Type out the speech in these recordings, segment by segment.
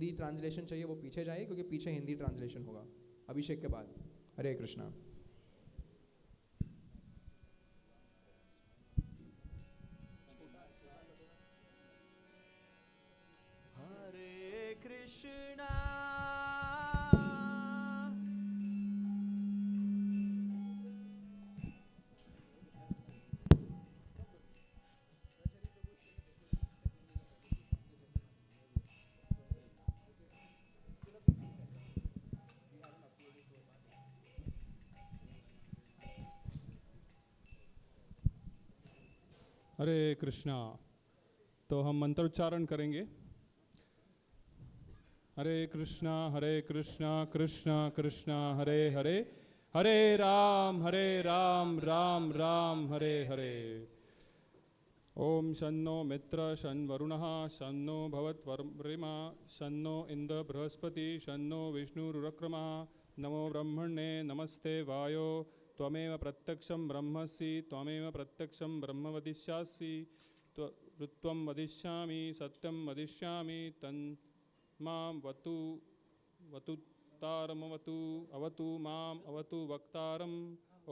Hindi translation चाहिए वो पीछे जाइए, क्योंकि पीछे हिंदी ट्रांसलेशन होगा अभिषेक के बाद। हरे कृष्णा। हरे कृष्णा हरे कृष्णा। तो हम मंत्र उच्चारण करेंगे। हरे कृष्णा कृष्णा कृष्णा हरे हरे, हरे राम राम राम हरे हरे। ओम शन्नो मित्र शन् वरुणः शन्नो भवत्वर्मा शन्नो इंद्र बृहस्पति शन्नो विष्णुरुक्रमः। नमो ब्रह्मणे नमस्ते वायो त्वमेव प्रत्यक्षं ब्रह्मसि त्वमेव प्रत्यक्षं ब्रह्म वदिष्यासि ऋत्वं वदिष्यामि सत्यं वदिष्यामि तन्मां वतु वतुतारमवतु अवतु माम् अवतु वक्तारम्।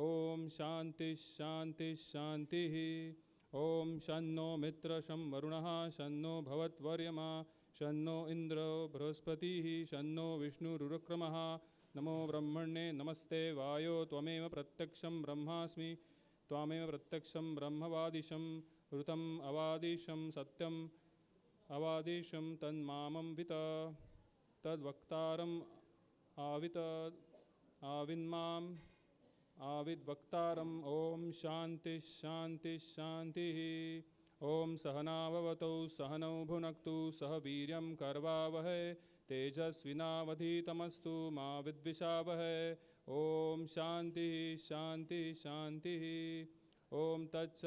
ओम शांति शांति शांतिः। ओम शन्नो मित्र शं वरुणः शन्नो भवत्वर्यमा शन्नो इंद्रो बृहस्पतिः शन्नो विष्णुरुक्रमः। नमो ब्रह्मणे नमस्ते वायो त्वमेव प्रत्यक्षं ब्रह्मास्मि त्वमेव प्रत्यक्षं ब्रह्मवादिशं ऋतम् अवादिशं सत्यम् अवादिशं तन्मामंवित तद्वक्तारम् आवित आविन्माम् आविद्वक्तारम्। ओम शांति शांति शांतिः। ओम सहनाववतौ सहनौ भुनक्तु सह वीर्यं करवावहै तेजस्विनावधीतमस्तु मा विद्विषावहै। ओम शांति शांति शांतिः। ओम तच्च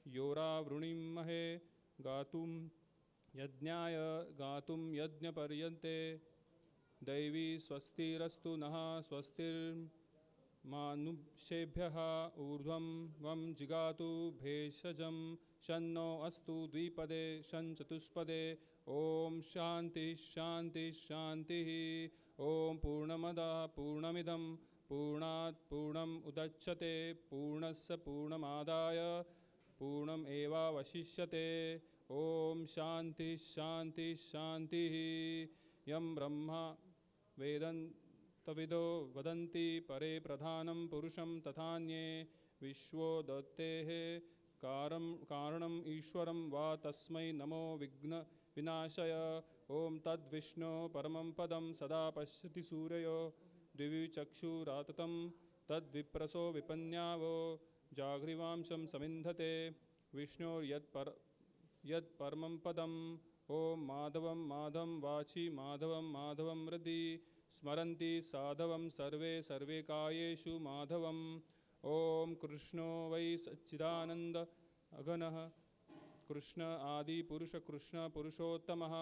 योरावृणीमहे गातुं यज्ञाय गातुं यज्ञपर्यन्ते दैवी स्वस्तिरस्तु नः स्वस्तिर्मानुष्येभ्यः ऊर्ध्वं वं जिगातु भेषजं शन्नो अस्तु द्विपदे शं चतुष्पदे। ओम शांति शांति शांतिः। ओम पूर्णमदः पूर्णमिदं पूर्णात् पूर्णम् उदच्यते पूर्णस्य पूर्णमादाय पूर्णमेवावशिष्यते। ओम शांति शांति शांतिः। यं ब्रह्मा वेदन्तविदो वदन्ति परे प्रधानं पुरुषं तथान्ये विश्वोदत्तेः कारणम् ईश्वरं वा तस्मै नमो विघ्न विनाशय। ओम तद्विष्णु परमं पदं सदा पश्यति सूर्यो दिविचक्षुराततं तद्विप्रसो विपन्यावो जाघ्रिवांशं समिन्धते विष्णोर्यत्परमं पदम्। ओम माधवं माधवं वाचि माधवं माधवं हृदि स्मरन्ति साधवं सर्वे सर्वे कायेषु माधवम्। ओम कृष्णो वै सच्चिदानन्द अगणः कृष्ण आदि पुरुष कृष्ण पुरुषोत्तमः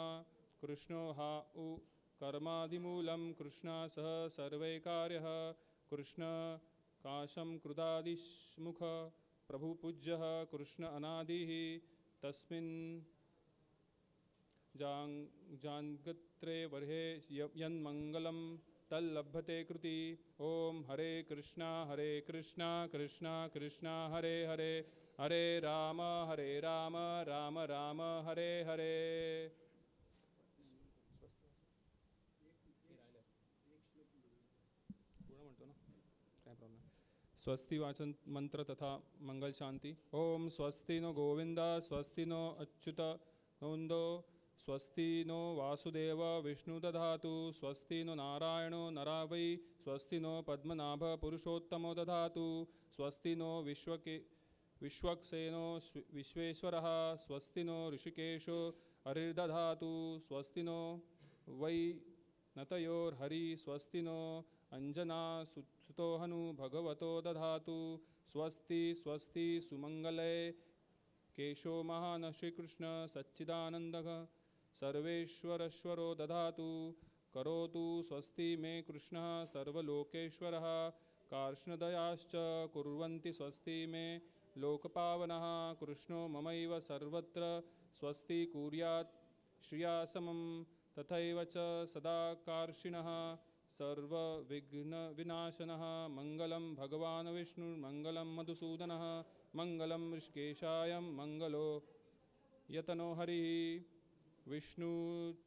कृष्णो हा उ कर्मादिमूलं कृष्ण सह सर्वैकार्यः कृष्ण काशं कृदादिमुख प्रभुपूज्यः कृष्ण अनादिः तस्मिन् जान्गत्रे वर्हे यन्मङ्गलं तल्लभते कृति। ओम हरे कृष्णा कृष्णा कृष्णा हरे हरे, हरे राम राम राम हरे हरे। स्वस्ति वाचन मंत्र तथा मंगल शांति। ओम स्वस्ति नो गोविंद स्वस्ति नो अच्युत नोन्दो स्वस्ति नो वासुदेव विष्णु दधातु स्वस्ति नो नारायणो नरा वै स्वस्ति नो पद्मनाभ पुरुषोत्तमो दधातु स्वस्ति नो विश्वक्सेनो विश्वेश्वरः स्वस्ति नो ऋषिकेशो हरिर्दधातु स्वस्ति नो वै नतयोर्हरि स्वस्ति नो अंजना सुतो हनु भगवतो दधातु स्वस्ति स्वस्ति सुमंगले केशो महान श्रीकृष्ण सच्चिदानन्दः सर्वेश्वरश्वरो दधातु करोतु स्वस्ति मे कृष्णः सर्वलोकेश्वरः कार्ष्णदयाश्च कुर्वन्ति स्वस्ति मे लोकपावनः कृष्णो ममैव सर्वत्र स्वस्ति कुर्यात् श्रियासमं तथैव च सदाकार्षिणः सर्वविघ्नविनाशनः मङ्गलं भगवान् विष्णुर्मङ्गलं मधुसूदनः मङ्गलं ऋषिकेशाय मङ्गलो यतनो हरिः विष्णुचरणमात्रेण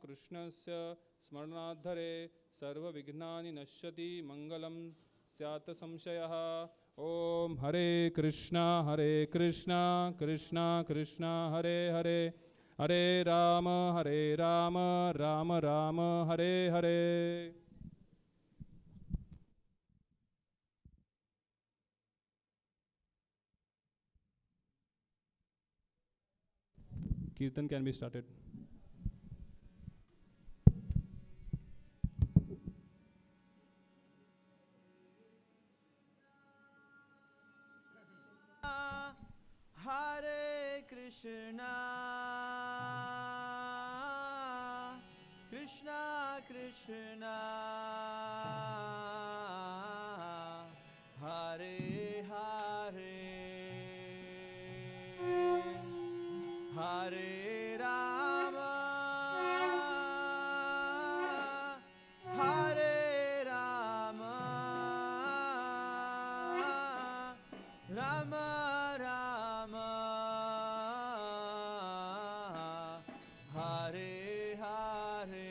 कृष्णस्य स्मरणाद्धरे सर्वविघ्नानि नश्यति मङ्गलं स्यात् संशयः ॐ हरे Krishna Krishna Krishna Hare Hare Hare Ram Ram Ram Hare Hare. Kirtan can be started. Hare Krishna, Krishna Krishna, Hare Hare, Hare Rama, Hare Rama, Rama Rama, Hare Hare।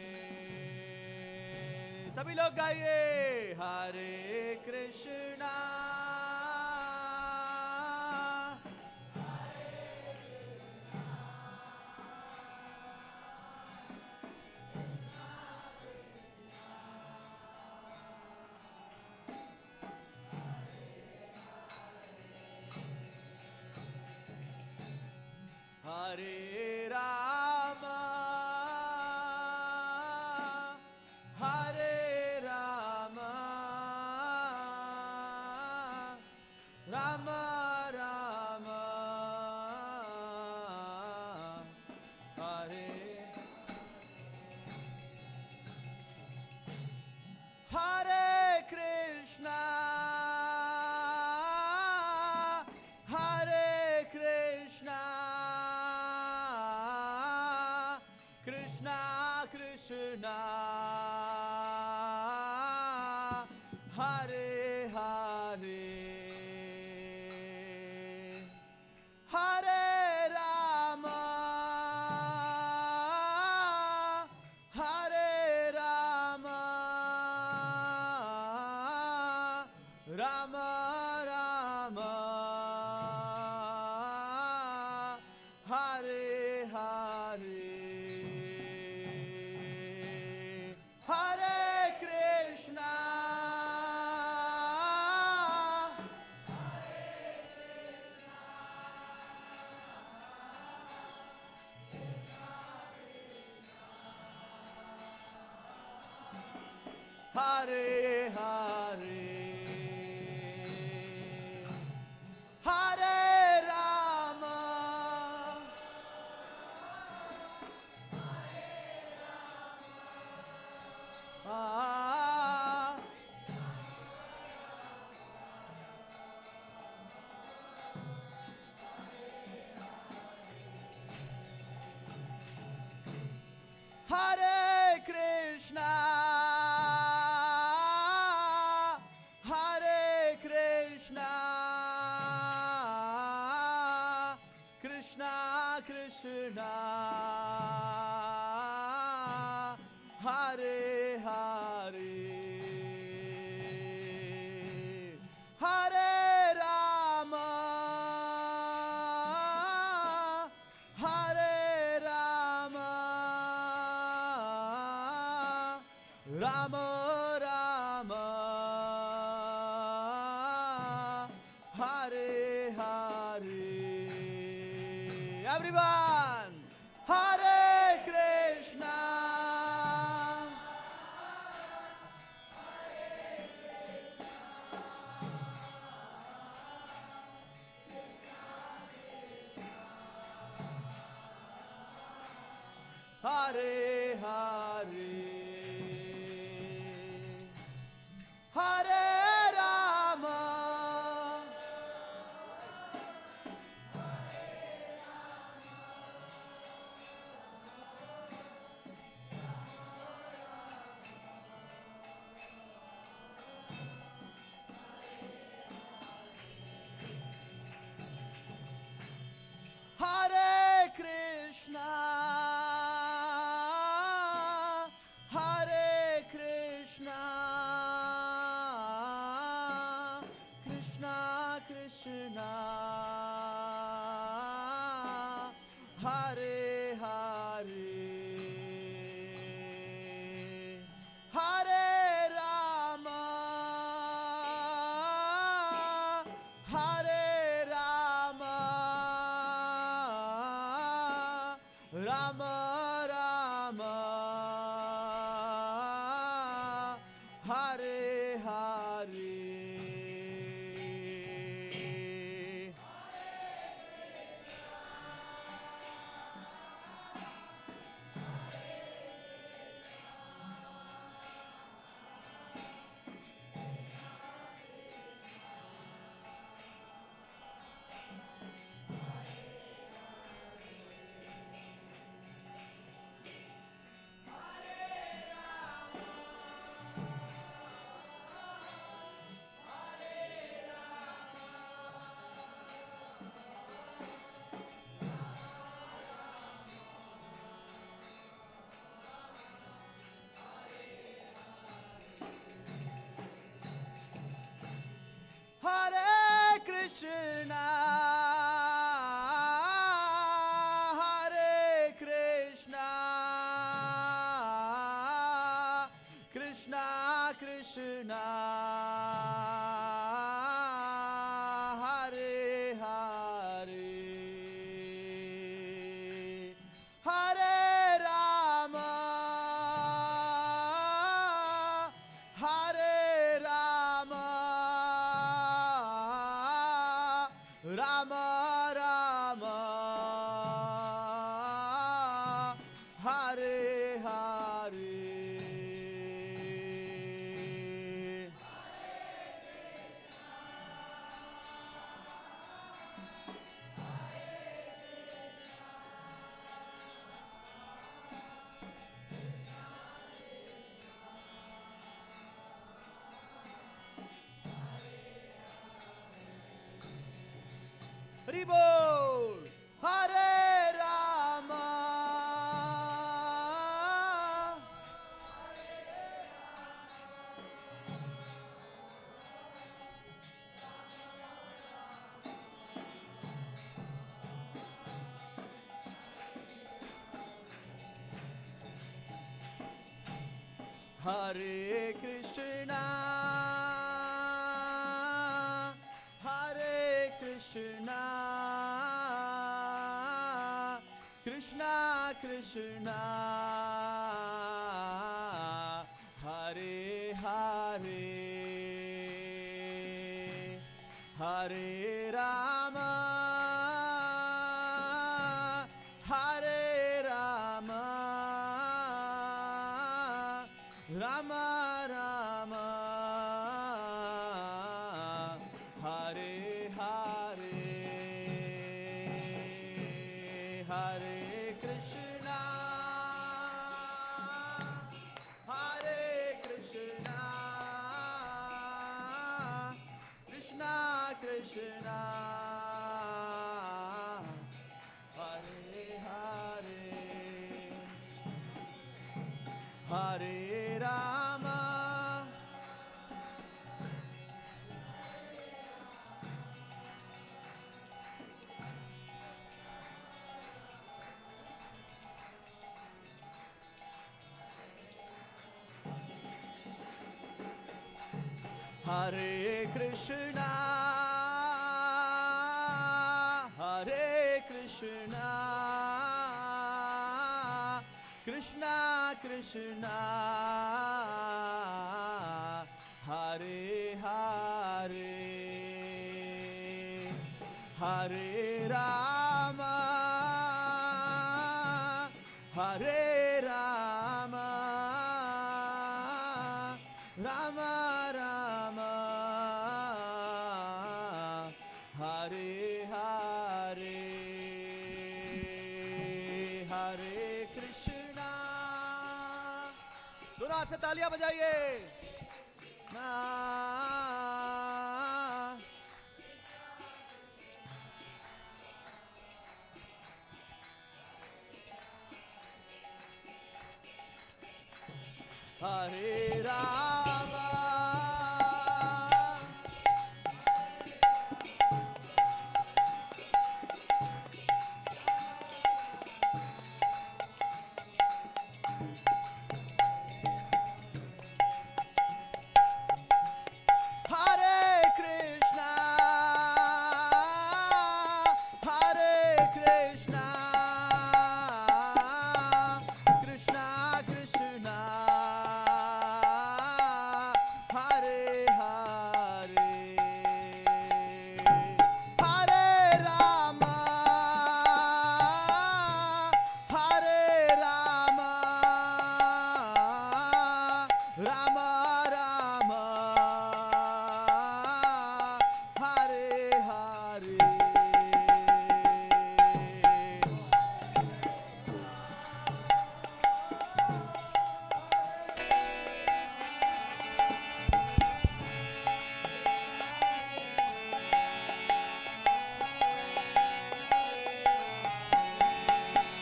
सभी लोग गाइए हरे Krishna Hare Rama, Hare Rama, Rama Rama, Hare Hare Krishna, Hare Krishna, Krishna Krishna, Hare Hare, Hare Rama, Hare Rama, Rama Rama, Hare Hare, Hare Krishna, Hare Hare, Hare Rama, Hare Krishna, Hare Krishna, Krishna Krishna, Hare Hare, Hare Rama, Hare Rama, Rama Rama, Hare Hare, everyone, Hare Krishna, Hare Hare, Hare Rama, Krishna, Hare Hare, Hare Rama, Hare Rama, Rama Rama, Hare Hare. Hari Bol, Hare Rama, Hare Krishna, Hare Krishna, Krishna Krishna, Hare Hare, Hare Rama, Hare Rama, Rama Rama, Hare Hare, Hare Krishna, Hare Krishna, Krishna Krishna, Hare Hare, Hare Rama, Hare Krishna, Hare Krishna, Krishna Krishna, Hare Hare, Hare Rama, Hare Rama, Rama Rama, Hare Hare, Hare Krishna. जोर से तालियां बजाइए ना। Hare Rama, Hare Krishna, Hare Krishna, Krishna Krishna, Hare Hare, Hare Rama, Hare Rama, Rama Rama, Hare Hare.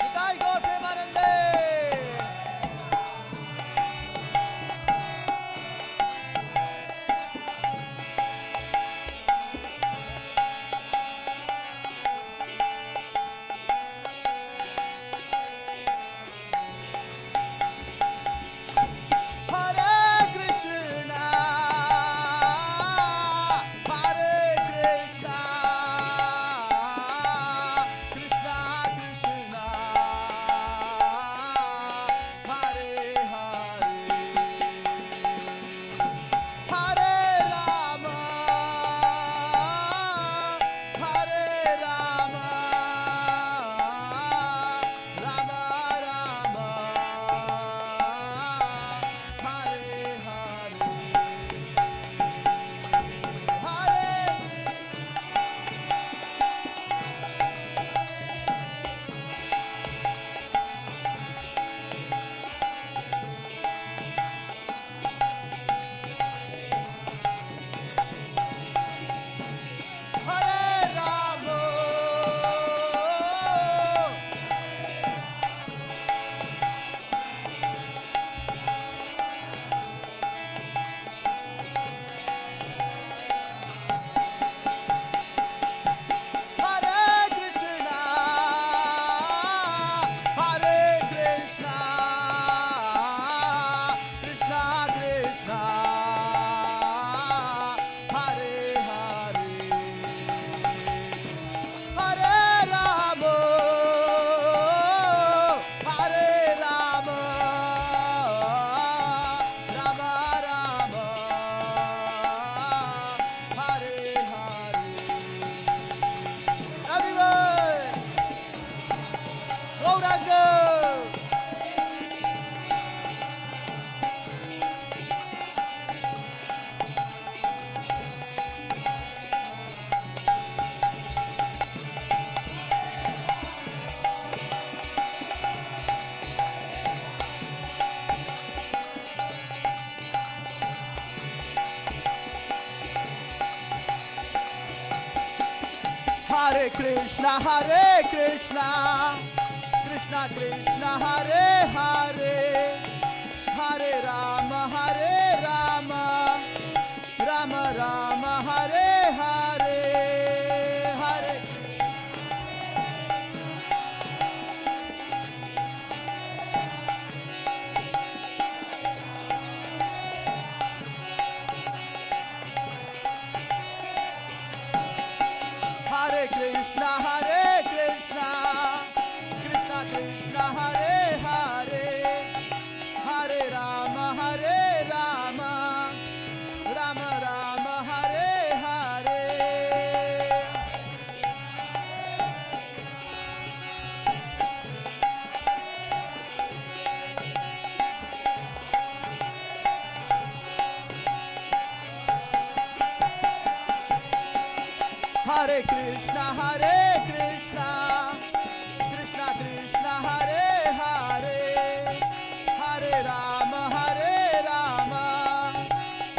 Nitai Gaur Premanande. Krishna Krishna Krishna Hare Hare Hare Rama Rama Rama Hare Hare Hare Hare Krishna Krishna Krishna Hare Hare Hare Rama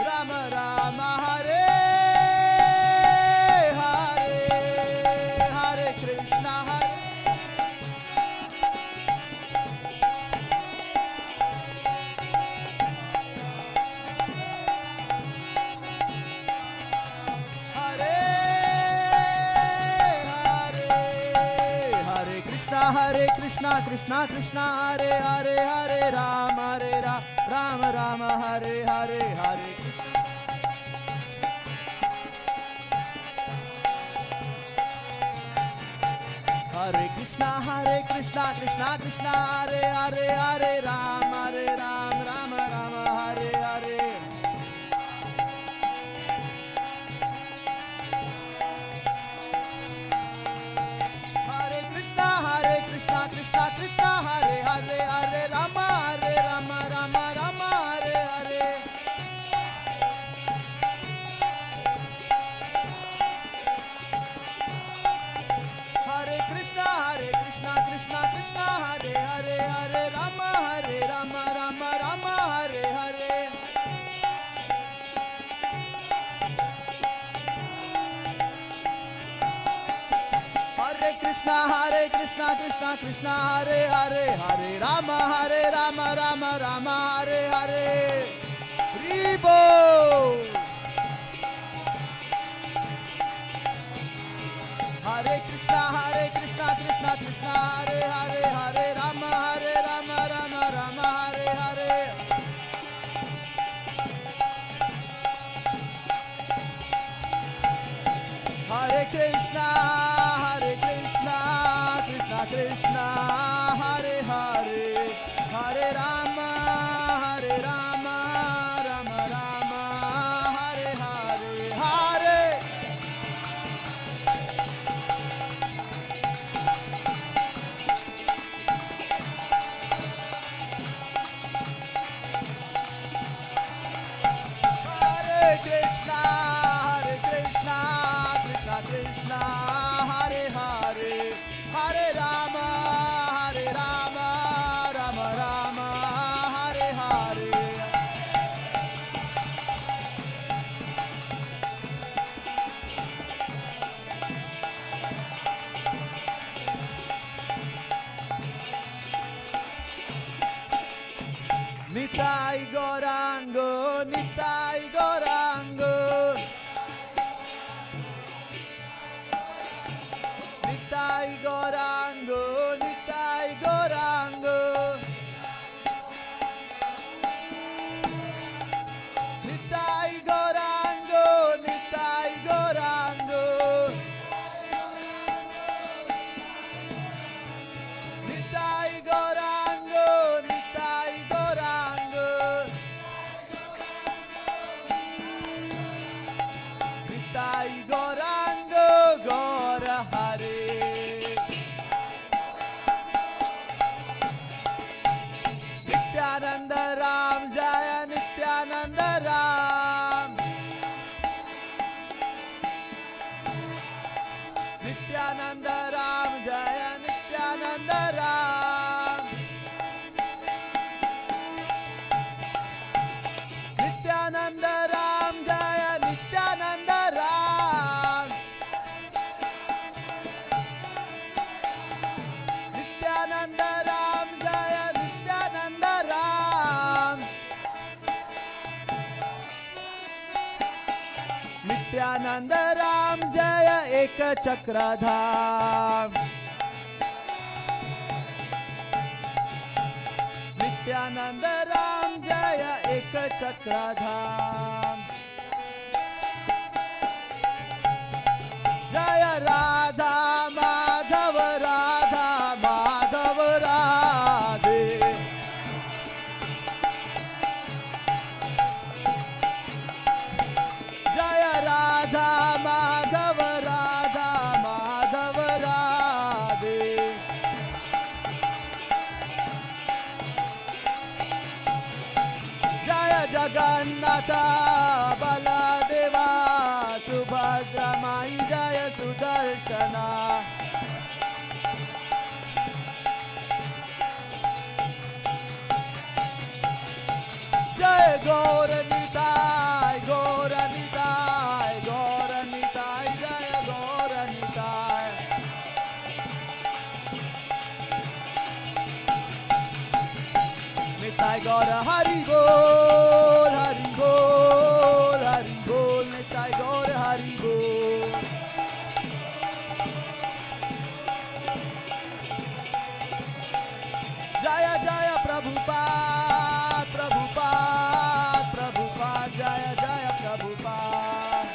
Rama Rama Hare Hare Hare Krishna Krishna Krishna Hare Hare Hare Rama Rama Rama Hare Hare Hare Krishna Hare Krishna Krishna Hare Hare Hare Rama Rama Hare Hare Hare Hare Krishna Krishna Hare Hare Hare Rama Rama Hare Hare Hare Krishna Krishna Hare Hare Hare Rama Rama Hare Hare Hare Krishna Krishna Hare Hare Hare Rama Rama Hare Hare Hare Krishna Krishna Hare Hare Hare Rama Rama Hare Hare Ribo Hare Krishna Krishna Hare Hare Hare Rama Rama Hare Hare Hare Krishna Krishna Krishna Hare Hare Hare Rama Rama Rama Hare Hare Hare Hare Krishna Krishna Krishna Hare Hare Hare Rama Rama Rama Hare Hare Nitai Gorango Nitai Gorango Nitai Gorango Nitai Gorango Nitai Gorango Nitai Gorango Nitai Gorango Nitai Gorango Nitai Gorango Gora Hare Nityananda Ram Jaya Nityananda Ram Nityananda Ram Jaya Nityananda Ram Nityananda Ram Jaya Nityananda Ram Nityanand Ram जय एक चक्रधाम, नित्यानंद राम जय एक चक्रधाम, जय राधा माधव राधा माधव राधे, जय राधा माधव राधा माधव राधे, जय जगन्नाथ बलदेवा सुभद्रा माई जय सुदर्शना, जय गौर निताय गौर निताय गौर निताय जय गौर निताय, निताय गौर हरि बोल हरि बोल हरि बोल, निताय गौर हरि बोल, जय जय प्रभुपाद प्रभुपाद प्रभुपाद जय जय प्रभुपाद,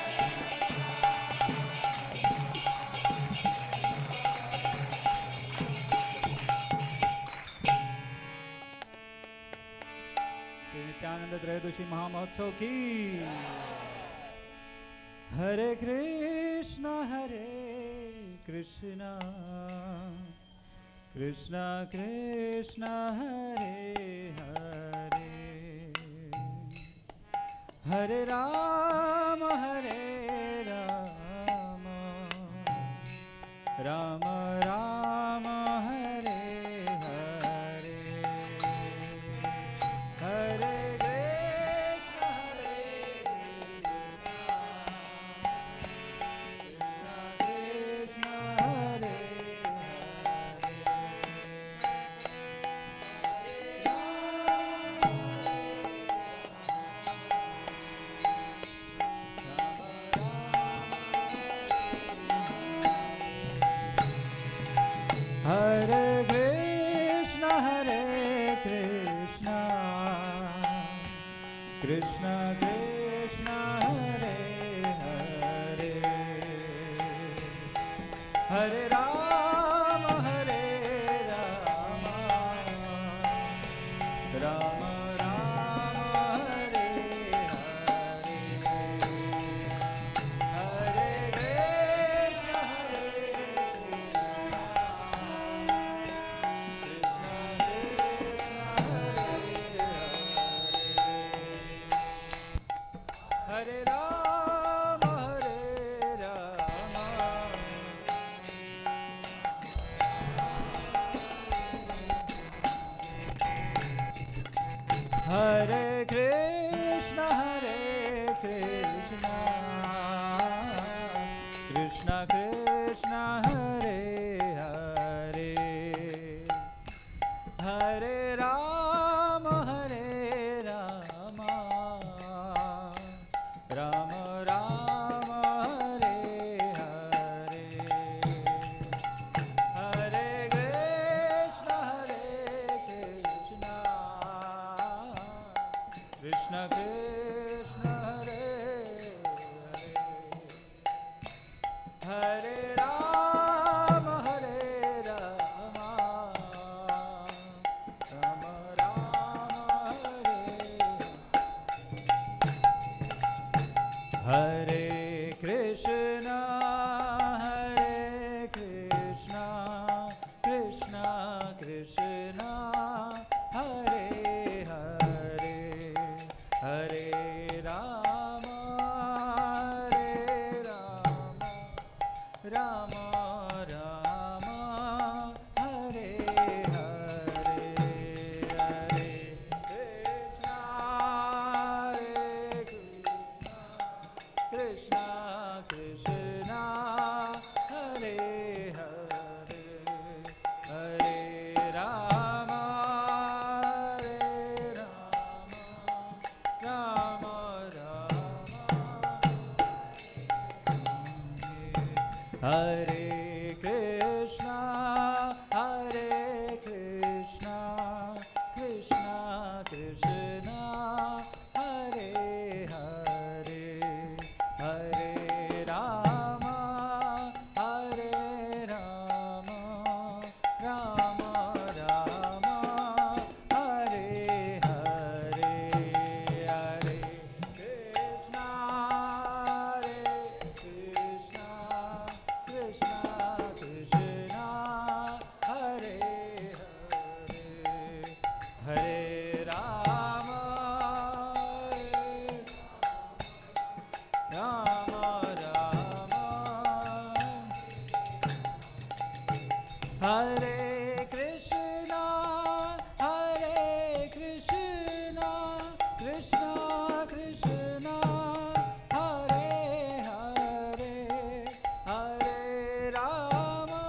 श्री नित्यानंद त्रयोदशी महामहोत्सव की। हरे कृष्णा कृष्णा कृष्णा हरे हरे, हरे राम राम राम हरे हरे, हरे कृष्णा हरे हरे कृष्णा कृष्णा कृष्णा हरे हरे, हरे राम राम राम हरे हरे, हरे कृष्णा हरे राम हरे कृष्णा कृष्णा कृष्णा हरे हरे, हरे राम राम राम हरे हरे, हरे कृष्णा कृष्णा कृष्णा हरे हरे, हरे राम राम राम हरे, हरे कृष्णा कृष्णा कृष्णा हरे हरे, हरे Hare Krishna, Krishna Krishna, Hare Hare, Hare Rama, Rama Rama, Hare Hare, Hare Krishna, Krishna Krishna, Hare Hare, Hare Rama, Rama Rama, Hare Krishna, Krishna Krishna, Hare Hare, Hare Rama,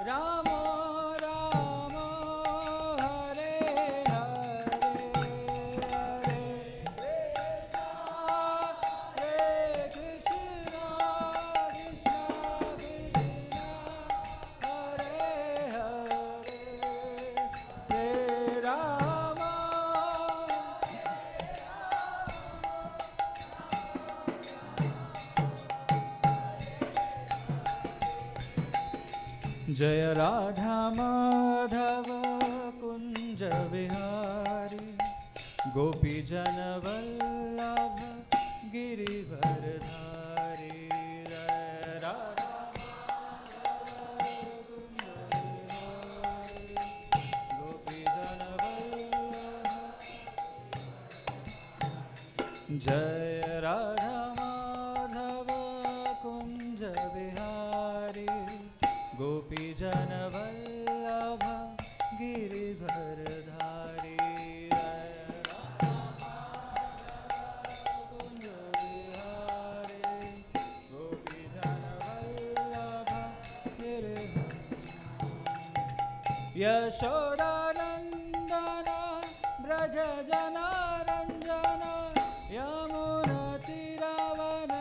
Rama Rama, Hare Hare, Hare Krishna, Hare Rama. जय राधा माधव कुंज विहारी, गोपी जन वल्लभ गिरिवरधारी। जय राधा गोपी जन वल्लभ, जय राधा माधव कुंज विहारी, गोपी जन वल्लभ गिरिवरधारी। जय राधा माधव कुंज विहारी, गोपी जन वल्लभ गिरिवरधारी। यशोदानंदन ब्रज जनारंजन, यमुना तीरावनचारी।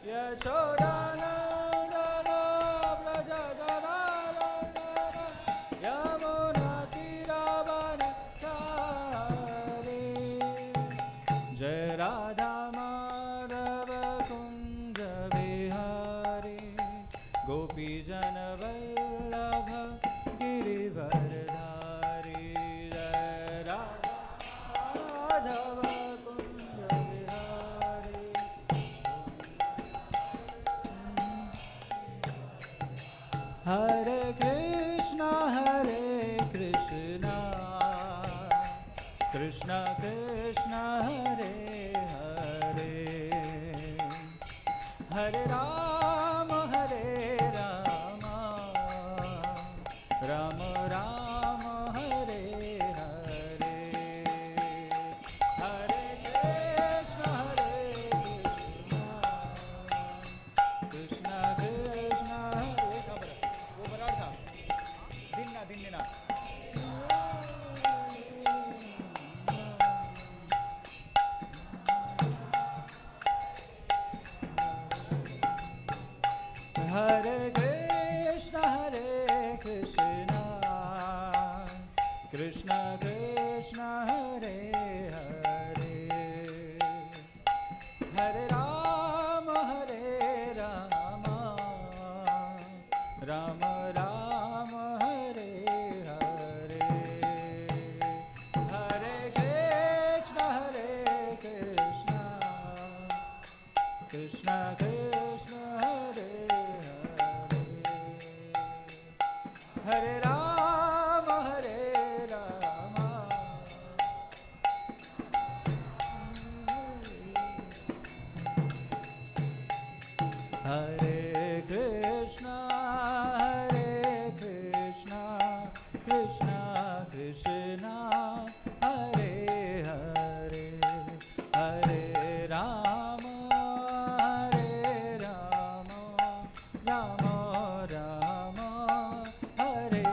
यशोदानंदन ब्रज जनारंजन, यमुना तीरावनचारी। जय राधा माधव कुंज विहारी, गोपी जन वल्लभ गिरिवरधारी। जय राधा माधव कुंज विहारी। हरे कृष्णा, कृष्णा कृष्णा, हरे हरे, हरे राम, राम राम, हरे हरे, हरे कृष्णा, कृष्णा कृष्णा, वो बराड़ था दिन ना हरे कृष्णा, कृष्णा कृष्णा, हरे हरे, हरे राम, राम राम, हरे हरे, हरे कृष्णा, कृष्णा कृष्णा, हरे हरे राम, हरे कृष्णा, कृष्णा कृष्णा, हरे हरे, हरे राम, राम राम, हरे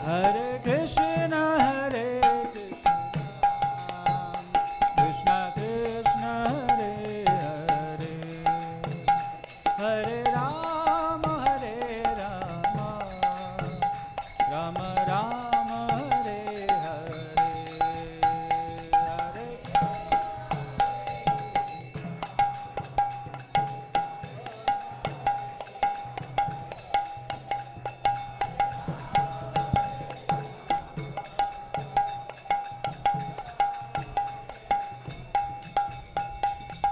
Hare Krishna, Hare Krishna, Krishna Krishna, Hare Hare, Hare Rama, Hare Rama, Rama Rama, Hare Hare,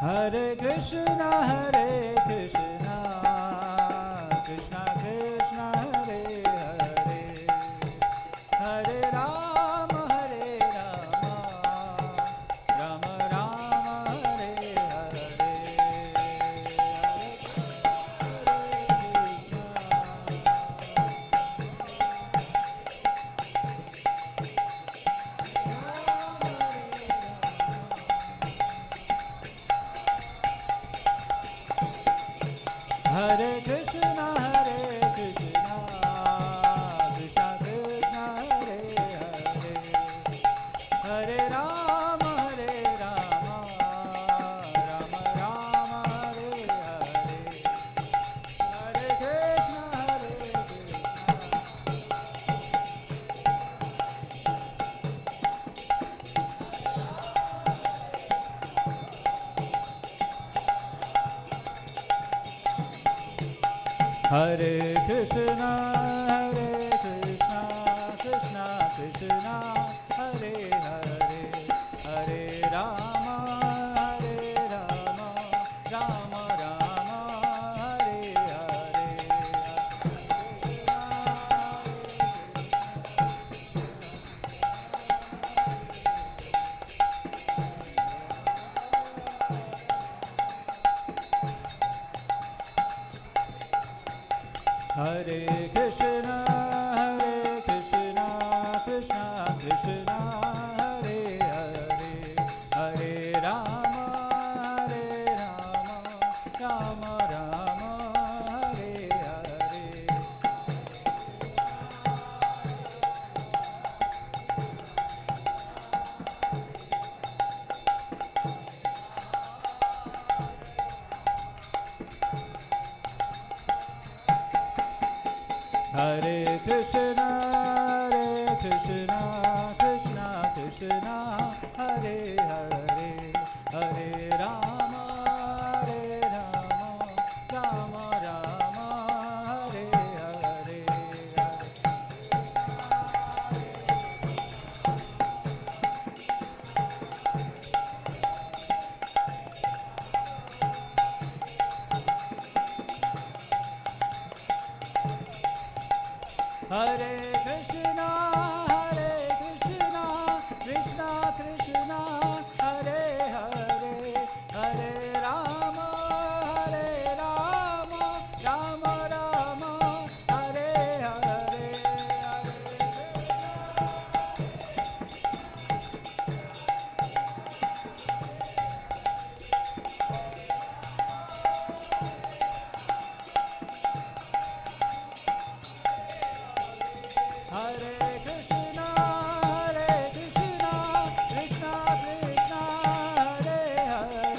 Hare Krishna, Hare Krishna, Krishna Krishna, Hare Hare, Hare Rama, Hare Rama, Rama Rama, Hare Hare, Hare Krishna, Hare Krishna, Krishna Krishna, Hare Hare, Hare Rama, Hare Rama, Rama Rama, Hare Hare, Hare Krishna, Hare Hare Krishna, Hare Krishna, Krishna Krishna, Hare Hare, Hare Rama, Hare Rama, Rama Rama, Hare Hare, Hare Krishna, Hare Krishna, Krishna Krishna, Hare Hare, Hare Rama, Hare Rama, Rama Rama, Hare Hare, Hare Krishna, Hare Krishna, Krishna Krishna, Hare Hare, Hare Rama, Hare Rama, Rama Rama, Hare Hare, Hare Krishna, Hare Krishna, Krishna Krishna, Hare Hare, Hare Rama, Hare Rama, Rama Rama, Hare Hare, Hare Krishna, Hare Krishna, Krishna Krishna, Hare Hare,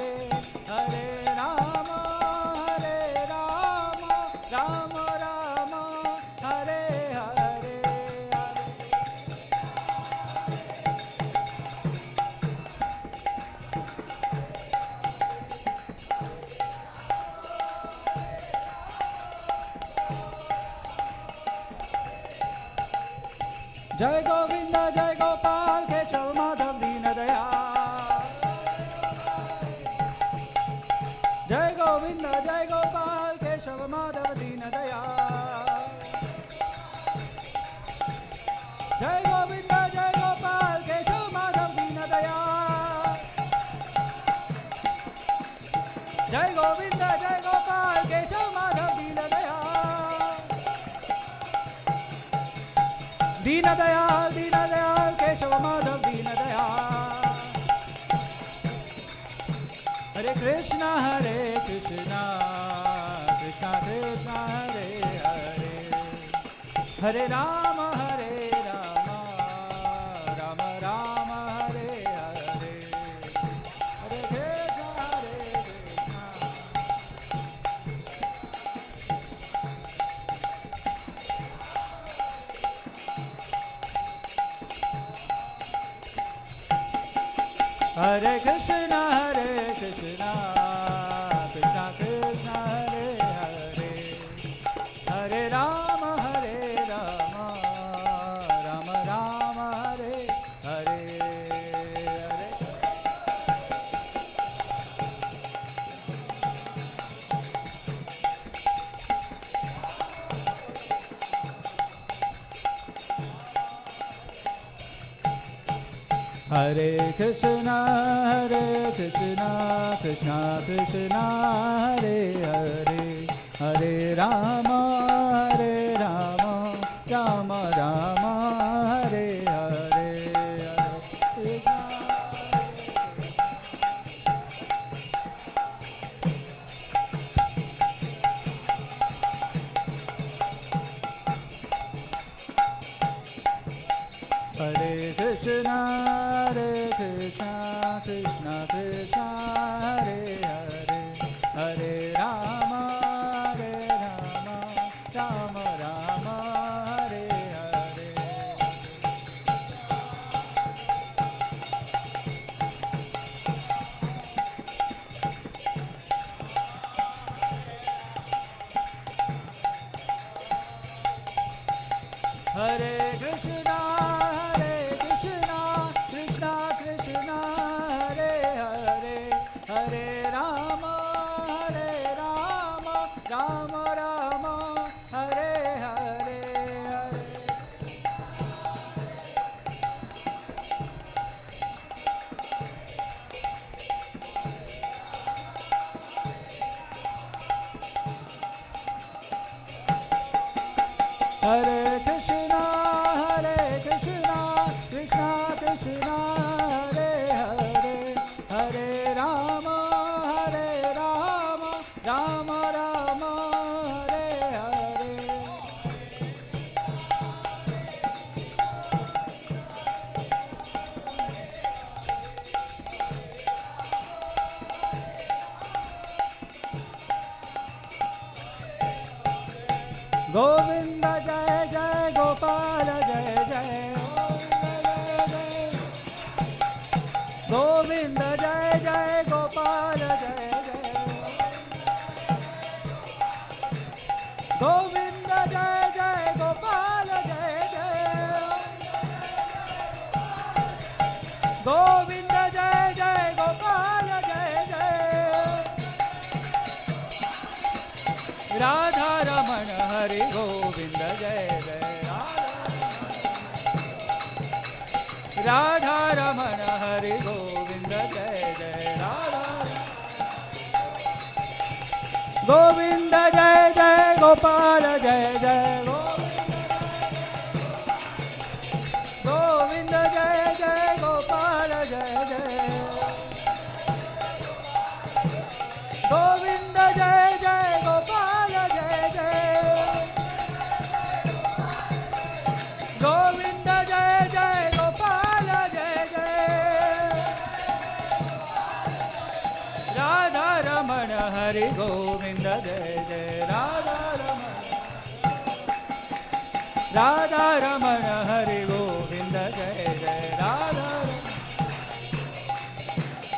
Hare Rama, Hare Rama, Rama Rama, Hare Hare, Jai Govinda, Jai Gopal, Keshav Madhav Deen Dayal. Jai Govinda, Jai Gopal, Keshav Madhav Deen Dayal. Jai Govinda, Jai Gopal, Keshav Madhav Deen Dayal. Jai Govinda, Jai Gopal, Keshav Madhav Deen Dayal. Deen Dayal, Deen Dayal, Keshav Madhav Deen Dayal. Hare Krishna, Hare Krishna, Krishna Krishna, Hare Hare, Hare Rama, Hare Rama. Hare Krishna Krishna Krishna Hare Hare, Hare Rama Rama Rama Hare Hare, Hare Krishna Krishna Krishna Hare Hare, Hare Rama Rama Rama Hare Hare, Hare Krishna Krishna Krishna Hare Hare, Hare Rama Rama Rama Hare Hare, Hare Krishna Krishna Krishna Hare Hare, Hare Rama Rama Rama Hare Hare, Hare Krishna Krishna Krishna Hare Hare, Hare Rama Rama Rama Hare Hare, Govinda Jai Jai Gopala Jai Jai, Govinda Jai Jai Gopala Jai Jai, Govinda Jai Jai Gopala Jai Jai, Govinda Jai Jai Gopala Jai Jai, Radha Raman Hari Govinda Jai Jai, Radha Raman Hari Govinda Jai Jai, Govinda Jai Jai Gopala Jai Jai, Govinda Jai Jai Gopala Jai Jai, Govinda Jai Jai Gopala Jai Jai, Govinda Jai Jai Gopala Jai Jai, Radha Raman Hari Govinda Jai Jai, Radha Raman Hari Govinda Jai Jai,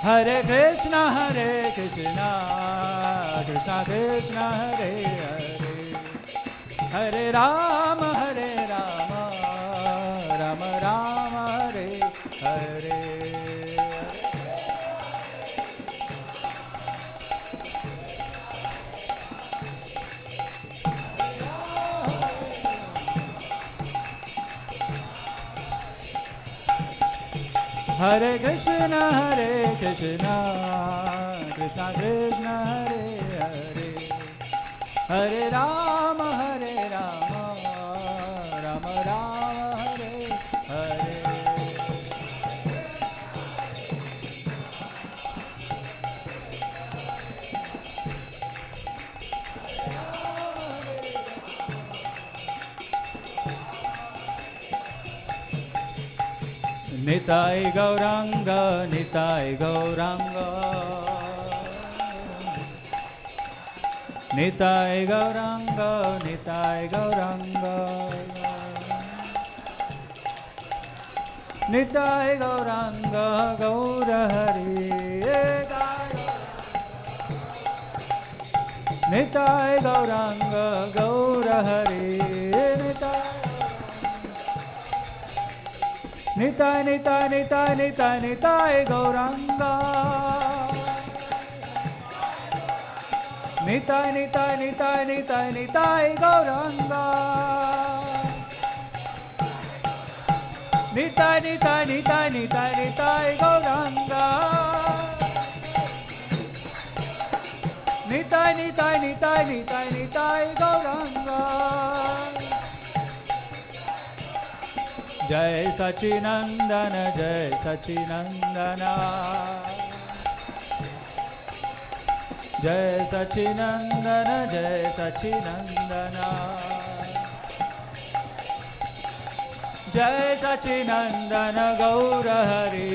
Hare Krishna Krishna Krishna Hare Hare, Hare Rama Rama Rama Hare Hare, Hare Krishna Krishna Krishna Hare Hare, Hare Rama Rama Rama Hare Hare, Nitai Gauranga Nitai Gauranga, Nitai Gauranga Nitai Gauranga, Nitai Gaurang गौर हरे निताय गौरांग गौर हरे निताय निताय निताय निताय निताय गौरांग निताय निताय निताय निताय निताय गौरांग निताय निताय निताय निताय निताय गौरांग निताय निताय निताय निताय निताय गौरांग जय सच्चिनंदन जय सच्चिनंदन जय सच्चिनंदन जय सच्चिनंदन जय सच्चिनंदन गौर हरि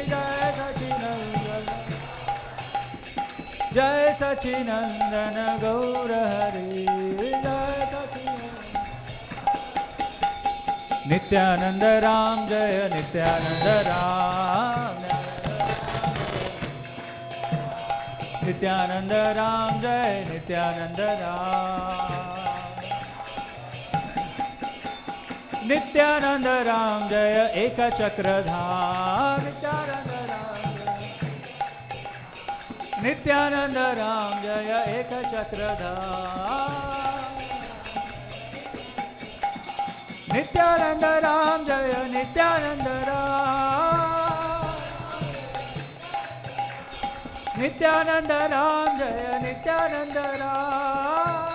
जय सच्चिनंदन जय सच्चिनंदन गौर हरि जय नित्यानंद राम जय नित्यानंद राम नित्यानंद राम जय नित्यानंद राम नित्यानंद राम जय एक चक्रधाम नित्यानंद राम जय एक चक्रधाम नित्यानंद राम जय नित्यानंद राम नित्यानंद राम जय नित्यानंद राम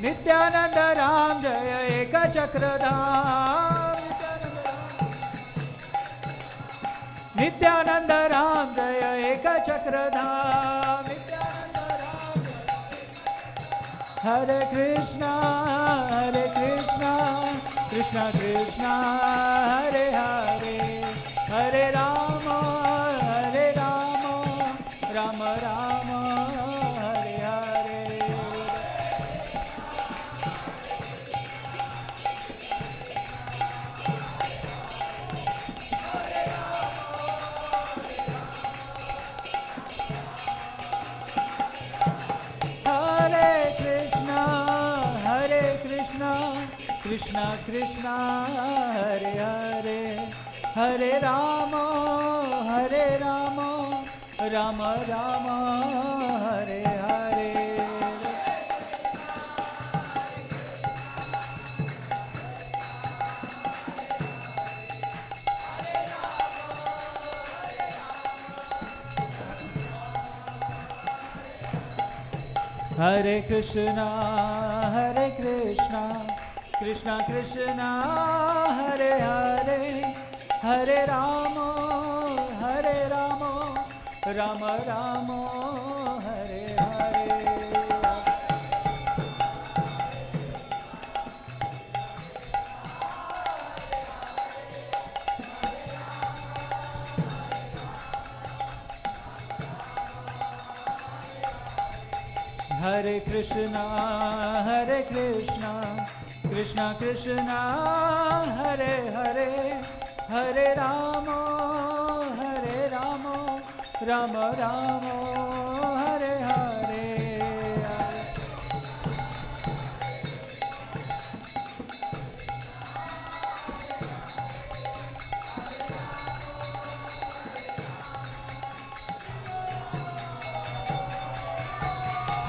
नित्यानंद राम जय एक चक्रधाम नित्यानंद राम जय एक चक्रधाम हरे कृष्णा कृष्णा कृष्णा हरे हरे हरे राम राम राम हरे हरे कृष्णा कृष्णा हरे हरे हरे राम राम राम हरे हरे हरे कृष्णा कृष्णा कृष्णा हरे हरे हरे राम राम राम हरे हरे हरे कृष्णा कृष्णा कृष्णा हरे हरे हरे राम राम राम हरे हरे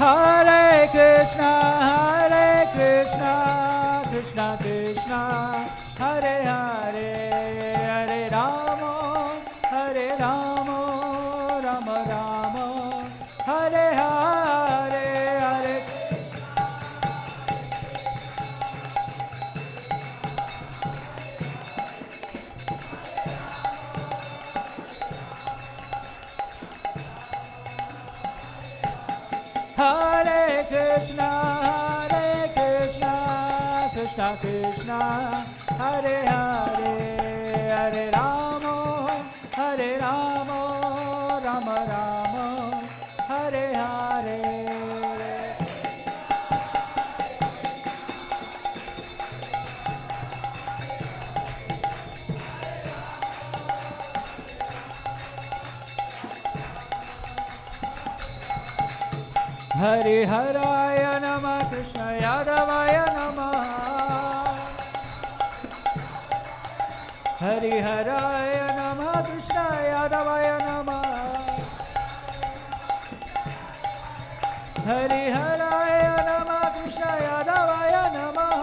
हरे कृष्णा कृष्णा कृष्णा हरे हरे हरे राम राम राम हरे हरे हरे हरे कृष्णा कृष्णा कृष्णा हरे हरे हरे राम राम राम हरे हरे हरिहराय नमः कृष्ण यादवाय नमः हरिहराय नमः कृष्ण यादवाय नमः हरिहराय नमः कृष्ण यादवाय नमः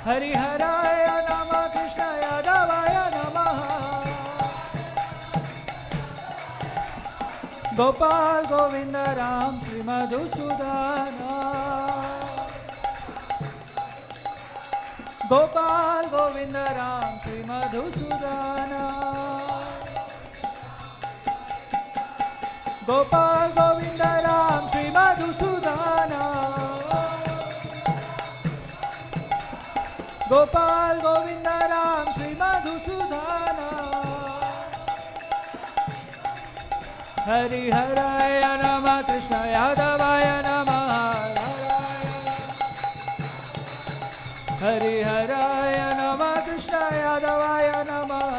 हरिहराय नमः कृष्ण यादवाय नमः गोपाल गोविंद राम श्री मधुसूदन गोपाल गोविंद राम श्री मधुसूदन गोपाल गोविंद राम श्री मधुसूदन गोपाल गोविंद राम श्री मधुसूदन हरिहराय नमः कृष्ण यादवाय नमः हरिहराय नमः कृष्ण यादवाय नमः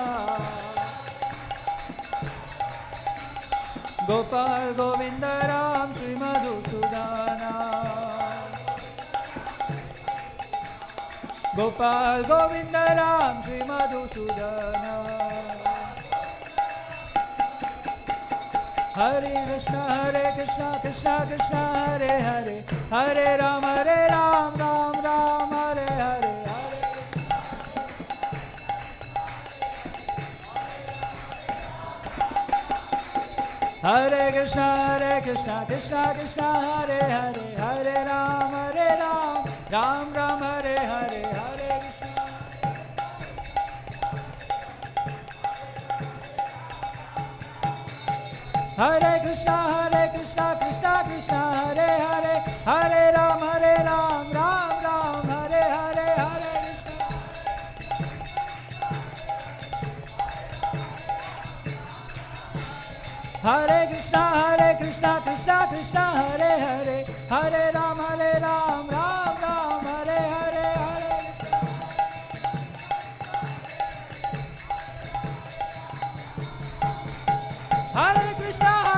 गोपाल गोविंद राम श्री मधुसूदन गोपाल गोविंद राम श्री मधुसूदन हरे Krishna Krishna Krishna Hare Hare Hare Ram Ram Ram Hare Hare Hare Krishna Krishna Krishna Hare Hare Hare Ram Ram Ram Hare Hare Hare Krishna Krishna Krishna Hare Hare Hare Ram Ram Ram Hare Hare Hare Krishna Krishna Krishna Hare Hare Hare Ram Ram Ram Hare Hare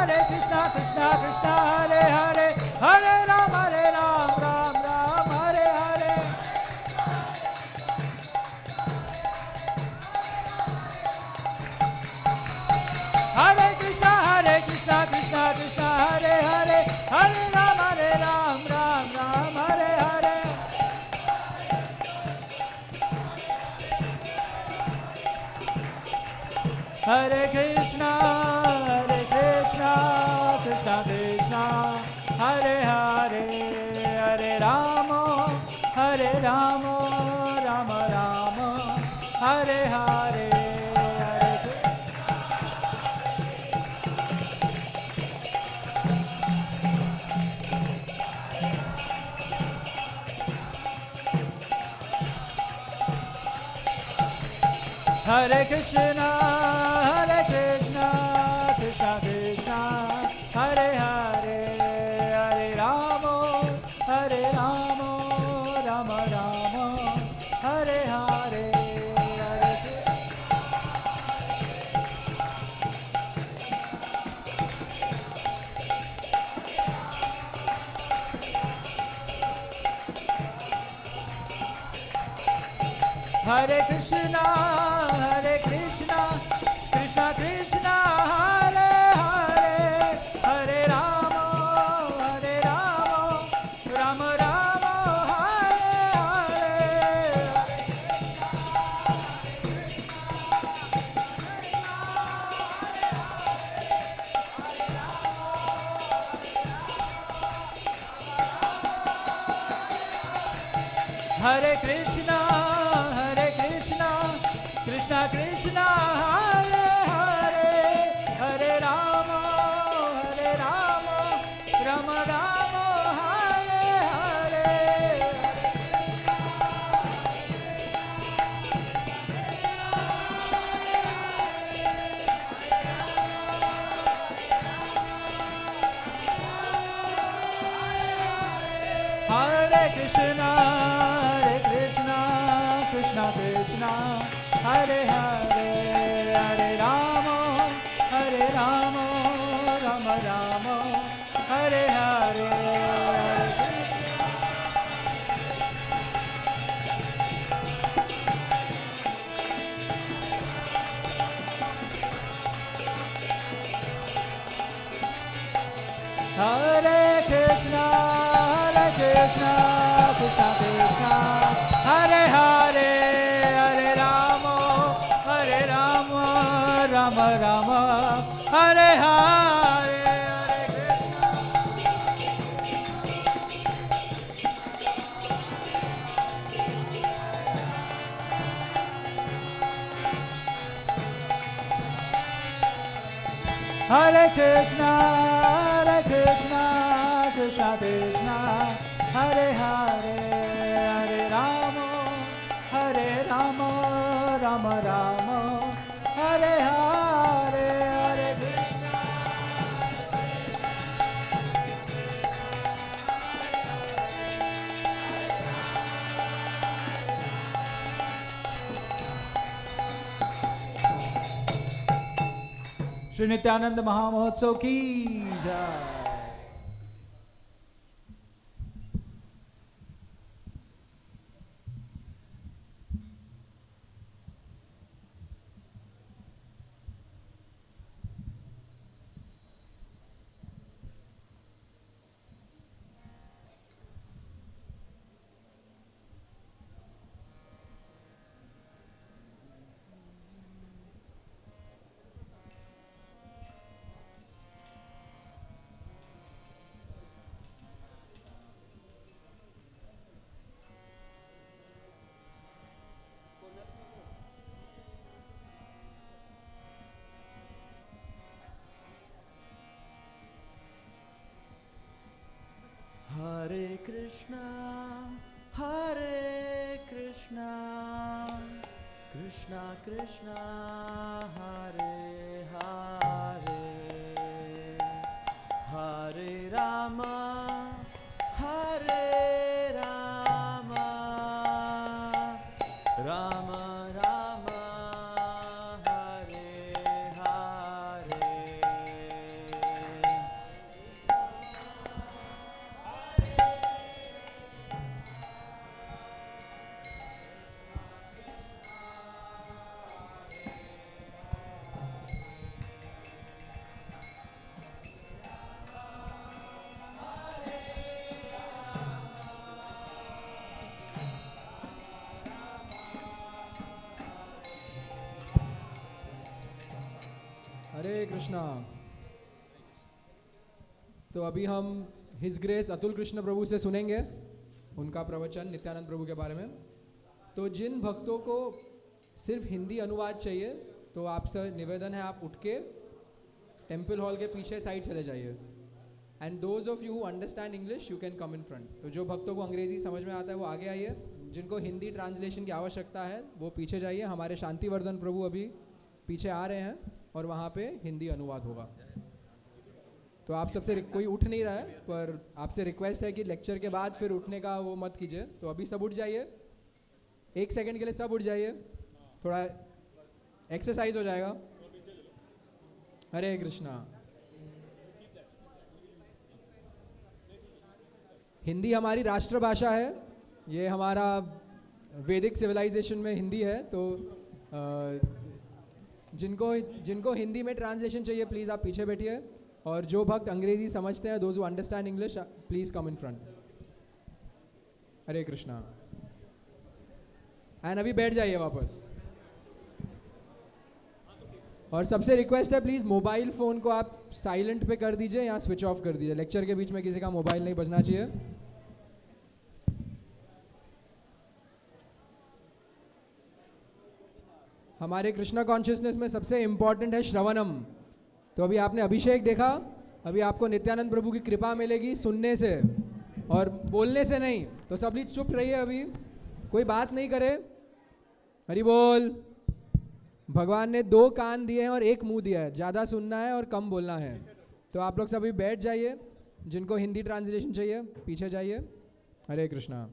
Hare Krishna Krishna Krishna Hare Hare Hare Ram Ram Hare Hare Krishna Krishna Krishna Hare Hare Hare Ram Ram Hare Hare Hare Krishna Krishna Krishna Hare Hare Hare Ram Ram Ram Hare Hare Hare Krishna Krishna Krishna Hare Hare Hare Ram Ram Ram Hare Hare Hare Krishna Krishna Krishna Hare Hare Hare Ram Ram Ram Hare Hare Hare Krishna Krishna Krishna Hare Hare Hare Ram Ram Ram Hare Hare Hare Krishna Krishna Krishna Hare Hare Hare Ram Ram Hare Krishna, Krishna Krishna, Hare Hare, Hare Rama, Rama Rama, Hare Hare, Hare Krishna. Shri Nityanand महामहोत्सव की जय। Hare Krishna, Hare Krishna, Krishna Krishna, Hare Hare, Hare Rama, Hare Rama, Rama Rama, Hare Hare. हरे कृष्णा। तो अभी हम हिज ग्रेस अतुल कृष्ण प्रभु से सुनेंगे उनका प्रवचन नित्यानंद प्रभु के बारे में। तो जिन भक्तों को सिर्फ हिंदी अनुवाद चाहिए तो आपसे निवेदन है आप उठ के टेम्पल हॉल के पीछे साइड चले जाइए। And those of you who understand English you can come in front. तो जो भक्तों को अंग्रेजी समझ में आता है वो आगे आइए, जिनको हिंदी ट्रांसलेशन की आवश्यकता है वो पीछे जाइए। हमारे शांतिवर्धन प्रभु अभी पीछे आ रहे हैं और वहाँ पे हिंदी अनुवाद होगा। तो आप सबसे कोई उठ नहीं रहा है, पर आपसे रिक्वेस्ट है कि लेक्चर के बाद फिर उठने का वो मत कीजिए। तो अभी सब उठ जाइए, 1 सेकंड के लिए सब उठ जाइए, थोड़ा एक्सरसाइज हो जाएगा। हरे कृष्णा। हिंदी हमारी राष्ट्रभाषा है, ये हमारा वैदिक सिविलाइजेशन में हिंदी है। तो जिनको हिंदी में ट्रांसलेशन चाहिए प्लीज़ आप पीछे बैठिए, और जो भक्त अंग्रेजी समझते हैं those who understand English please come in front. Hare Krishna. And अभी बैठ जाइए वापस। और सबसे रिक्वेस्ट है प्लीज़ मोबाइल फ़ोन को आप साइलेंट पे कर दीजिए या स्विच ऑफ कर दीजिए। लेक्चर के बीच में किसी का मोबाइल नहीं बजना चाहिए। हमारे कृष्णा कॉन्शियसनेस में सबसे इम्पॉर्टेंट है श्रवणम। तो अभी आपने अभिषेक देखा, अभी आपको नित्यानंद प्रभु की कृपा मिलेगी सुनने से और बोलने से नहीं। तो सभी चुप रहिए, अभी कोई बात नहीं करे। हरि बोल। भगवान ने 2 कान दिए हैं और 1 मुंह दिया है, ज़्यादा सुनना है और कम बोलना है। तो आप लोग सभी बैठ जाइए, जिनको हिंदी ट्रांसलेशन चाहिए पीछे जाइए। हरे Krishna.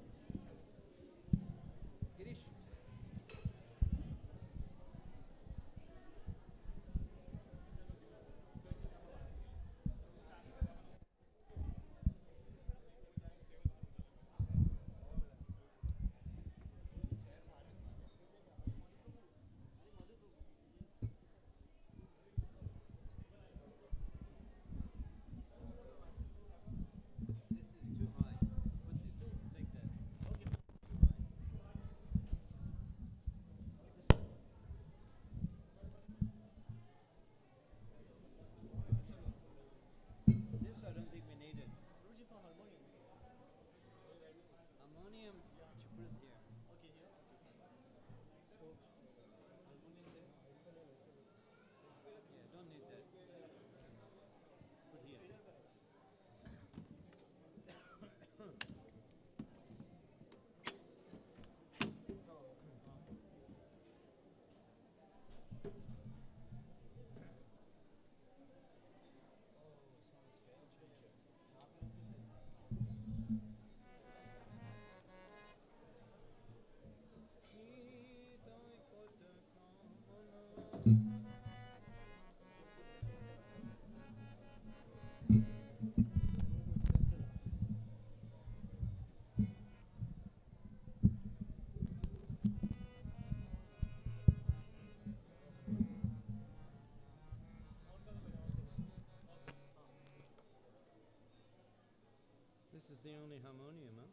This is the only harmonium, huh?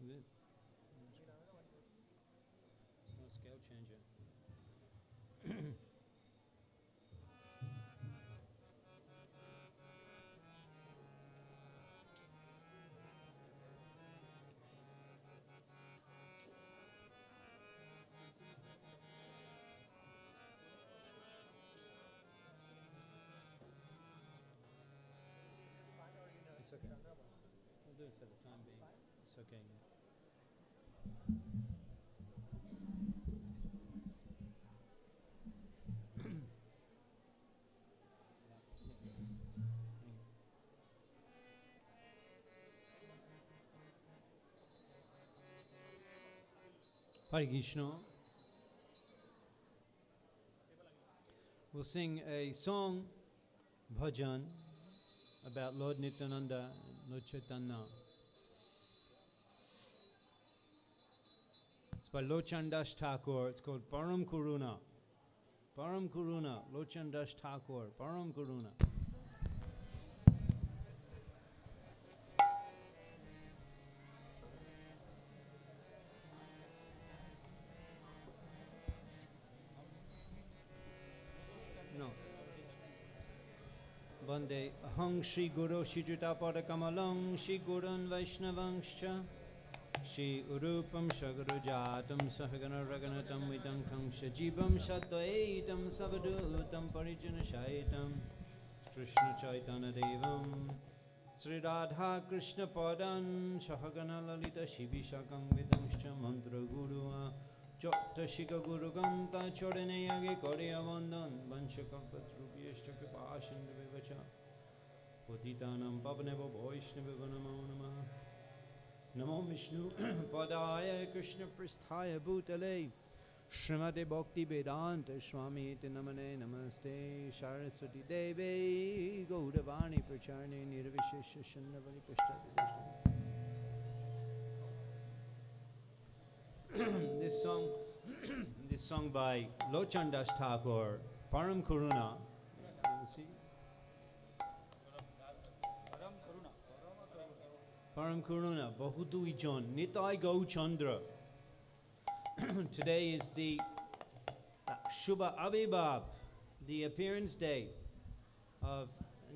Is it? It's no scale changer. It's okay. We'll do it for the time being. It's okay. Hare Krishna. We'll sing a song, bhajan, about Lord Nityananda and Lord Chaitanya. It's by Lochandas Thakur. It's called Param Kuruna. Param Kuruna. Lochandas Thakur. Param Kuruna. No. Bande ahang Shri Guru Shri Jutapada Kamalang Shri Gurun Vaishnavangscha Shri Urupam Shaguru Jatam Sahagana Raganatam Vidankam Shajibam Shataitam Savadutam Parijana Shaitam Krishna Chaitanya Devam Sri Radha Krishna Padan Sahagana Lalita Shibishakam Vidangscha Mantra Gurua Chokta Shika Guru Ganta Chodene Yage Korea Vandan Vanshakapatrubhyashta Kripashan Vivacha Patitanam Pavaneva Vaishnava Namo Namaha Namo Vishnu Padaya Krishna Pristhaya Bhutale Srimate Bhakti Vedanta Swami Iti Namane Namaste Saraswati Devi Gaudavani Pracharne Nirvishesha Shandavani Pashta This song by Lochandas Thakur, Param Kuruna. See? Param Kuruna, Bahutu Ijon, Nitai Gau Chandra. Today is the Shubha Abhibab, the appearance day of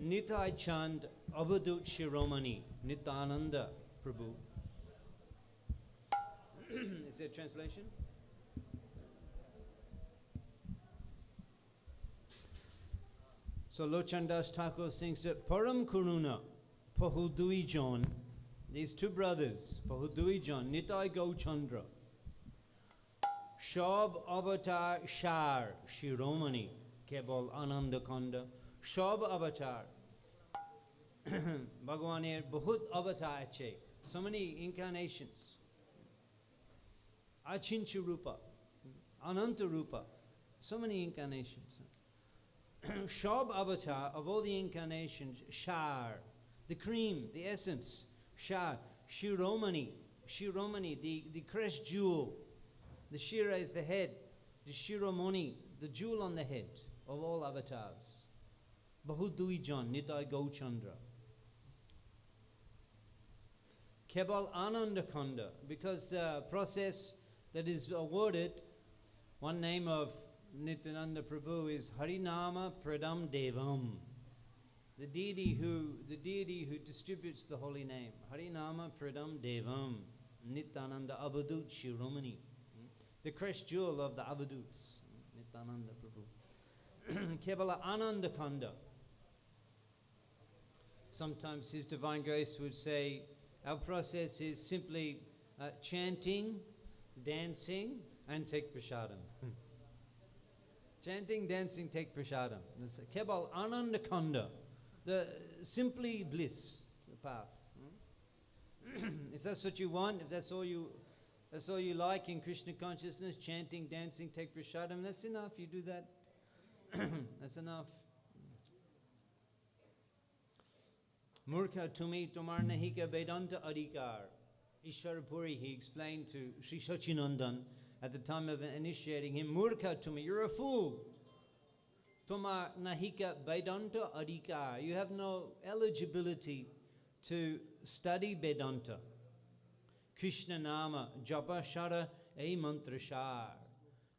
Nitai Chand Avadut Shiromani, Nityananda Prabhu. Is there a translation? So Lochandas Thakur sings that Param Kuruna, Pahudui John, these two brothers, Pahudui John, Nitai Gauchandra, Shab Avatar Shar Shiromani, Kebal Ananda Kanda, Shab Avatar, Bhagavanir Bahut Avatar Ache, so many incarnations. Achincha Rupa, Ananta Rupa, so many incarnations. Shab Avatar, of all the incarnations, Shar, the cream, the essence, Shar, Shiromani, Shiromani, the crest jewel, the Shira is the head, the Shiromani, the jewel on the head of all avatars. Bahudui Jan, Nitai Gauchandra. Kebal Ananda Kanda, because the process that is awarded, one name of Nityananda Prabhu is Harinama Pradam Devam, the deity who distributes the holy name. Harinama Pradam Devam, Nityananda Avadut Shiromani, the crest jewel of the Avaduts, Nityananda Prabhu. Kebala Ananda Kanda. Sometimes His Divine Grace would say, our process is simply chanting, dancing, and take prasadam. Chanting, dancing, take prasadam. Kebal Ananda Kanda, the simply bliss, the path. If that's what you want, if that's all you like in Krishna consciousness, chanting, dancing, take prasadam, that's enough. You do that. That's enough. Murkha tumi tomar nahika Vedanta adhikar. Ishwar Puri, he explained to Sri Sachinandan at the time of initiating him, Murkha tumi, you're a fool. Tomar nahika Vedanta adhikar. You have no eligibility to study Vedanta. Krishna Nama Japa Shara E Mantra Shar.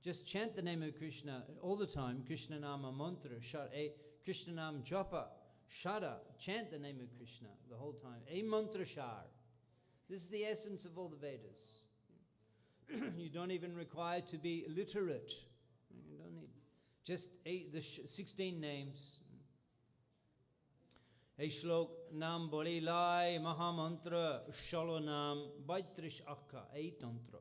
Just chant the name of Krishna all the time. Krishna Nama Mantra Shara E Krishna Nam Japa Shara. Chant the name of Krishna the whole time. E Mantra Shar. This is the essence of all the Vedas. You don't even require to be literate. You don't need just 16 names. Shlok Nam Boli Lai Mahamantra Shalo Nam Baitrish Akka A Tantra.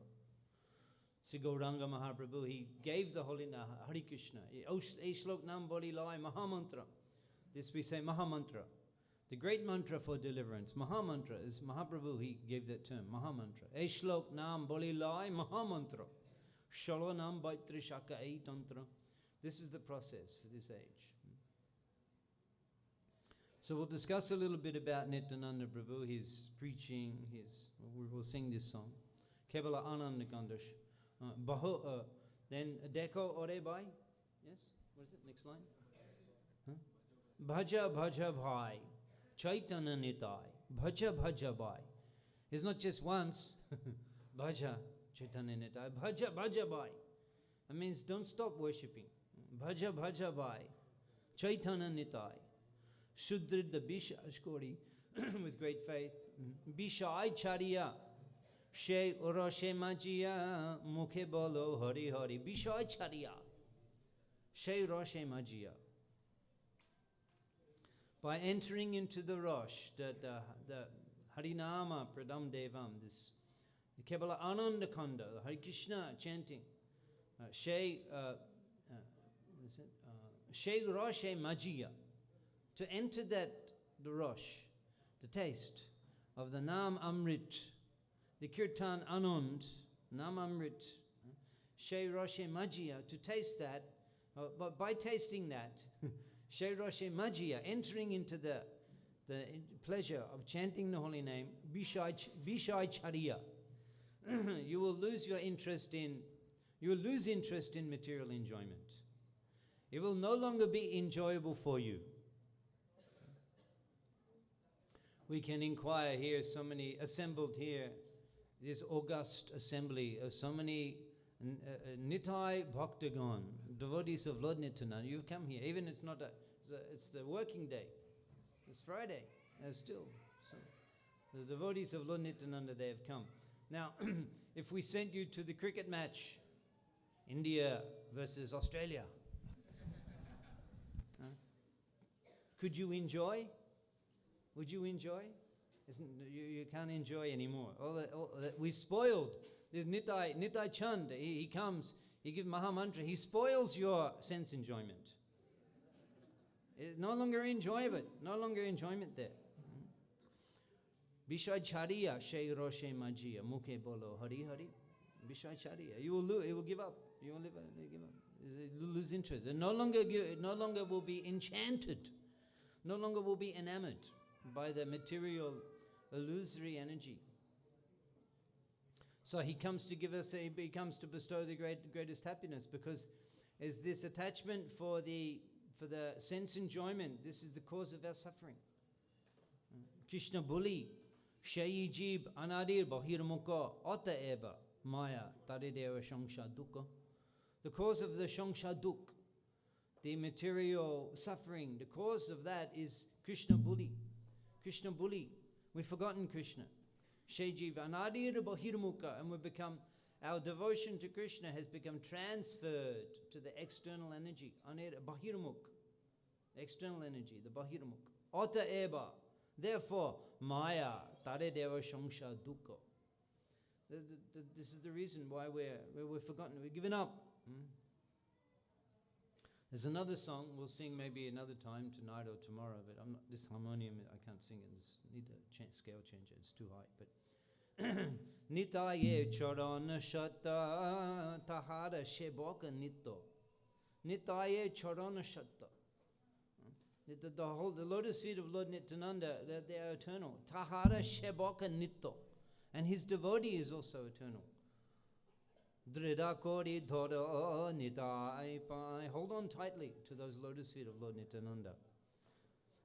Sri Gauranga Mahaprabhu, he gave the holy Hare Krishna. Shlok Nam Boli Lai Mahamantra. This we say Mahamantra. The great mantra for deliverance. Mahamantra is Mahaprabhu, he gave that term, Mahamantra. Shlok Nam Boli Lai Mahamantra. Shalo Nam Baitrish Akka A Tantra. This is the process for this age. So we'll discuss a little bit about Nityananda Prabhu, his preaching, we will sing this song. Kebala Ananda Gandash. Then Deko Ore Bhai. Yes? What is it? Next line. Bhaja Bhaja Bhai. Chaitanya Nitai. Bhaja Bhaja Bhai. It's not just once. Bhaja Chaitanya Nitai. Bhaja Bhaja Bhai. That means don't stop worshipping. Bhaja Bhaja Bhai. Chaitanya Nitai. Shudridda Bisha Ashkori with great faith. Bishai Chariya. She Uroshe Majia. Mukhe Bolo Hari Hari. Bishai Chariya. She Roshe Majia. By entering into the Rosh, the Harinama Pradam Devam, this Kebala Ananda Kanda, the Hare Krishna chanting. She Roshe Majia. To enter the Rosh, the taste of the Nam Amrit, the Kirtan Anand, Nam Amrit, She Roshe Majia, to taste that, but by tasting that, She Roshe Majia, entering into the pleasure of chanting the holy name, Bishai Chariya, you will lose interest in material enjoyment. It will no longer be enjoyable for you. We can inquire here, so many assembled here, this august assembly of so many Nitai Bhaktagon, devotees of Lord Nityananda. You've come here, even it's the working day, it's Friday, still. So the devotees of Lord Nityananda, they have come. Now, if we sent you to the cricket match, India versus Australia, could you enjoy? Would you enjoy? You can't enjoy anymore. We spoiled. There's Nitai Chand. He comes, he gives Mahamantra. He spoils your sense enjoyment. It's no longer enjoyment. No longer enjoyment there. Bishai Chariya She Roshe Majia Mukhe Bolo Hari Hari. Bishai Chariya. You will give up. You will give up. You lose interest. It no longer will be enchanted. No longer will be enamored by the material illusory energy. So he comes to give us, he comes to bestow the greatest happiness, because as this attachment for the sense enjoyment, this is the cause of our suffering. Krishna Buli, Shayi Jeeb Anadir Bahirmukha Ata Eba Maya Tarideva Shangsha Dukkha. The cause of the Shangsha Dukh, the material suffering, the cause of that is Krishna Buli. Krishna Buli. We've forgotten Krishna. Shajiv Anadir Bahirmukha, and our devotion to Krishna has become transferred to the external energy. Bahirmukh. External energy, the Bahirmukh. Ata Eba. Therefore, Maya Taredeva Shangsha Dukkha. This is the reason why we're forgotten. We've given up. There's another song we'll sing maybe another time, tonight or tomorrow, but this harmonium, I can't sing it. I need to scale change it. It's too high. But Nitaye Charana Shatta Tahara Sheboka Nitto. Nitaye Charana Shatta. The lotus feet of Lord Nityananda, they are eternal. Tahara Sheboka Nitto. And his devotee is also eternal. Drida Kori Thoda Nitai Pai. Hold on tightly to those lotus feet of Lord Nityananda.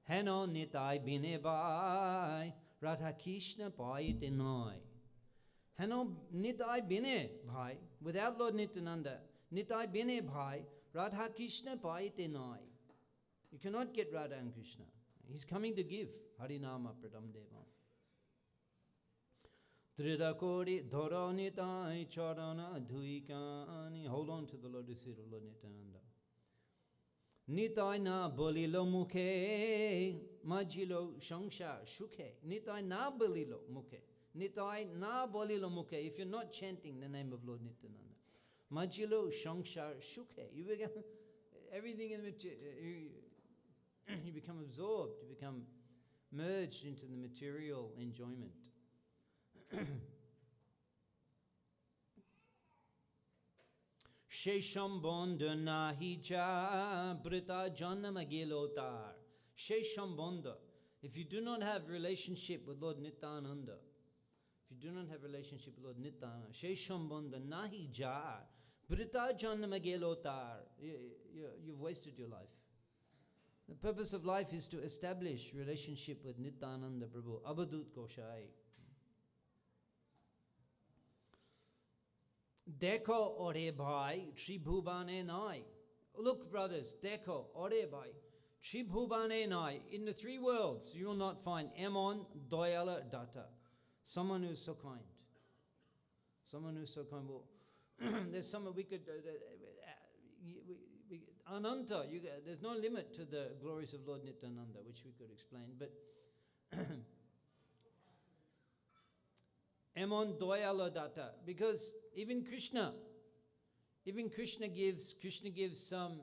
Heno Nitai Bine Bai. Radha Krishna Paite Noi. Hano Nitai Bine Bhai, without Lord Nityananda, Nitai Bine Bhai, Radha Krishna Paite Noi. You cannot get Radha and Krishna. He's coming to give Harinama Pradam Devam. Tridakori Dhoro Nitai Charana Dhuikani. Hold on to the lotus feet of Lord Nityananda. Nitai na bolilo mukhe, majilo shangsha shukhe. Nitai na bolilo mukhe. Nitai na bolilo mukhe. If you're not chanting the name of Lord Nityananda, majilo shangsha shukhe. You become everything in the you become absorbed. You become merged into the material enjoyment. Shesham Bonda Nahija Brita Janama Gilotar. Shesham Bonda. If you do not have relationship with Lord Nityananda, if you do not have relationship with Lord Nityananda, Shesham Bonda Nahija Brita Janama Gilotar. You've wasted your life. The purpose of life is to establish relationship with Nityananda Prabhu, Abadut Koshai. Dekho ore bhai, Tribhubane nai. Look, brothers, dekho ore bhai, Tribhubane nai. In the three worlds, you will not find Emon Doyala Datta. Someone who's so kind. Someone who's so kind. Well, there's someone we could. Ananta, there's no limit to the glories of Lord Nityananda, which we could explain. But Emon Doyala Datta, because even Krishna gives some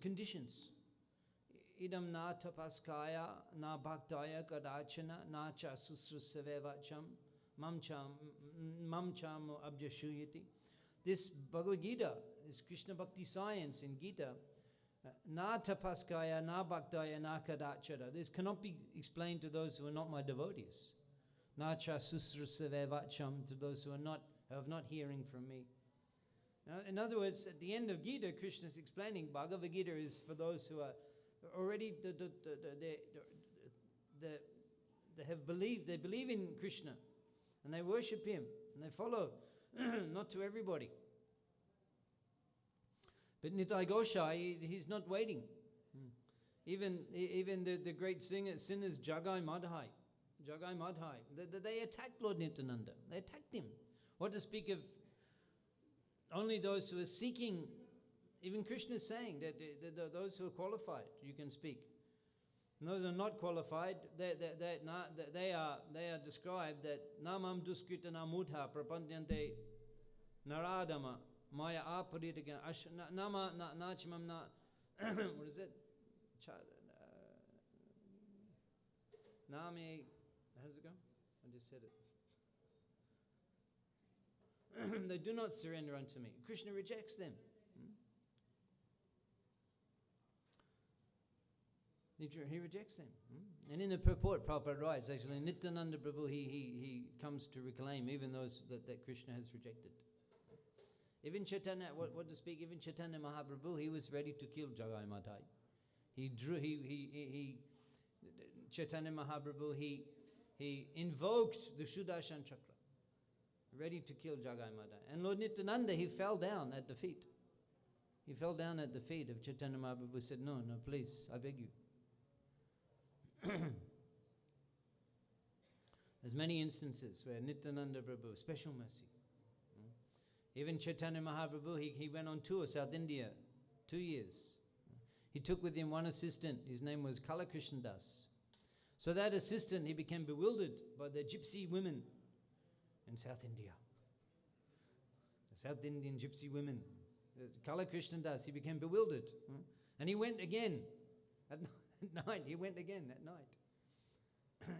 conditions. Idam na tapaskaya na bhaktaya kadachana na cha susrusavevacham mam cham abjashuyati. This Bhagavad Gita, this Krishna Bhakti science in Gita, na tapaskaya na bhaktaya na kadachana. This cannot be explained to those who are not my devotees. Nacha susrusavevacham, to those who have not hearing from me. Now, in other words, at the end of Gita, Krishna is explaining Bhagavad Gita is for those who are already they have believed, they believe in Krishna and they worship him and they follow, not to everybody. But Nitai Gosai, he's not waiting. Even the great sinners Jagai Madhai, they attacked Lord Nityananda. They attacked him. What to speak of only those who are seeking. Even Krishna is saying that those who are qualified, you can speak. And those who are not qualified, they are described that namam duskritana mudha prapandyante naradama maya aparitagan nama nachimam na. What is it? Name. How does it go? I just said it. They do not surrender unto me. Krishna rejects them. He rejects them. And in the purport, Prabhupada writes, actually, Nityananda Prabhu, he comes to reclaim even those that Krishna has rejected. Even Chaitanya, what to speak, even Chaitanya Mahaprabhu, he was ready to kill Jagai Madhai. Chaitanya Mahaprabhu, he invoked the Sudarshan Chakra, ready to kill Jagai Madhai. And Lord Nityananda, he fell down at the feet. He fell down at the feet of Chaitanya Mahaprabhu, said, no, please, I beg you. There's many instances where Nityananda Prabhu, special mercy. Even Chaitanya Mahaprabhu, he went on tour, South India, 2 years. He took with him one assistant. His name was Kalakrishna Das. So that assistant, he became bewildered by the gypsy women in South India. The South Indian gypsy women. Kalakrishna Das, he became bewildered. And he went again at night. He went again at night.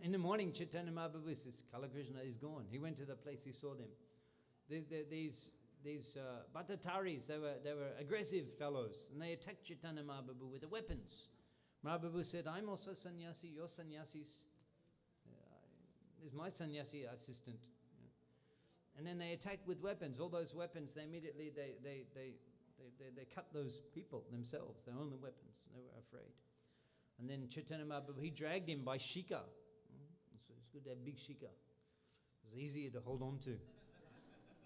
In the morning, Chaitanya Mahaprabhu says, Kalakrishna is gone. He went to the place, he saw them. These Bhattataris, they were aggressive fellows, and they attacked Chaitanya Mahaprabhu with the weapons. Mahaprabhu said, I'm also sannyasi, you're sannyasis. This is my sannyasi assistant. And then they attacked with weapons. All those weapons, they immediately, they cut those people themselves. They own the weapons. They were afraid. And then Chaitanya Mahaprabhu, he dragged him by shika. good to have big shika. It was easier to hold on to.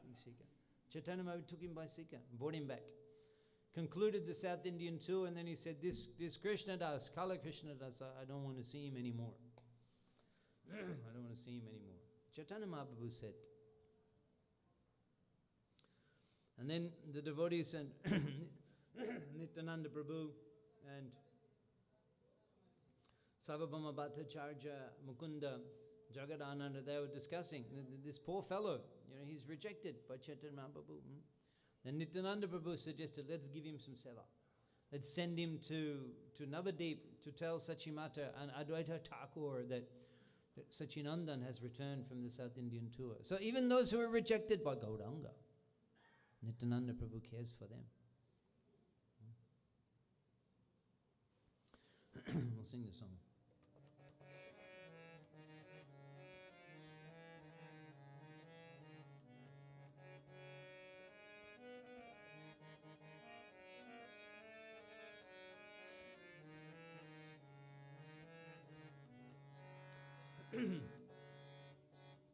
Big shika. Chaitanya Mahaprabhu took him by shika and brought him back. Concluded the South Indian tour, and then he said, this Krishna Das, Kala Krishna Das, I don't want to see him anymore. I don't want to see him anymore. Chaitanya Mahaprabhu said. And then the devotees and Nityananda Prabhu and Sarvabhauma Bhattacharya, Mukunda, Jagadananda, they were discussing this poor fellow, he's rejected by Chaitanya Mahaprabhu. Then Nityananda Prabhu suggested, let's give him some seva. Let's send him to Navadip to tell Sachimata and Advaita Thakur that Sachinandan has returned from the South Indian tour. So even those who are rejected by Gauranga, Nityananda Prabhu cares for them. We'll sing the song.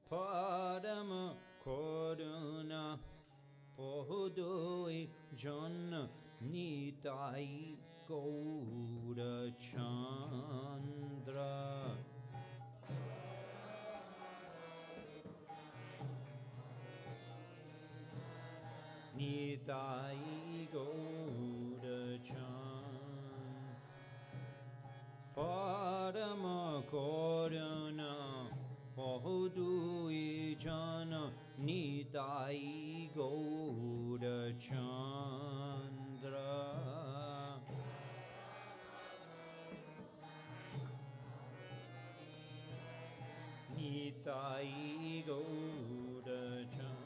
Padama Koruna Pohudoi John Nitai Gaura Chandra Nitai Gaura Chandra Padama Koruna Pohudui Jana Nitai Gaura Chandra Nitai Gaura Chandra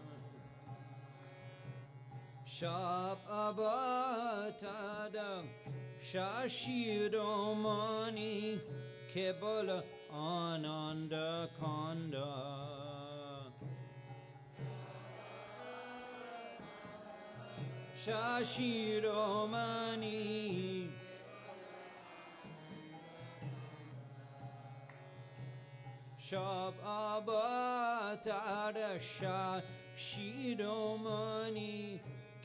Shab Abatada Shashiromani Kebala Ananda Kanda Shashiromani Shab Abatada Shashiromani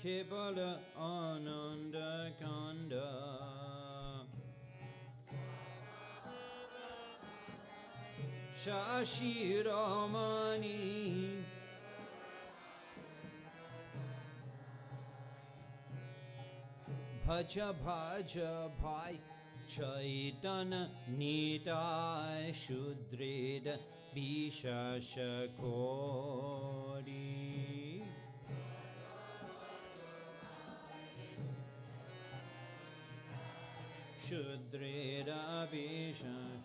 Kebala Ananda Kanda Shashiromani Bhaja Bhaja Bhai Chaitanya Nitai Shudreda Bishashakori Shudreda Bishash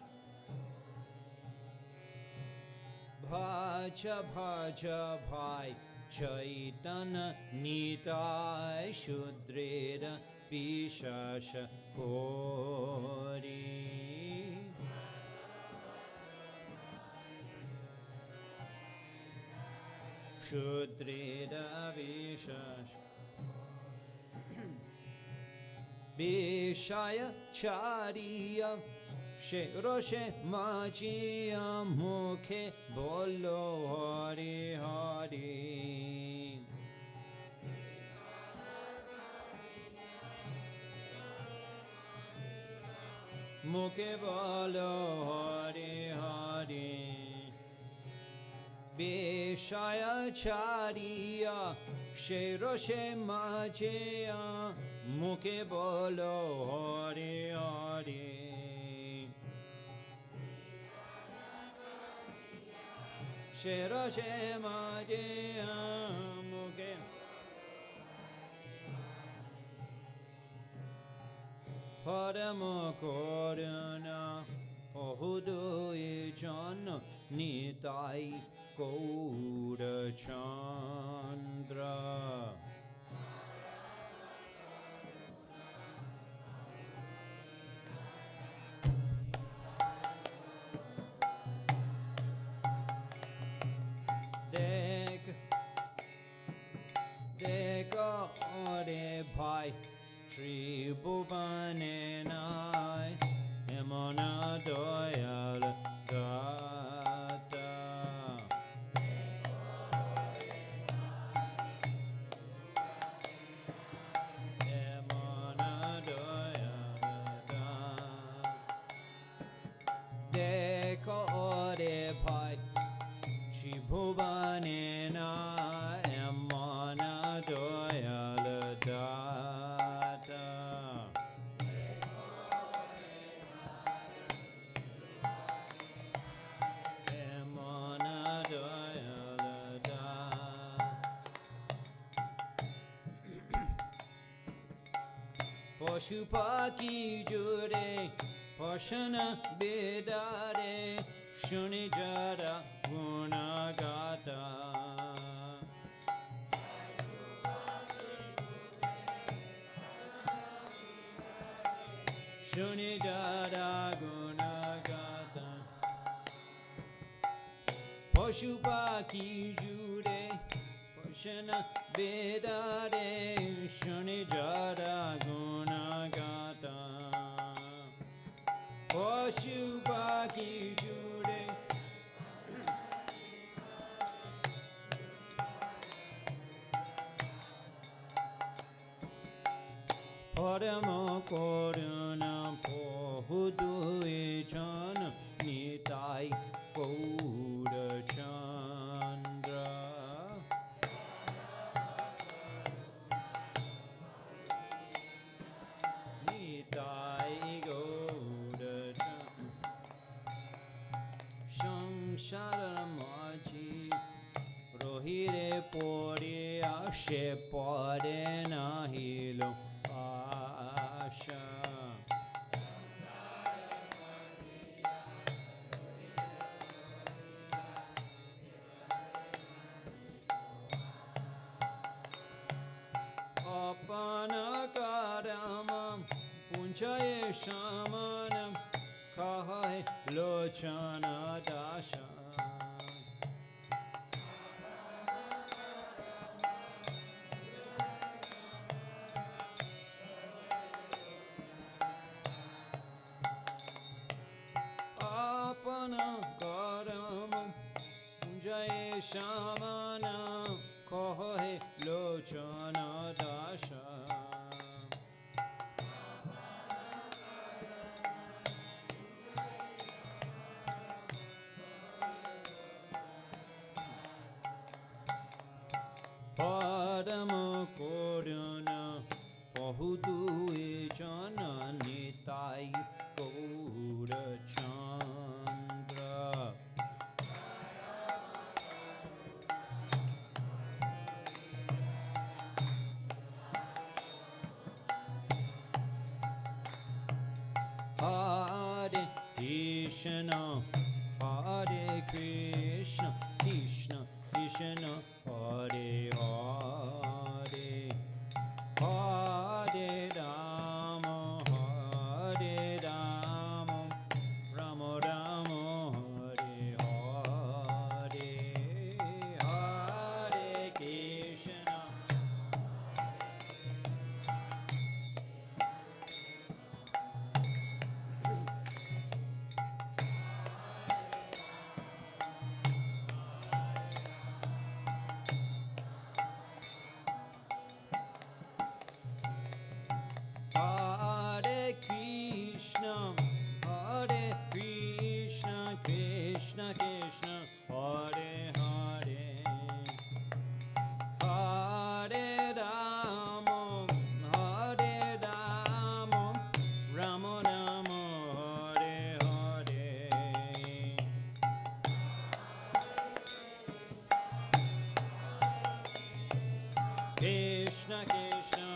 Bhaja Bhaja Bhai Chaitanya Nitai Shudreda Bishasha Kori Shudreda Bishash Bishaya Chariya Roshe Majiya Mukhe Bolo Hari Hari Mukhe Bolo Hari Hari Bishaya Chariya Roshe Majiya Mukhe Bolo Hari Hari Shera Shema Jaya Mukhe Padama Koruna Pohudui Jana Nitai Gaura Chandra Deka Ore Bhai Tribhuvane Nai Emana Doyal Gata Nena Emana Doyaladata Emana Doyalada Poshupaki Jure Poshana Bedare Shunijara Gunagata Shunijara Gunagata Poshupaki Jure Poshana Bedare Shunijara Gunagata Poshupaki Jure Parama Koruna Pohudui Chan Nitai Koda Chandra Nitai Koda Chandra Maji Rohire Pori Ashe Pade Nahilo Asha Apana Karamam Punchaye Shamanam Kahai Lochana Dasha Apana Karamam Punjaye Shamana Kohe Lochana Dasha Padama Koruna Pohudu Echana Nitai Koda Chandra Hare Krishna Hare Krishna Krishna Krishna Hare Hare Hare Rama Hare Rama Rama Rama Hare Hare Hare Krishna Hare Krishna, Hare Krishna, Krishna Krishna, Hare Hare, Hare Rama, Hare Rama, Rama Rama, Hare Hare. Krishna Krishna,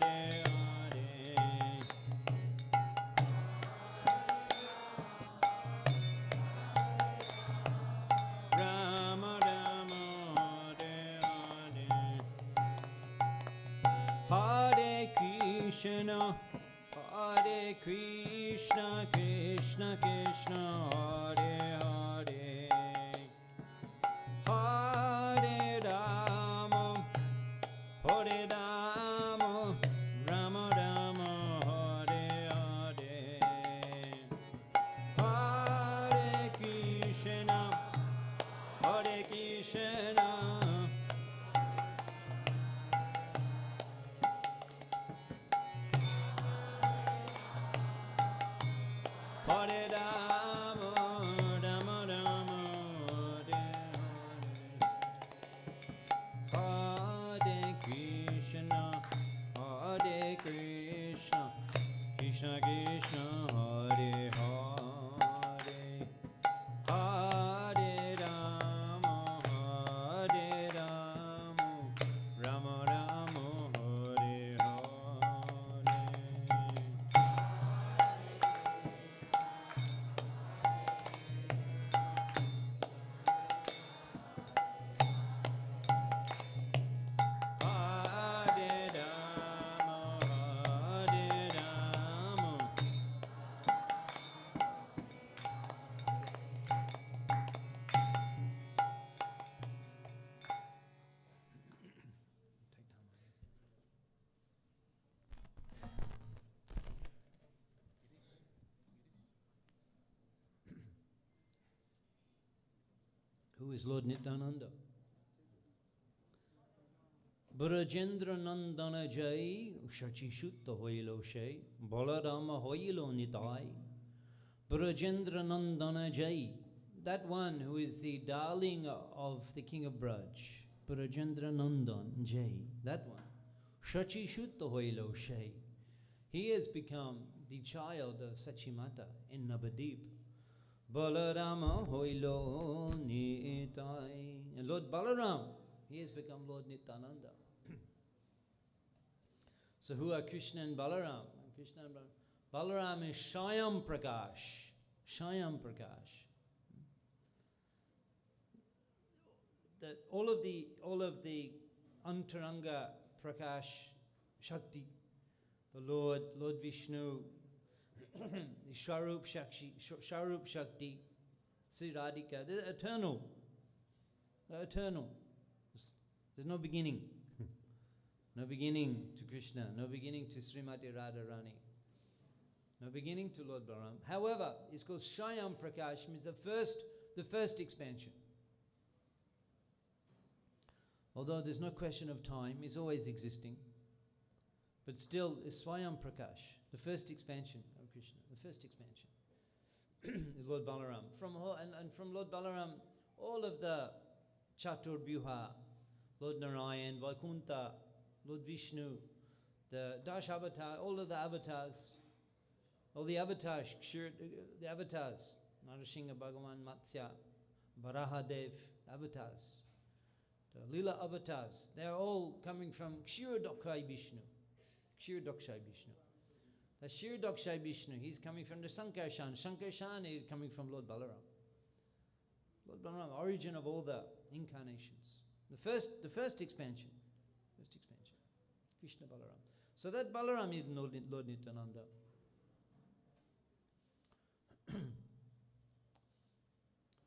Hare Rama Rama, Hare Krishna, Hare Krishna, Krishna Krishna, Hare Hare, Hare Rama, Hare Rama, Rama Rama, Hare Hare, Hare Krishna, Hare Krishna, Hare Rama, Rama Rama, Hare Hare. who is Lord Nityananda. Brajendra Nandana Jai, Shachi Shutta Hoilo Shay, Balarama Hoilo Nitai, Brajendra Nandana Jai, that one who is the darling of the king of Braj, Brajendra Nandan Jai, that one, Shachi Shutta Hoilo Shay, he has become the child of Sachimata in Navadip. Balarama Hoilo Nitai. And Lord Balaram, he has become Lord Nityananda. So who are Krishna and Balaram? Krishna and Balaram is Shayam Prakash. Shayam Prakash. That all of the Antaranga Prakash Shakti, the Lord Vishnu, the Sharup Shakti, Sri Radhika, they're eternal. They're eternal. There's no beginning. No beginning to Krishna, no beginning to Srimati Radharani, no beginning to Lord Balaram. However, it's called Shayam Prakash, means the first expansion. Although there's no question of time, it's always existing. But still, it's Swayam Prakash, the first expansion of Krishna, the first expansion is Lord Balaram. And from Lord Balaram, all of the Chatur Vyuha, Lord Narayan, Vaikuntha, Lord Vishnu, the Dash Avatar, all of the avatars, all the avatars, Narasingha, Bhagavan, Matsya, Varahadev, avatars, the Lila avatars, they're all coming from Kshirodakshay Vishnu. Kshirodakshay Vishnu. The Kshirodakshay Vishnu, he's coming from the Sankarshan. Sankarshan is coming from Lord Balaram. Lord Balaram, origin of all the incarnations. The first expansion. Krishna Balaram. So that Balaram is Lord Nityananda.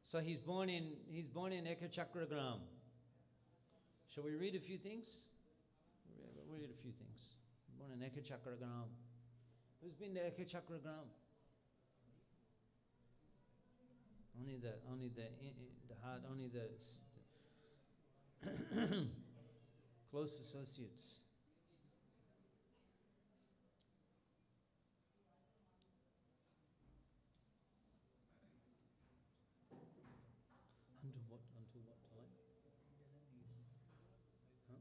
So he's born in Ekachakragram. Shall we read a few things? We'll read a few things. Born in Ekachakragram. Who's been to Ekachakragram? Only the heart, only the close associates. Until what time? Huh?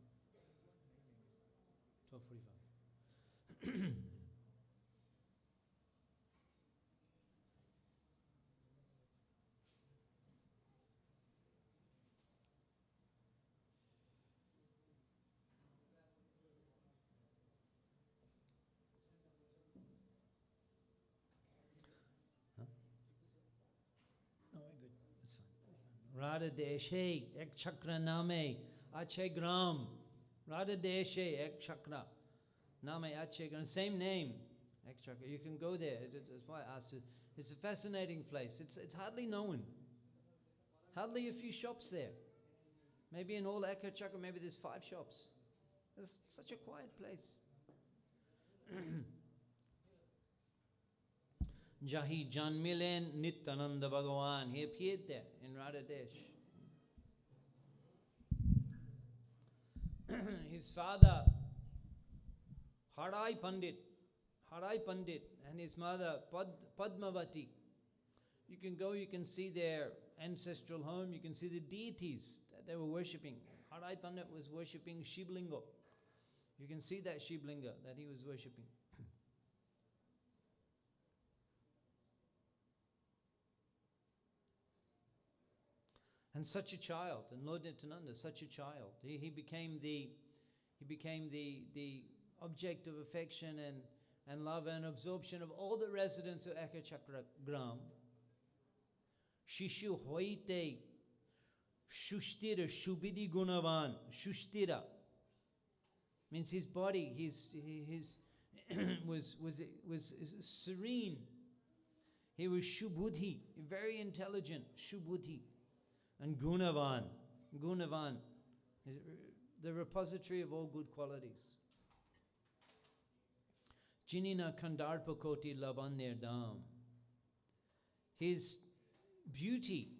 12:45. Radha Deshe Ek Chakra Name Ache Gram. Radha Deshe Ek Chakra Name Ache Gram. Same name. Ek Chakra. You can go there. That's why I asked. It's a fascinating place. It's hardly known. Hardly a few shops there. Maybe in all Ek Chakra, maybe there's 5 shops. It's such a quiet place. Jahi Janmilen Nityananda Bhagavan. He appeared there in Radhadesh. His father, Harai Pandit, and his mother, Padmavati. You can go, you can see their ancestral home, you can see the deities that they were worshipping. Harai Pandit was worshipping Shivlinga. You can see that Shivlinga that he was worshipping. And such a child, and Lord Nityananda, such a child. He became the object of affection and love and absorption of all the residents of Ekachakragram. Shishu hoite Shushtira Shubidi Gunavan. Shushtira means his body, his was serene. He was Shubudhi, very intelligent, Shubudhi. And Gunavan, the repository of all good qualities. Jinina Kandarpa Koti Lavanir Dam. His beauty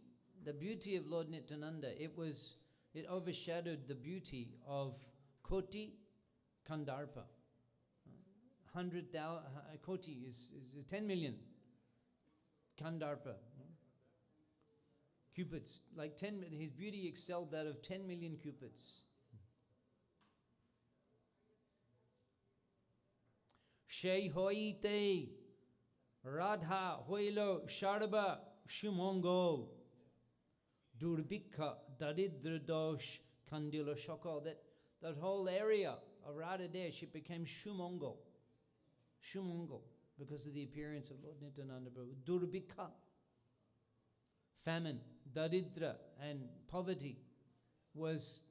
the beauty of Lord Nityananda, it overshadowed the beauty of Koti Kandarpa. 100,000 Koti is 10 million Kandarpa. Cupids, like 10, his beauty excelled that of 10 million cupids. Shei hoite Radha hoilo Sharba Shumongo Durbika Daridrodosh Kandila Shokol. That whole area of Radha there, she became Shumongo. Shumongo, because of the appearance of Lord Nityananda Prabhu. Durbika, famine, daridra, and poverty was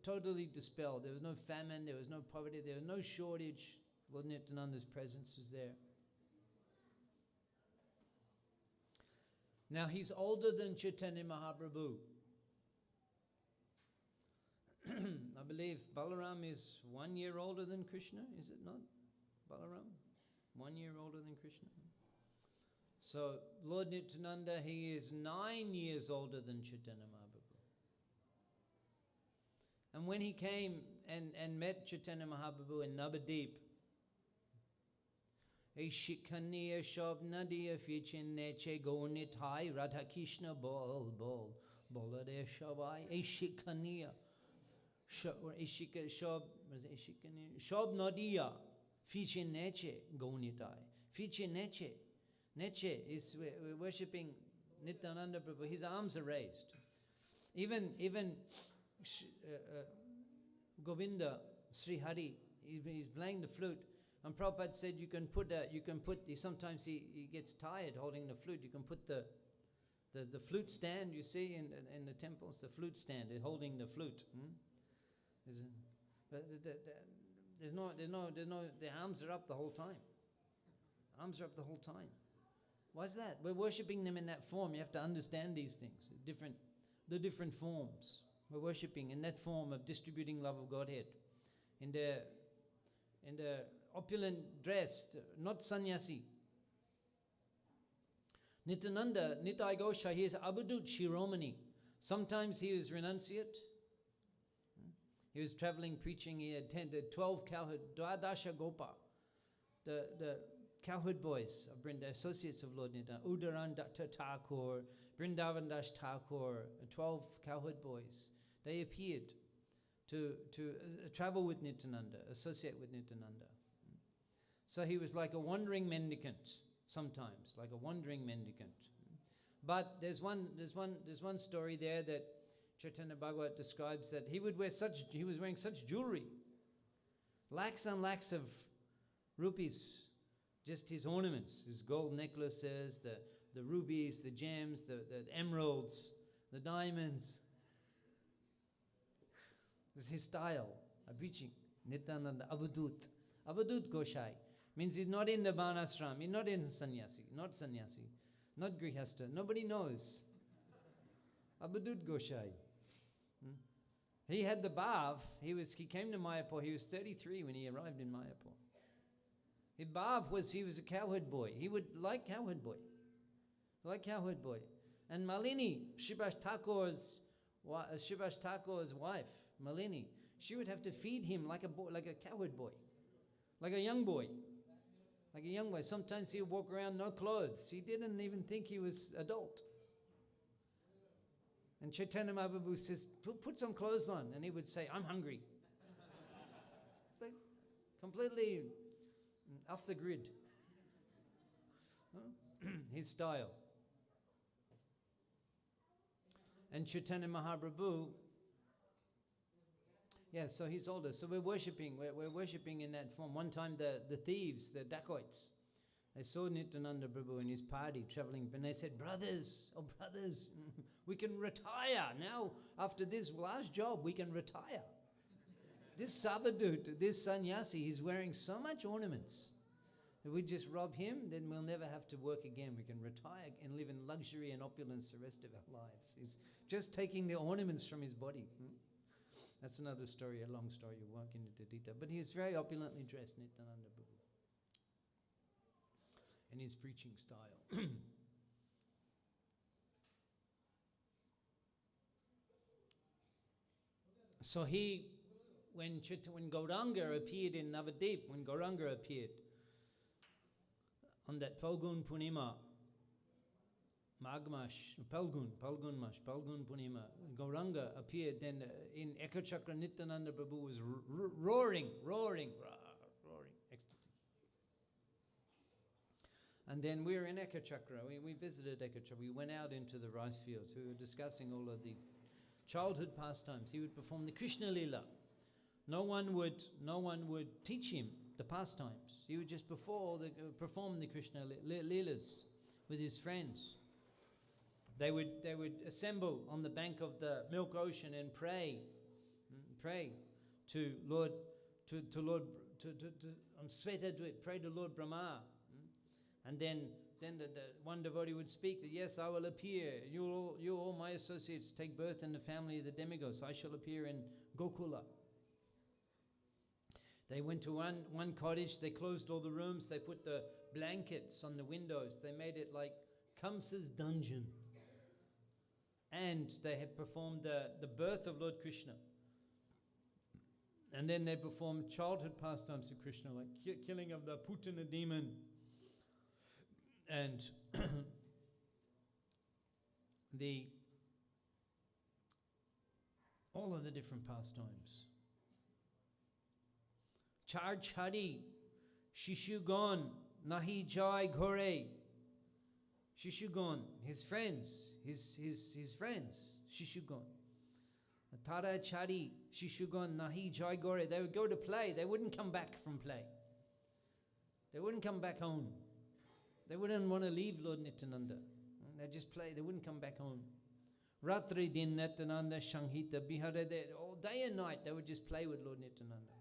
totally dispelled. There was no famine, there was no poverty, there was no shortage. Lord Nityananda's presence was there. Now he's older than Chaitanya Mahaprabhu. I believe Balaram is 1 year older than Krishna, is it not? Balaram? 1 year older than Krishna. So Lord Nityananda, he is 9 years older than Chaitanya Mahaprabhu. And when he came and met Chaitanya Mahaprabhu in Navadip, Shikaniya Shab Nadiya Fichin Neche Gonitai Radha Krishna Bol Bolade Shabai Shikaniya Shab Nadiya Fichin Neche Gonitai. Fichin Neche. Neche is we're worshipping Nityananda Prabhu. His arms are raised. Even Govinda Sri Hari, he's playing the flute. And Prabhupada said you can put sometimes he gets tired holding the flute. You can put the flute stand, you see in the temples, the flute stand, holding the flute. There's no, the arms are up the whole time. Arms are up the whole time. Why's that? We're worshipping them in that form. You have to understand these things, the different forms. We're worshipping in that form of distributing love of Godhead. In the opulent dress, not sannyasi. Nityananda, Nitai Gosha, he is Abhadut Shiromani. Sometimes he was renunciate. He was traveling, preaching. He attended 12 cowherd, Dwadasha Gopa, the cowherd boys of Brindavan, associates of Lord Nityananda, Udaran Datta Thakur, Brindavan Das Thakur, 12 cowherd boys. They appeared to travel with Nityananda, associate with Nityananda. So he was like a wandering mendicant sometimes, like a wandering mendicant. But there's one story there that Chaitanya Bhagavat describes that he was wearing such jewelry, lakhs and lakhs of rupees, just his ornaments, his gold necklaces, the rubies, the gems, the emeralds, the diamonds. This is his style of preaching. Nityananda, Avadut. Avadut Goshai. Means he's not in the Varnashram, he's not in sannyasi, not grihastha. Nobody knows. Avadut Goshai. He had the bhav. He came to Mayapur. He was 33 when he arrived in Mayapur. His bhav was he was a cowherd boy. He would like cowherd boy. And Malini, Shrivash Thakur's wife, Malini, she would have to feed him like a boy, like a cowherd boy, like a young boy. Sometimes he would walk around no clothes. He didn't even think he was adult. And Chaitanya Mahaprabhu says, put some clothes on. And he would say, I'm hungry. Like, completely off the grid. His style. And Chaitanya Mahaprabhu, so he's older. So we're worshipping in that form. One time the thieves, the dacoits, they saw Nityananda Prabhu in his party traveling, and they said, brothers, we can retire now. After this last job, we can retire. This Savadut, this sannyasi, he's wearing so much ornaments. If we just rob him, then we'll never have to work again. We can retire and live in luxury and opulence the rest of our lives. He's just taking the ornaments from his body. That's another story, a long story. You won't get into detail. But he's very opulently dressed, Nityananda Prabhu, in his preaching style. So when Gauranga appeared in Navadip, when Gauranga appeared on that Falgun Punima, Magmash, Palgun Punima, Gauranga appeared, then in Ekachakra Nityananda Prabhu was roaring, ecstasy. And then we were in Ekachakra, we visited Ekachakra, we went out into the rice fields, we were discussing all of the childhood pastimes. He would perform the Krishna Lila. No one would teach him the pastimes. He would just perform the Krishna Leelas with his friends. They would assemble on the bank of the Milk Ocean and pray to Lord on Svetadvip, pray to Lord Brahma. And then the one devotee would speak that, yes, I will appear. You all my associates take birth in the family of the demigods. I shall appear in Gokula. They went to one cottage, they closed all the rooms, they put the blankets on the windows, they made it like Kamsa's dungeon. And they had performed the birth of Lord Krishna. And then they performed childhood pastimes of Krishna, like killing of the Putana demon. And all of the different pastimes. Char chari, Shishugon, Nahi Jai Ghore. Shishugon, his friends, his friends, Shishugon. Tara chari, Shishugon, Nahi Jai Gore. They would go to play, they wouldn't come back from play. They wouldn't come back home. They wouldn't want to leave Lord Nityananda. They'd just play, they wouldn't come back home. Ratri din Nityananda Shanghita Bihare, all day and night they would just play with Lord Nityananda.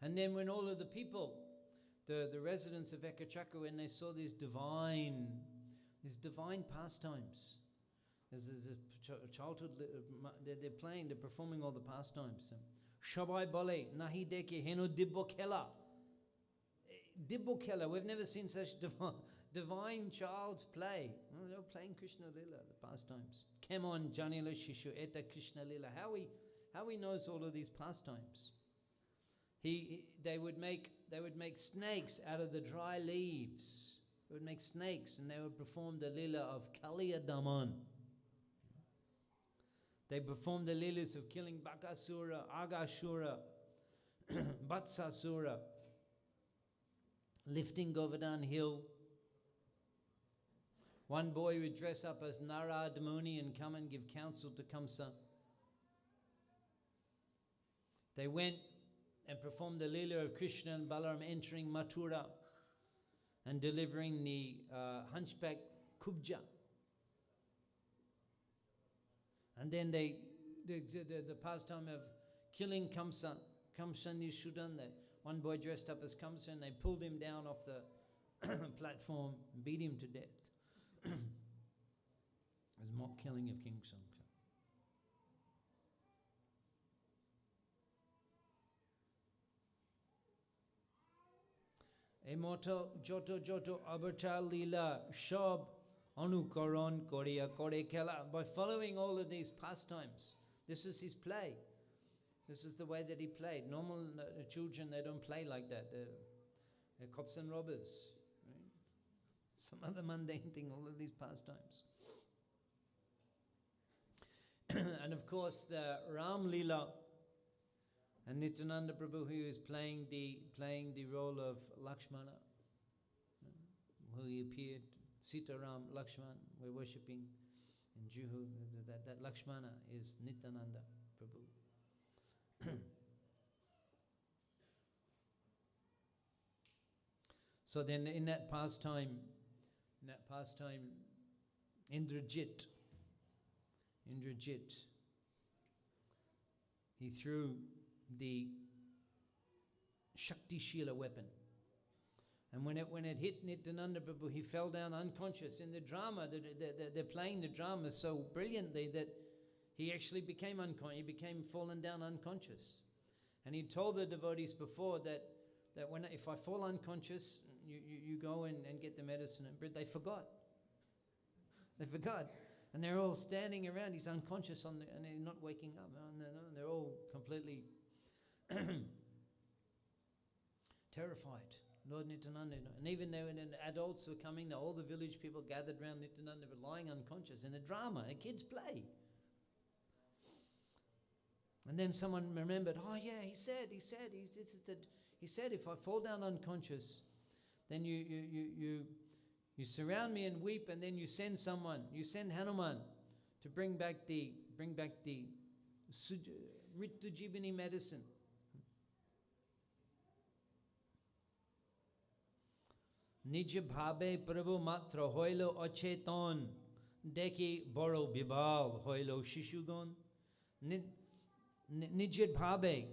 And then when all of the people, the residents of Ekachakra, when they saw these divine pastimes, there's a childhood, they're playing, they're performing all the pastimes. Shabai Bole, Nahi Deke, Heno Dibbo Kela. Dibbo Kela, we've never seen such divine child's play. They were playing Krishna Lila, the pastimes. Kemon Janila Shishu Eta Krishna Lila. How he knows all of these pastimes? They would make snakes out of the dry leaves. They would make snakes and they would perform the lila of Kaliya Daman. They performed the lilas of killing Bakasura, Agashura, Vatsasura, lifting Govardhan Hill. One boy would dress up as Narad Muni and come and give counsel to Kamsa. They went and performed the Leela of Krishna and Balaram entering Mathura and delivering the hunchback Kubja. And then the pastime of killing Kamsa Nishudan, one boy dressed up as Kamsa and they pulled him down off the platform and beat him to death. As mock killing of King Kamsa. Emoto joto abarta lila shab anukaran korea kore kela. By following all of these pastimes, this is his play. This is the way that he played. Normal children, they don't play like that. They're cops and robbers. Right? Some other mundane thing, all of these pastimes. And of course the Ram Leela. And Nityananda Prabhu, who is playing the role of Lakshmana, who he appeared, Sita Ram Lakshman, we're worshipping in Juhu, that Lakshmana is Nityananda Prabhu. So then in that pastime, Indrajit, he threw the Shakti Shila weapon. And when it hit Nityananda Prabhu, he fell down unconscious. In the drama, they're playing the drama so brilliantly that he actually became unconscious. He became fallen down unconscious. And he told the devotees before that if I fall unconscious, you go and get the medicine. But they forgot. They forgot. And they're all standing around. He's unconscious and they're not waking up. And they're all completely terrified. Lord Nityananda. And even when adults were coming, all the village people gathered around Nityananda were lying unconscious in a drama, a kid's play. And then someone remembered, oh yeah, he said, if I fall down unconscious, then you surround me and weep, and then you send Hanuman to bring back the Mrityujibini medicine. Nija bhabe prabhu matra hoilo acheton deki boro bibal hoilo shishugon. Nijed bhabe,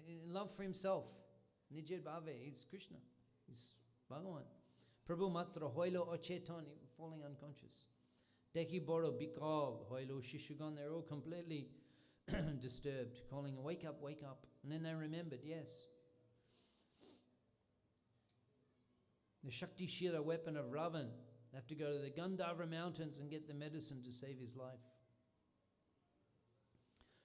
in love for himself. Nijed bhabe, he's Krishna, he's Bhagavan. Prabhu matra hoilo acheton, falling unconscious. Deki boro bikal hoilo shishugon, they're all completely disturbed, calling, wake up, wake up. And then they remembered, yes, the Shakti Shila weapon of Ravan. They have to go to the Gandharva mountains and get the medicine to save his life.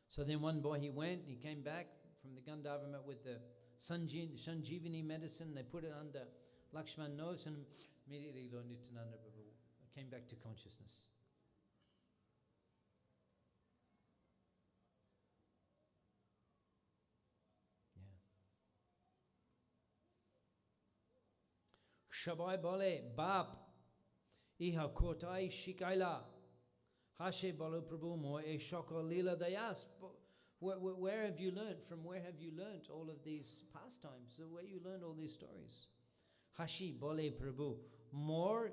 So then one boy, he came back from the Gandharva with the Sanjeevani medicine. They put it under Lakshman's nose, and immediately Lord Nityananda came back to consciousness. Shabai bole bap iha kotai shikaila hashe bolo prabhu mo e shoko lila. They asked, where have you learnt? From where have you learnt all of these pastimes? So where you learned all these stories? Hashi bole prabhu more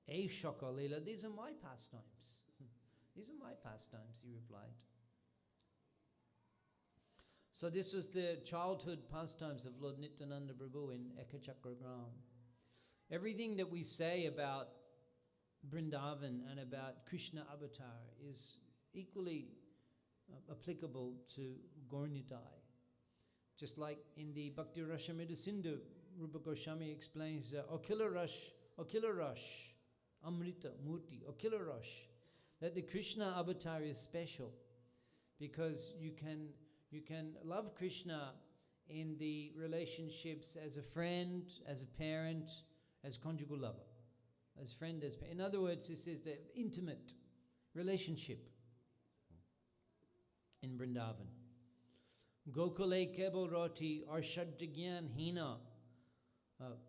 e shoko lila. These are my pastimes. These are my pastimes, he replied. So this was the childhood pastimes of Lord Nityananda Prabhu in Ekachakragram. Everything that we say about Vrindavan and about Krishna avatar is equally applicable to Gaurnitai. Just like in the Bhakti Rasamrita Sindhu, Rupa Goswami explains Akila Rash, Amrita Murti, Akila Rash, that the Krishna avatar is special because you can love Krishna in the relationships as a friend, as a parent, as conjugal lover, as friend, as parent. In other words, this is the intimate relationship in Vrindavan. Gokule kebol roti arshadjagyan hina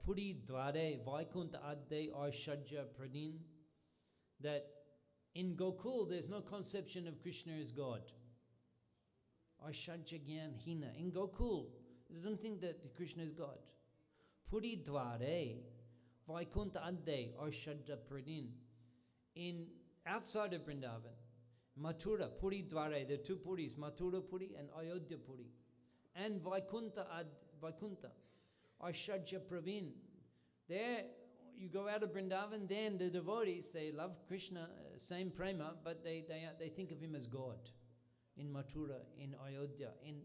puri dware vaikunta adde arshadja pradin. That in Gokul there's no conception of Krishna as God. Arshadjagyan hina. In Gokul, they don't think that Krishna is God. Puri dware Vaikunta Adde or Shadja Pradin. In outside of Vrindavan, Mathura, Puri Dware, there are two Puris, Mathura Puri and Ayodhya Puri. And Vaikunta or Shadja Pravin. There you go out of Vrindavan, then the devotees, they love Krishna, same prema, but they think of him as God. In Mathura, in Ayodhya, in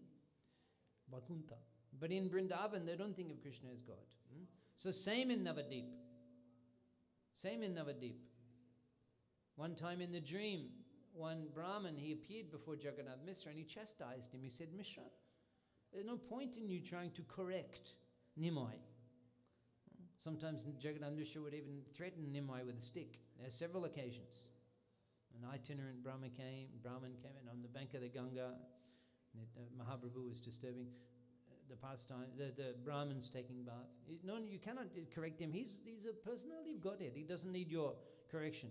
Vaikunta. But in Vrindavan, they don't think of Krishna as God. So same in Navadip. One time in the dream, one Brahmin, he appeared before Jagannath Mishra and he chastised him. He said, Mishra, there's no point in you trying to correct Nimai. Sometimes Jagannath Mishra would even threaten Nimai with a stick. There are several occasions. An itinerant Brahmin came in on the bank of the Ganga. Mahaprabhu was disturbing the pastime, the Brahmins taking bath. No, you cannot correct him. He's a personality of Godhead. He doesn't need your correction.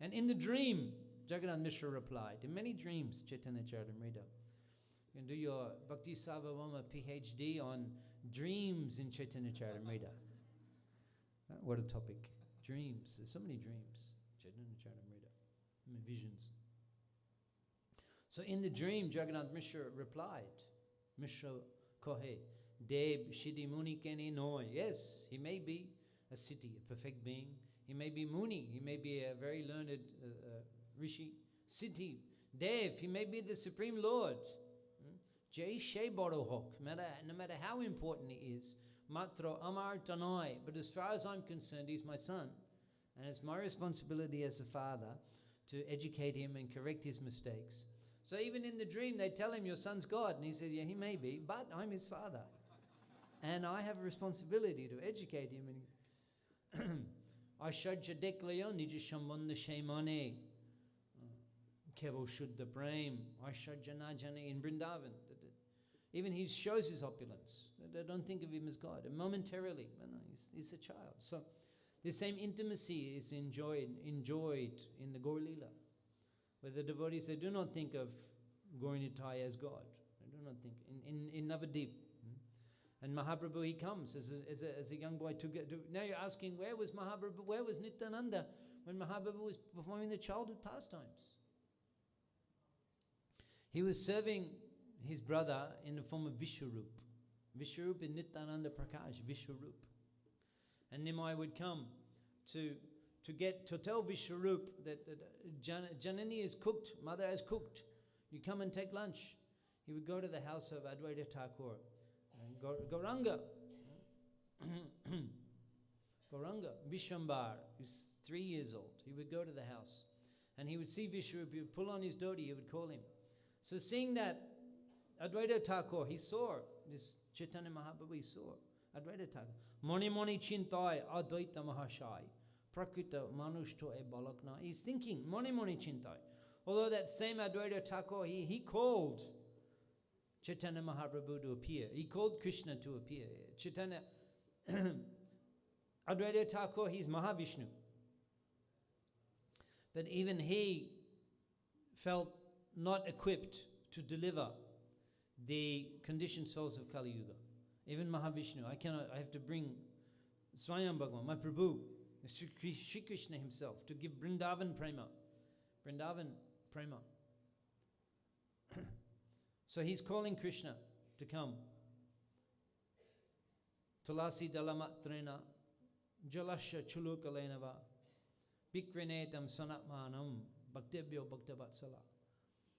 And in the dream, Jagannath Mishra replied, in many dreams, Chaitanya Charitamrita. You can do your Bhakti Sarvabhauma PhD on dreams in Chaitanya Charitamrita. What a topic. Dreams. There's so many dreams. Chaitanya Charitamrita. Visions. So in the dream, Jagannath Mishra replied, Mishra Kohe, Deb Shidi Muni Keni Noi. Yes, he may be a siddhi, a perfect being. He may be Muni, he may be a very learned Rishi. Siddhi, Dev, he may be the Supreme Lord. Jai Shai Boro Hok, no matter how important he is, Matro Amar Tanoi, but as far as I'm concerned, he's my son. And it's my responsibility as a father to educate him and correct his mistakes. So even in the dream, they tell him, your son's God. And he says, yeah, he may be, but I'm his father. And I have a responsibility to educate him. Ashajya deklayo nija shambandha shaimane. Kevo shuddha prem. Ashajya najane in Vrindavan. Even he shows his opulence. They don't think of him as God. And momentarily, no, he's a child. So the same intimacy is enjoyed in the Gaur Leela, where the devotees, they do not think of Gaur Nitai as God. They do not think in Navadip. And Mahaprabhu, he comes as a young boy to get. Now you're asking, where was Mahaprabhu? Where was Nityananda when Mahaprabhu was performing the childhood pastimes? He was serving his brother in the form of Vishwarup. Vishwarup in Nityananda Prakash, Vishwarup. And Nimai would come to tell Vishwarup that Janani is cooked, mother has cooked. You come and take lunch. He would go to the house of Advaita Thakur. Gauranga. Gauranga. Vishwambar, who's 3 years old. He would go to the house. And he would see Vishwarup. He would pull on his dhoti. He would call him. So seeing that, Advaita Thakur, he saw this Chaitanya Mahaprabhu, he saw Advaita Thakur. Mani mani chintai Advaita Mahashai. Prakrita manushto e balakna. He's thinking, mani mani chintai. Although that same Advaita Thakur, he called Chaitanya Mahaprabhu to appear. He called Krishna to appear. Chaitanya, Advaita Thakur, he's Mahavishnu. But even he felt not equipped to deliver the conditioned souls of Kali Yuga. Even Mahavishnu, I have to bring Swayam Bhagavan, my Prabhu, Shri Krishna himself, to give Vrindavan Prema. Vrindavan Prema. So he's calling Krishna to come. Tulasi dalamatrena, jalasya chulukalenava, bikrinetam sanatmanam, bhaktebhyo bhaktavatsala.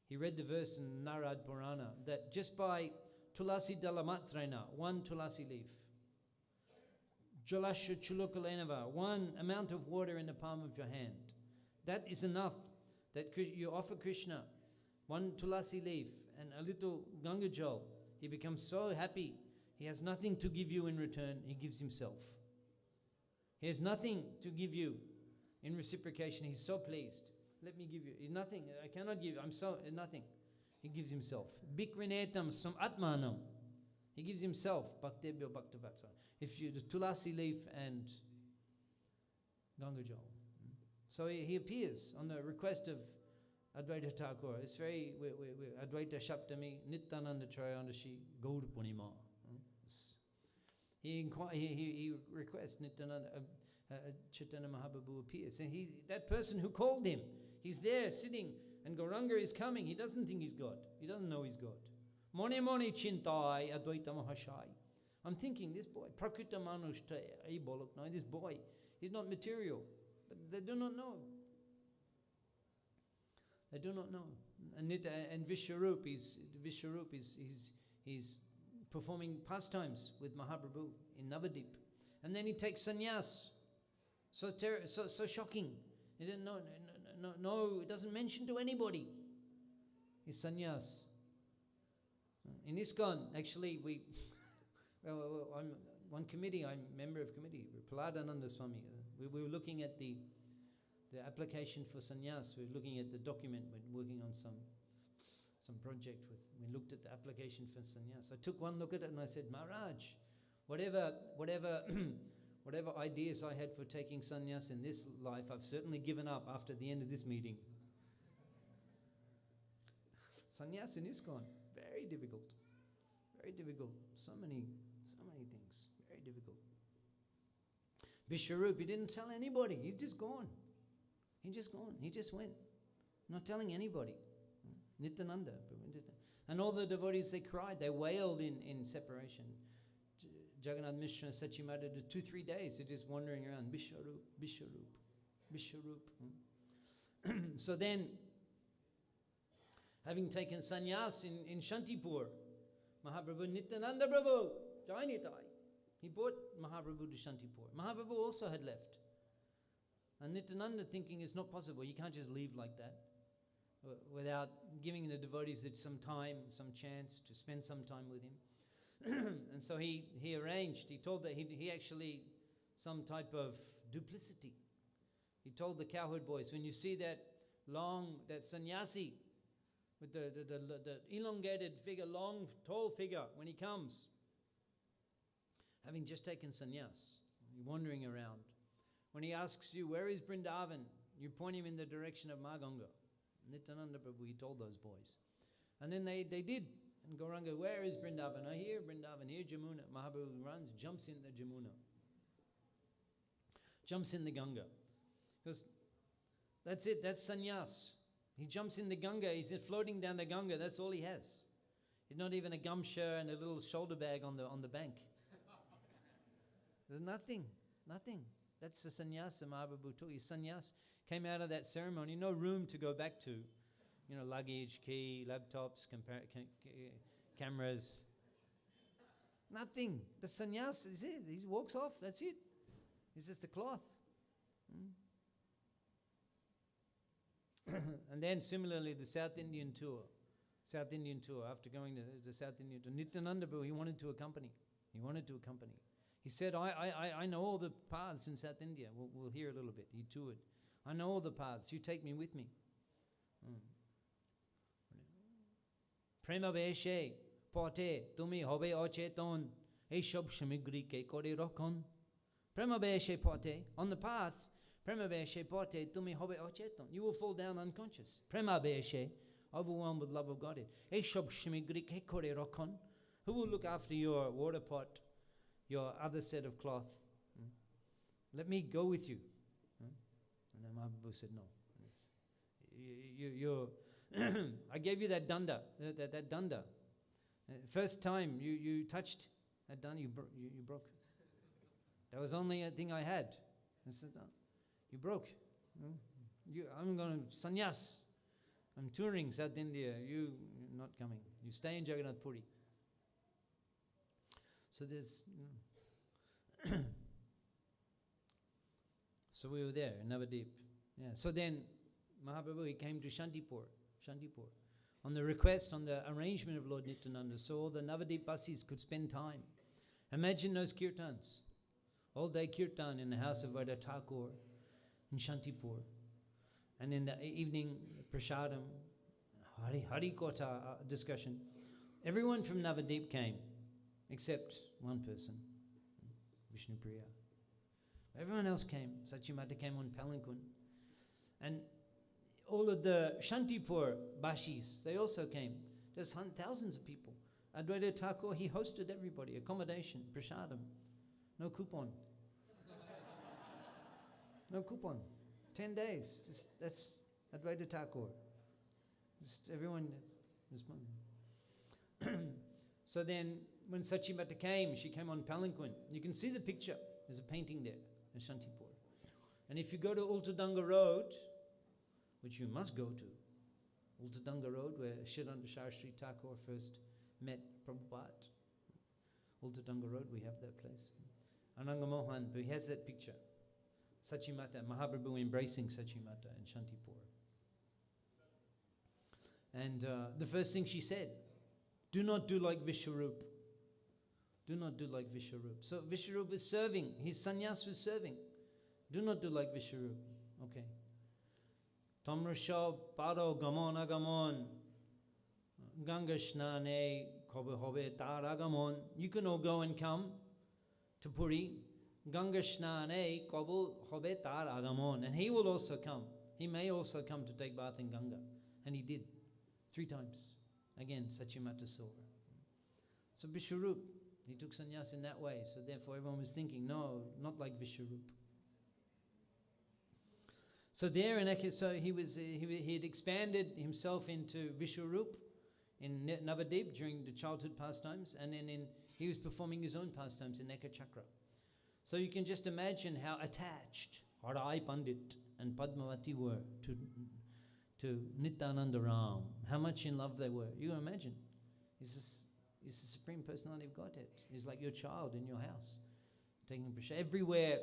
He read the verse in Narad Purana that just by tulasi dalamatrena, one tulasi leaf, jalasya chulukalenava, one amount of water in the palm of your hand, that is enough that you offer Krishna one tulasi leaf and a little Ganga jal. He becomes so happy. He has nothing to give you in return. He gives himself. He has nothing to give you in reciprocation. He's so pleased. Let me give you. He's nothing. I cannot give you. I'm so nothing. He gives himself. Bikrinetam sam atmanam. He gives himself. Bhaktebhyo bhaktavatsa. If you the tulasi leaf and Ganga jal. So he appears on the request of Advaita Thakur. It's very Advaita Shaptami, Nityananda Trayodashi, Gaur Purnima. He requests Nityananda, Chaitanya Mahaprabhu appears. And that person who called him, he's there sitting, and Gauranga is coming. He doesn't think he's God. He doesn't know he's God. Moni moni chintai Advaita Mahashai. I'm thinking, this boy, Prakrita Manushta ei bolokna, this boy, he's not material. But they do not know. They do not know. And Vishwarup he's performing pastimes with Mahaprabhu in Navadip. And then he takes sannyas. So shocking. He didn't know, no, it doesn't mention to anybody. His sannyas. In ISKCON, actually, I'm one committee, I'm a member of committee, Prahladananda Swami. We were looking at the application for sannyas. We're looking at the document. We're working on some we looked at the application for sannyas. I took one look at it and I said, Maharaj, whatever ideas I had for taking sannyas in this life, I've certainly given up after the end of this meeting. Sannyas in ISKCON, very difficult. Very difficult. So many things. Very difficult. Vishwarup, he didn't tell anybody. He's just gone. He just went. Not telling anybody. Nityananda. And all the devotees, they cried. They wailed in separation. Jagannath Mishra and Sachimata did 2-3 days. They're just wandering around. Vishwarup, Vishwarup, Vishwarup. So then, having taken sannyas in Shantipur, Mahaprabhu, Nityananda Prabhu, Jai Nitai. He brought Mahaprabhu to Shantipur. Mahaprabhu also had left. And Nityananda thinking it's not possible. You can't just leave like that without giving the devotees some time, some chance to spend some time with him. And so he arranged, he told that he actually, some type of duplicity. He told the cowherd boys, when you see that sannyasi with the elongated figure, long, tall figure, when he comes, having just taken sannyas, wandering around, when he asks you, where is Vrindavan? You point him in the direction of Maganga. Nityananda Prabhu, he told those boys. And then they did. And Gauranga, where is Vrindavan? I hear Vrindavan, here Jamuna. Mahaprabhu runs, jumps in the Jamuna. Jumps in the Ganga. Because that's it, that's sannyas. He jumps in the Ganga, he's floating down the Ganga, that's all he has. He's not even a gumsha and a little shoulder bag on the bank. There's nothing. That's the sannyasa Mahaprabhu took. His sannyas came out of that ceremony, no room to go back to. Luggage, key, laptops, cameras. Nothing. The sannyas is it. He walks off, that's it. It's just a cloth. And then similarly, the South Indian tour, after going to the South Indian tour, Nityananda Prabhu, he wanted to accompany. He said, I know all the paths in South India. We'll hear a little bit. He toured. I know all the paths. You take me with me. Prema beshe pote tumi hobe ocheton ei shob shamigri ke kore rokon. Prema beshe pote, on the path, prema beshe pote tumi hobe ocheton. You will fall down unconscious. Prema beshe, overwhelmed with love of Godhead. Ei shob shamigri ke kore rokon. Who will look after your water pot, your other set of cloth? Let me go with you. And then Mahaprabhu said, no. I gave you that danda, that danda. First time you touched that danda, you broke. That was only a thing I had. I said, oh, you broke. I'm going to sannyas. I'm touring South India. You're not coming. You stay in Jagannath Puri. So there's... So we were there in Navadip. Yeah. So then Mahaprabhu, he came to Shantipur, on the request, on the arrangement of Lord Nityananda, so all the Navadip Basis could spend time. Imagine those kirtans, all day kirtan in the house of Radha Thakur in Shantipur, and in the evening prasadam, Hari Kotha discussion. Everyone from Navadip came, except one person, Vishnupriya. Everyone else came. Sachimata came on palanquin. And all of the Shantipur Bashis, they also came. There's thousands of people. Advaita Thakur, he hosted everybody. Accommodation, prasadam. No coupon. No coupon. 10 days. That's Advaita Thakur. Just everyone responded. So then, when Sachimata came, she came on palanquin. You can see the picture. There's a painting there in Shantipur. And if you go to Ultadanga Road, which you must go to, Ultadanga Road, where Shiranda Shastri Thakur first met Prabhupada. Ultadanga Road, we have that place. Ananga Mohan, he has that picture. Sachimata, Mahaprabhu embracing Sachimata in Shantipur. And the first thing she said, do not do like Vishwarup. Do not do like Vishwarup. So Vishwarup is serving. His sannyas was serving. Do not do like Vishwarup. Okay. Tamrasha paro gamon agamon. Ganga shnane kobe hobe tar agamon. You can all go and come to Puri. Ganga shnane kobe hobe tar agamon. And he will also come. He may also come to take bath in Ganga. And he did. 3 times. Again, Sachimata saw. So Vishwarup, he took sannyas in that way. So therefore everyone was thinking, no, not like Vishwarup. So there, he had expanded himself into Vishwarup in Navadip during the childhood pastimes, and then he was performing his own pastimes in Ekachakra. So you can just imagine how attached Harai Pandit and Padmavati were to Nityananda Ram, how much in love they were. You can imagine. He's the Supreme Personality of Godhead. He's like your child in your house, taking prasad. Everywhere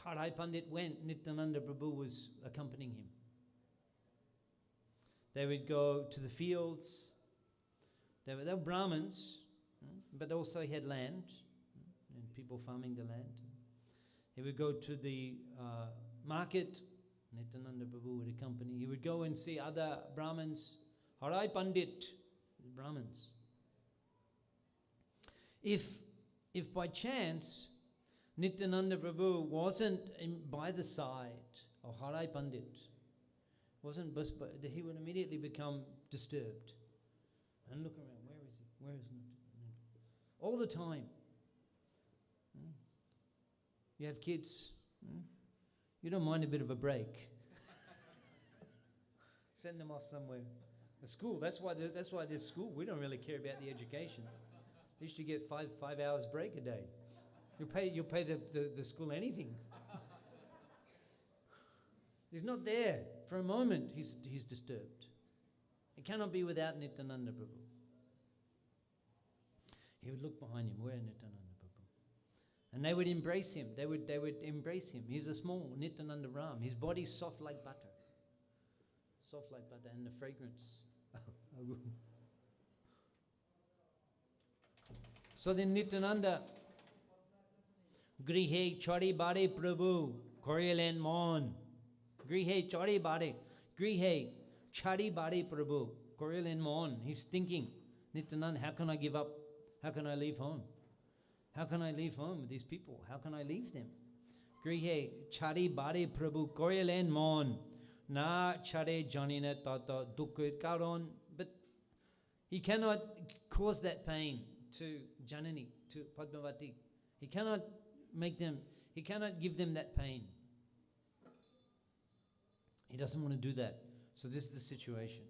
Harai Pandit went, Nityananda Prabhu was accompanying him. They would go to the fields. They were Brahmins, but also he had land, and people farming the land. He would go to the market. Nityananda Prabhu would accompany. He would go and see other Brahmins. Harai Pandit, Brahmins. If by chance Nityananda Prabhu wasn't by the side of Harai Pandit, he would immediately become disturbed and look around. Where is he? Where is Nityananda? All the time. You have kids. You don't mind a bit of a break. Send them off somewhere. The school. That's why there's school. We don't really care about the education. You should get five hours break a day. You'll pay the school anything. He's not there for a moment. He's disturbed. It cannot be without Nityananda Prabhu. He would look behind him. Where Nityananda Prabhu? And they would embrace him. They would embrace him. He was a small Nityananda Ram. His body soft like butter. Soft like butter, and the fragrance. So then Nityananda, Grihe chari bare Prabhu, Korilen mon. Grihe chari bare. Grihe chari bare Prabhu, Korilen mon. He's thinking, Nityananda, how can I give up? How can I leave home? How can I leave home with these people? How can I leave them? Grihe chari bare Prabhu, Korilen mon. Na chare janina tata dukkha karon. But he cannot cause that pain to Janani, to Padmavati. He cannot give them that pain. He doesn't want to do that. So this is the situation.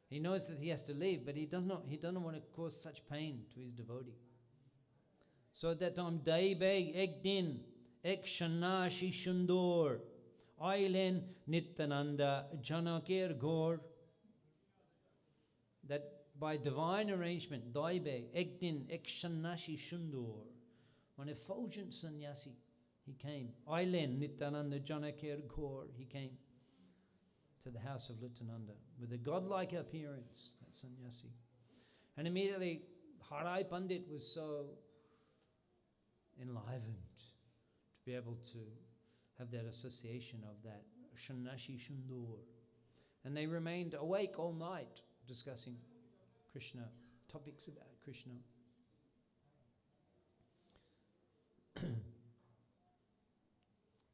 He knows that he has to leave, but he doesn't want to cause such pain to his devotee. So at that time, Daibe ek din ek shanashi shundor ailen Nityananda janakir gor. That by divine arrangement, Daibe ek din ek shanashi shundor, on effulgent sannyasi, he came. Ailen Nityananda janakir gor, he came to the house of Nityananda with a godlike appearance, that sannyasi. And immediately Harai Pandit was so enlivened to be able to have that association of that Shanashi Shundur. And they remained awake all night discussing Krishna, topics about Krishna.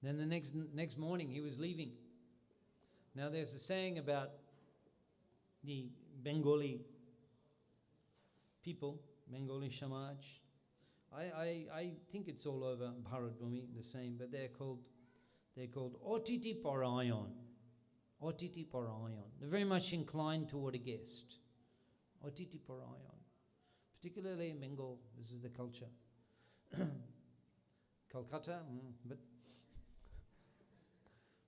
Then the next morning he was leaving. Now there's a saying about the Bengali people, Bengali Samaj. I think it's all over Bharat-bhumi the same, but they're called Otiti Parayan. Otiti Parayan. They're very much inclined toward a guest. Otiti Parayan. Particularly in Bengal, this is the culture. Calcutta, but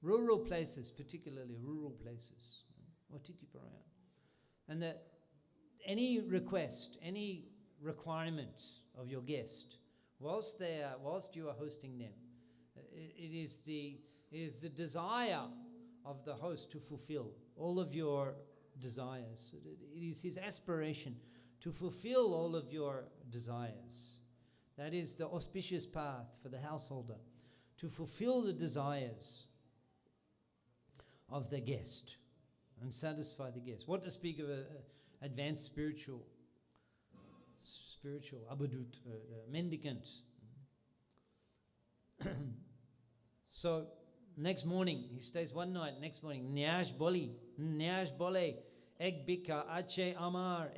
rural places, particularly rural places. Otiti Parayan. And that any request, any requirement of your guest, whilst you are hosting them, it is the desire of the host to fulfill all of your desires. It is his aspiration to fulfill all of your desires. That is the auspicious path for the householder, to fulfill the desires of the guest and satisfy the guest. What to speak of advanced spiritual abadut, mendicant. So next morning, he stays one night. Next morning, Nyash bole, ek bikha ache amar,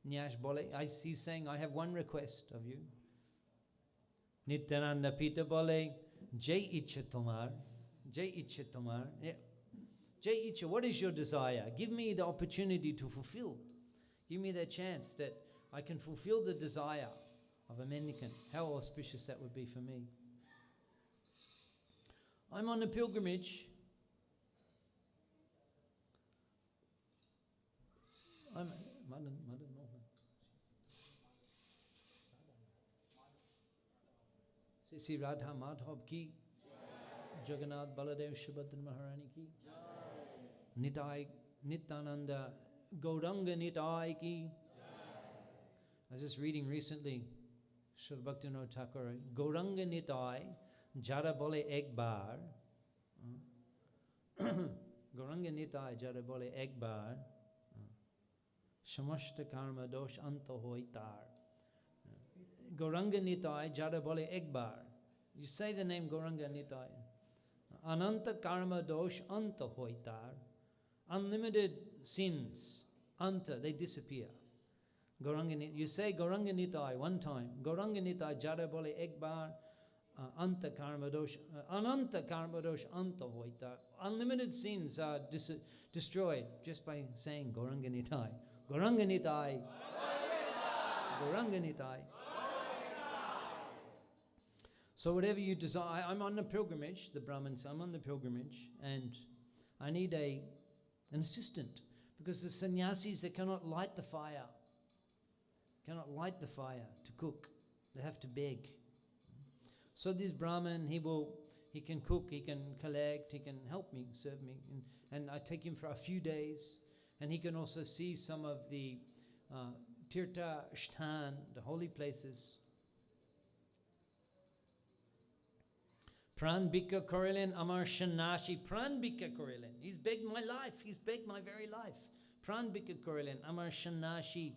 Nyash bole. He's saying, I have one request of you. Nityananda Pita bole, jai icha tomar, jai icha tomar. Jai icha, what is your desire? Give me the opportunity to fulfill. Give me that chance that I can fulfill the desire of a mendicant. How auspicious that would be for me. I'm on a pilgrimage. Sisi Radha Madhav ki, Jagannath Baladev Subhadra Maharani ki, Nitai Nityananda Gauranga Nitai ki. I was just reading recently, Srila Bhaktivinoda Thakur, Gauranga Nitai Jara Bole Ek Bar, Gauranga Nitai Jara Bole Ek Bar, Samashta Karma Dosh Anta Hoitar. Gauranga Nitai Jara Bole Ek Bar. You say the name Gauranga Nitai. Ananta Karma Dosh Anta Hoitar. Unlimited sins, Anta, they disappear. You say Gauranga Nitai one time. Gauranga Nitai Jara Bole Ek Bar. Anta Karma Dosh, Ananta Karma Dosh Anta Hoitar. Unlimited sins are destroyed just by saying Gauranga Nitai. Gauranga Nitai. Gauranga Nitai. So whatever you desire, I'm on the pilgrimage, the Brahmins, I'm on the pilgrimage, and I need an assistant, because the sannyasis, they cannot light the fire. Cannot light the fire to cook. They have to beg. So this Brahmin, he can cook, he can collect, he can help me, serve me, and I take him for a few days, and he can also see some of the Tirtha Shtan, the holy places. Pran Bika Korilen Amar Shanashi. Pran Bika Korilen. He's begged my life. He's begged my very life. Pran Bika Korilen Amar Shanashi.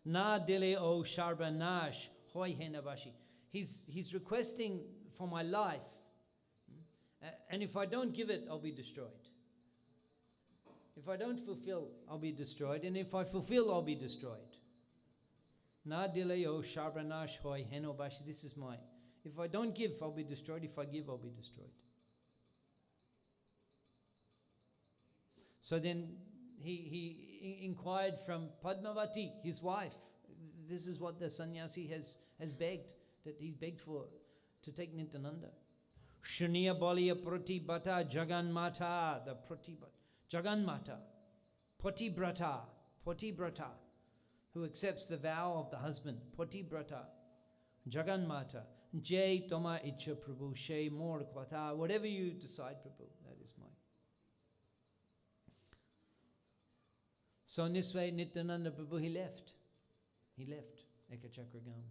Na Dele O Sharba Nash. Hoy Henabashi. He's requesting for my life. And if I don't give it, I'll be destroyed. If I don't fulfill, I'll be destroyed. And if I fulfill, I'll be destroyed. Na Dele O Sharba Nash Hoy Henobashi. This is my. If I don't give, I'll be destroyed. If I give, I'll be destroyed. So then he inquired from Padmavati, his wife. This is what the sannyasi has begged, that he's begged for, to take Nityananda. Shuniya Baliya Pratibhata Jaganmata, the Jaganmata, Patibrata, who accepts the vow of the husband, Patibrata, Jaganmata. Jai Toma Icha Prabhu, Shay Mor Kvata, whatever you decide, Prabhu, that is mine. So in this way, Nityananda Prabhu, he left Ekachakragam.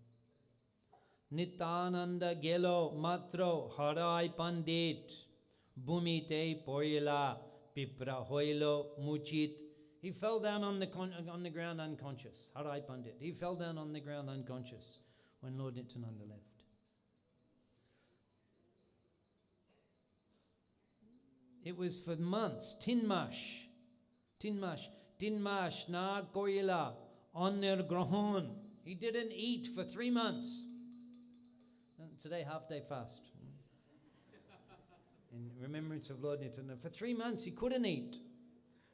Nityananda Gelo Matro Harai Pandit, Bhumite Poyela, Pipra Hoilo Muchit. He fell down on the ground unconscious. Harai Pandit. He fell down on the ground unconscious when Lord Nityananda left. It was for months, Tinmash, na Koyila, Onner Grahon. He didn't eat for 3 months. And today, half-day fast. In remembrance of Lord Nityananda. For 3 months, he couldn't eat.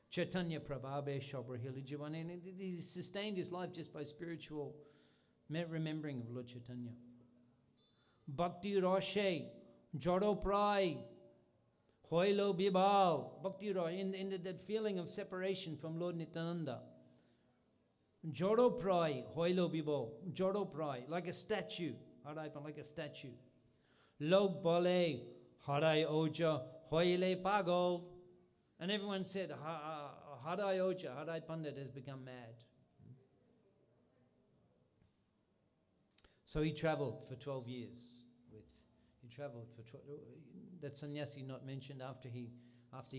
Chaitanya Prabhabe Shabrahili Jivane. And he sustained his life just by spiritual remembering of Lord Chaitanya. Bhakti Roshe, Joro Prai, Hoilo Bibal, Bhakti Roshe, in that feeling of separation from Lord Nityananda. Joro Prai, Hoilo Bibal, Joro Prai, like a statue, like a statue. Log Bale, Harai Oja, Hoile Pagol. And everyone said, Harai Oja, Harai Pandit has become mad. So he traveled for 12 years. That sannyasi not mentioned after he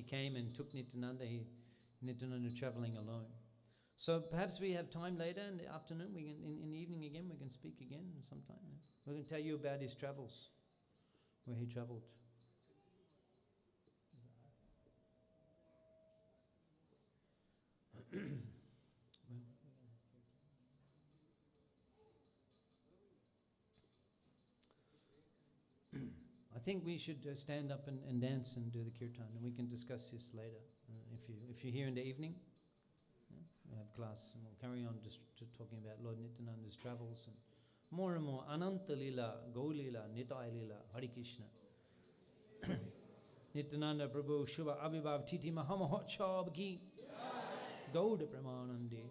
came and took Nityananda, Nityananda traveling alone. So perhaps we have time later in the afternoon, we can, in the evening again, we can speak again sometime. We're going to tell you about his travels, where he traveled. I think we should stand up and dance and do the kirtan, and we can discuss this later. If you're here in the evening, we'll have class, and we'll carry on just talking about Lord Nityananda's travels and more Ananta Lila, Gaulila, Nitai Lila, Hare Krishna. Nityananda Prabhu Shubha Abhibhav Titi Mahamahotsav ki Gauda Pramanande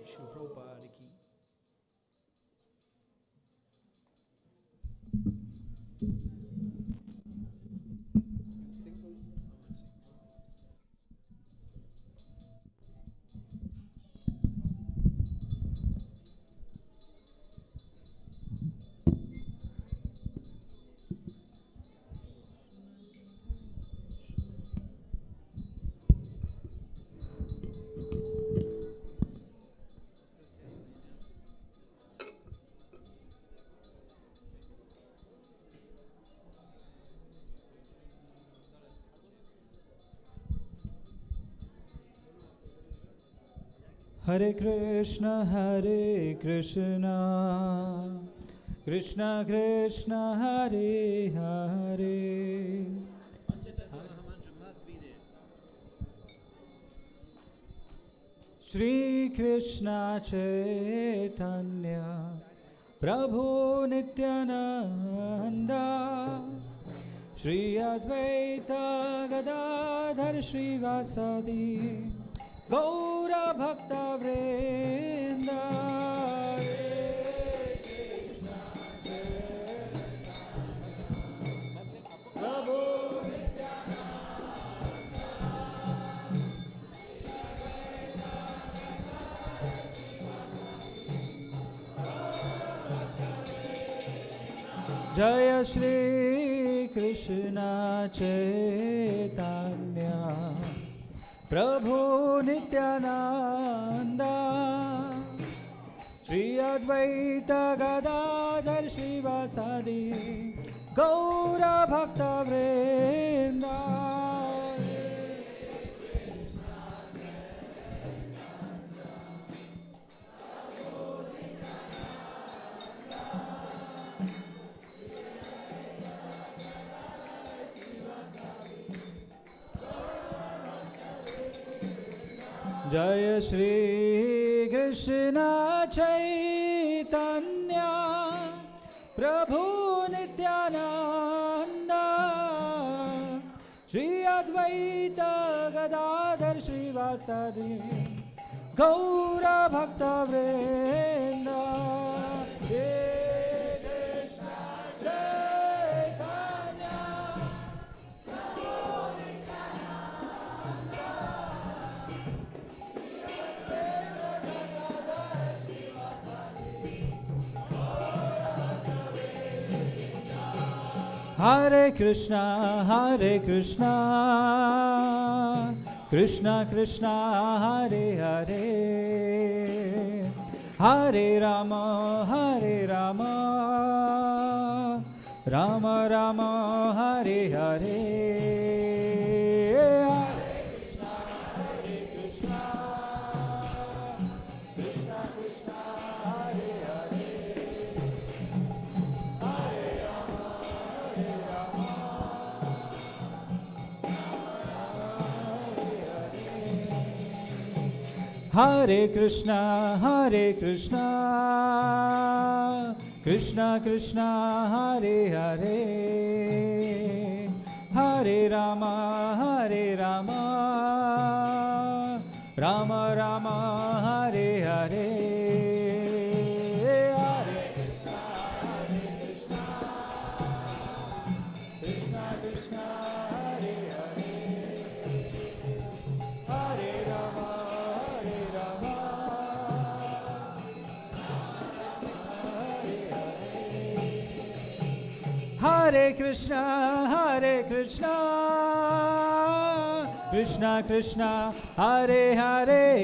Shubha Prabhupada ki. Hare Krishna, Hare Krishna, Krishna Krishna, Hare Hare. Shri Krishna Chaitanya Prabhu Nityananda Shri Advaita Gadadhar Shri Vasadi Gaura Bhakta Vrinda. Jaya Shri Krishna Chaitanya Prabhu Nityananda Shri Advaita Gadadhar Shri Vasadi Gaura Bhakta Vrinda. Jaya Shri Krishna Chaitanya Prabhu Nityananda Shri Advaita Gadadhar Shri Vasadi Gaura Bhakta Vrinda. Hare Krishna, Hare Krishna, Krishna Krishna, Hare Hare, Hare Rama, Hare Rama, Rama Rama, Hare Hare. Hare Krishna, Hare Krishna, Krishna Krishna, Hare Hare, Hare Rama, Hare Rama, Rama Rama, Hare Hare. Hare Krishna, Hare Krishna, Krishna Krishna, Hare Hare,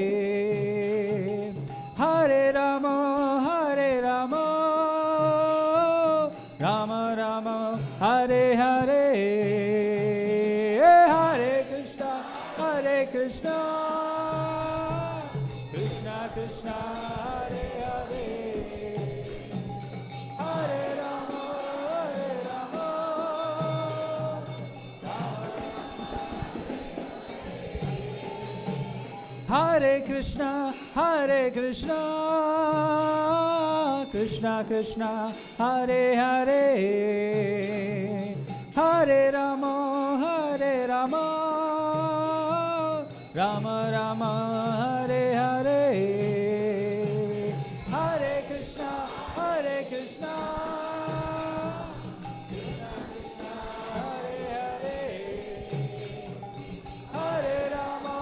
Hare Rama, Hare Rama, Rama Rama, Hare Hare. Hare Krishna, Hare Krishna, Krishna Krishna, Hare Hare, Hare Rama, Hare Krishna, Hare Krishna, Krishna Krishna, Hare Hare, Hare Rama, Hare Rama, Rama Rama, Hare Hare. Hare Krishna, Hare Krishna, Krishna Krishna, Hare Hare, Hare Rama,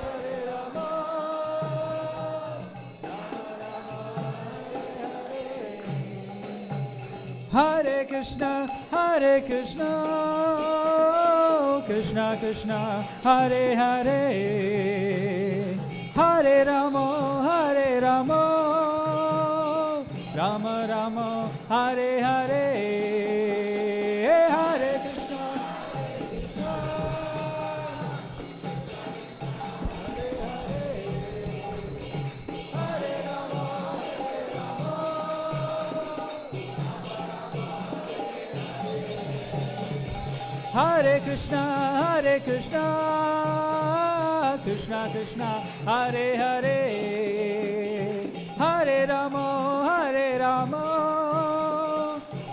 Hare Rama, Hare Krishna, Hare Krishna, Krishna Krishna, Hare Hare, Hare Rama, Hare Rama, Rama Rama, Hare Hare. Hare Krishna, Hare Krishna, Krishna Krishna, Hare Hare, Hare Rama,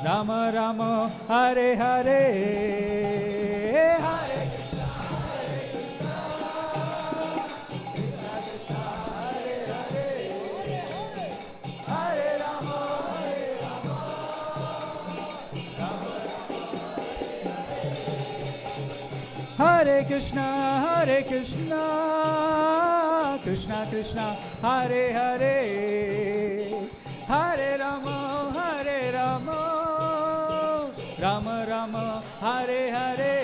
Rama Rama, Hare Hare, Hare Krishna, Hare Rama, Hare Krishna, Krishna Krishna, Hare Hare, Hare Rama, Rama Rama, Hare Hare,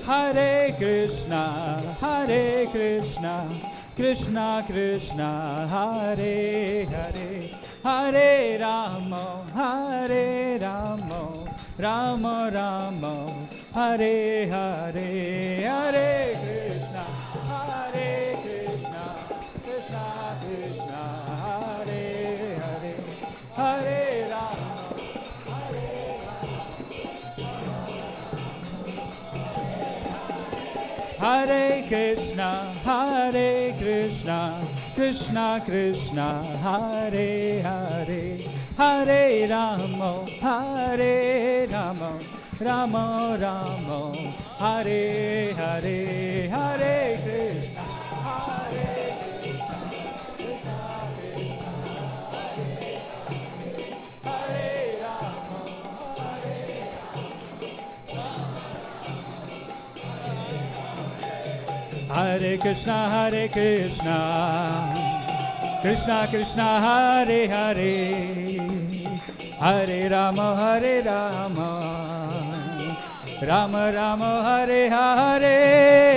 Hare Krishna, Hare Krishna, Krishna Krishna, Hare Hare, Hare Rama, Rama Rama, Hare Hare, Hare Krishna, Krishna Krishna, Hare Hare, Hare Rama. Hare Krishna, Krishna Krishna, Hare Hare, Hare Rama, Rama Rama, Hare Hare, Hare Krishna, Hare Krishna, Krishna Krishna, Hare Hare, Hare Rama, Rama Rama, Hare Hare.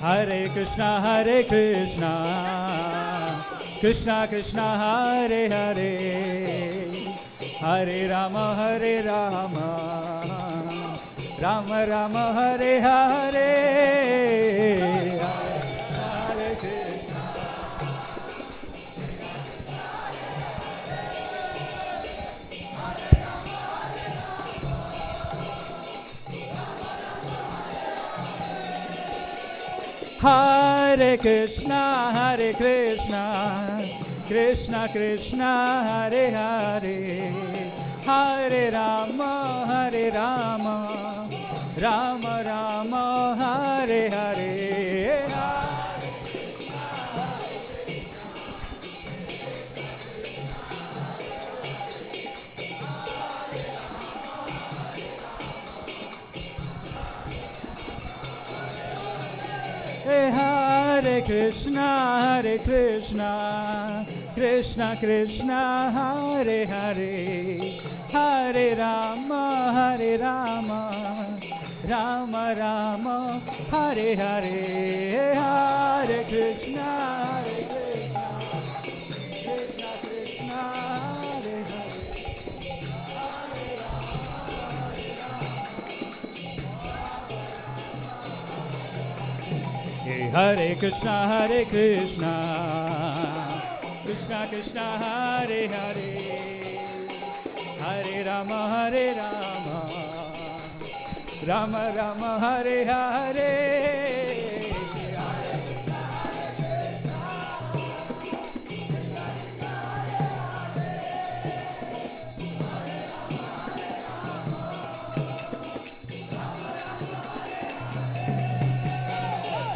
Hare Krishna, Krishna Krishna, Hare Hare, Hare Rama, Rama Rama, Hare Hare, Hare Krishna. Hare Krishna, Krishna Krishna, Hare Hare, Hare Rama, Rama Rama, Hare Hare, Hare Krishna, Krishna Krishna, Hare Hare, Hare Rama, Rama Rama, Hare Hare, Hare Krishna, Krishna Krishna, Hare Hare. Hare Krishna, Krishna Krishna, Hare Hare, Hare Rama, Rama Rama, Hare Hare.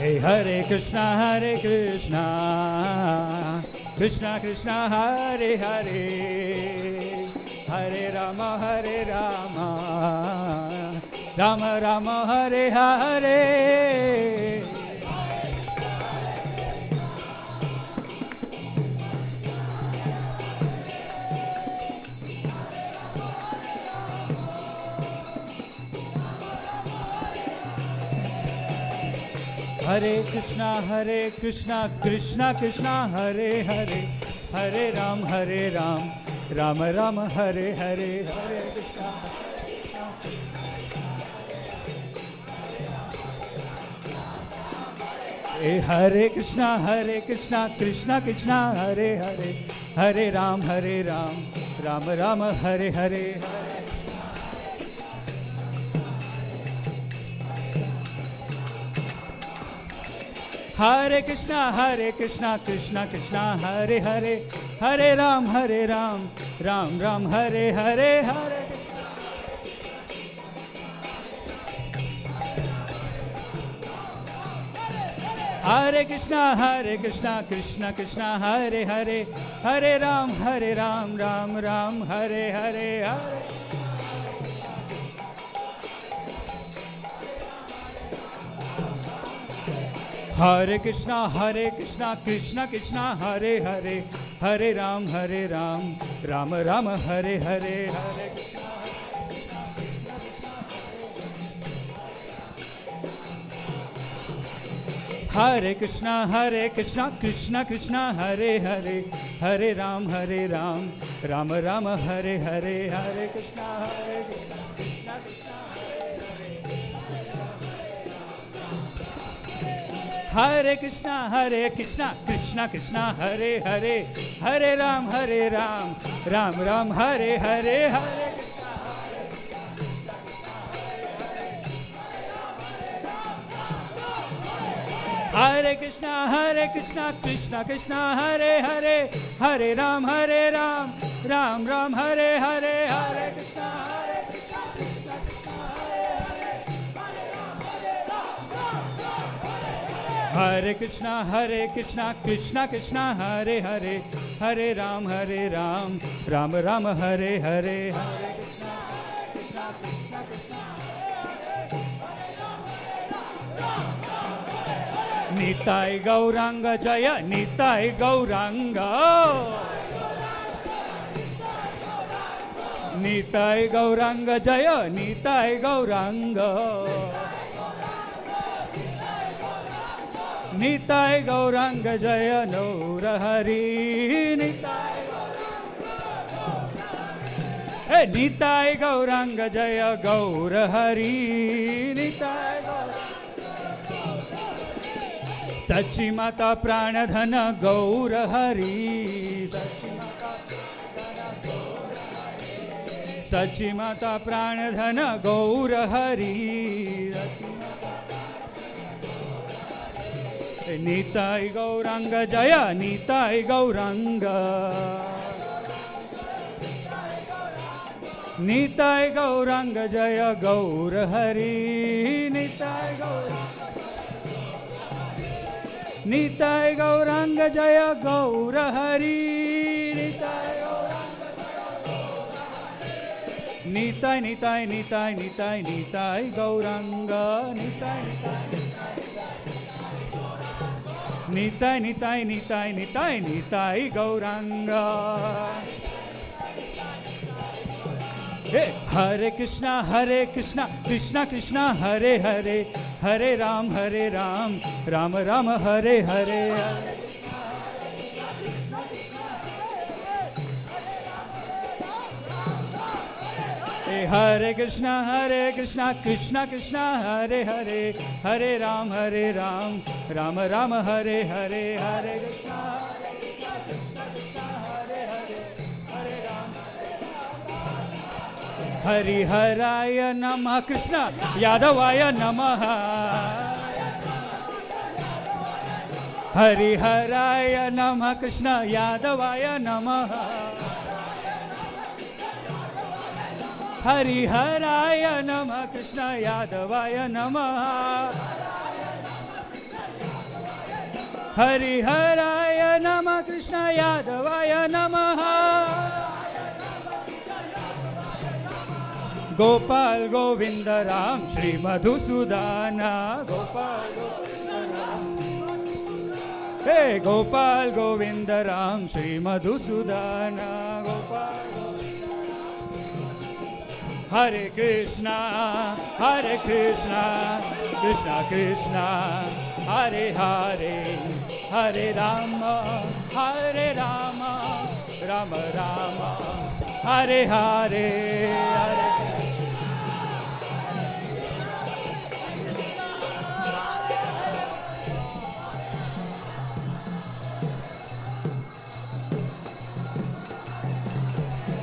Hey, Hare Krishna, Krishna Krishna, Hare Hare, Hare Rama, Rama Rama, Hare Hare. Hare Krishna Krishna Krishna Hare Hare Hare Ram Ram Ram Hare Hare Hare Krishna Hare Krishna Krishna Krishna Hare Hare Hare Ram Ram Ram Hare Hare Hare Krishna Krishna Krishna Hare Hare Hare Ram Ram Ram Hare Hare Hare Hare Krishna Krishna Krishna Hare Hare Hare Ram Ram Ram Hare Hare Hare Hare Krishna Krishna Krishna Hare Hare Hare Ram Ram Ram Hare Hare Hare Hare Krishna Krishna Krishna Hare Hare Hare Ram Ram Ram Hare Hare Hare Krishna Hare Krishna Krishna Krishna Hare Hare Hare Ram Ram Ram Hare Hare Hare Hare Krishna Krishna Krishna Hare Hare Hare Ram Ram Ram Hare Hare Hare Krishna Hare Krishna Krishna Krishna Hare Hare Hare Ram Ram Ram Hare Hare Hare Nitai Gauranga Jaya Nitai Gauranga Nitai Gauranga Jaya Nitai Gauranga Nitai Gauranga Jaya Naura Hari Nitai Gauranga Jaya Gaura Hari Nitai Sachi Mata Pranadhana Gaura Hari Sachi Mata Pranadhana Gaura Hari Nitai Gauranga Jaya Nitai Gauranga Nitai Gauranga Jaya Gaura Hari Nitai Gauranga Jaya Gaura Hari Nitai Gauranga Nitai Gauranga Hare Krishna Krishna Krishna Hare Hare Hare Ram Ram Ram Hare Hare Hare Krishna Krishna Krishna Hare Hare Hare Ram Ram Ram Hare Hare Hare Krishna Hari Haraya Namah Krishna Yadavaya Namah Hari Haraya Namah Krishna Yadavaya Namah Hari Haraya Namah Krishna Yadavaya Namah Hari Haraya Namah Krishna Yadavaya Namah Gopal Govinda Ram Shri Madhusudana Gopal Govinda Ram Hey Gopal Govinda Ram Shri Madhusudana Gopal Hare Krishna Hare Krishna Krishna Krishna, Hare Hare, Hare Rama, Hare Rama, Rama Rama, Hare Hare,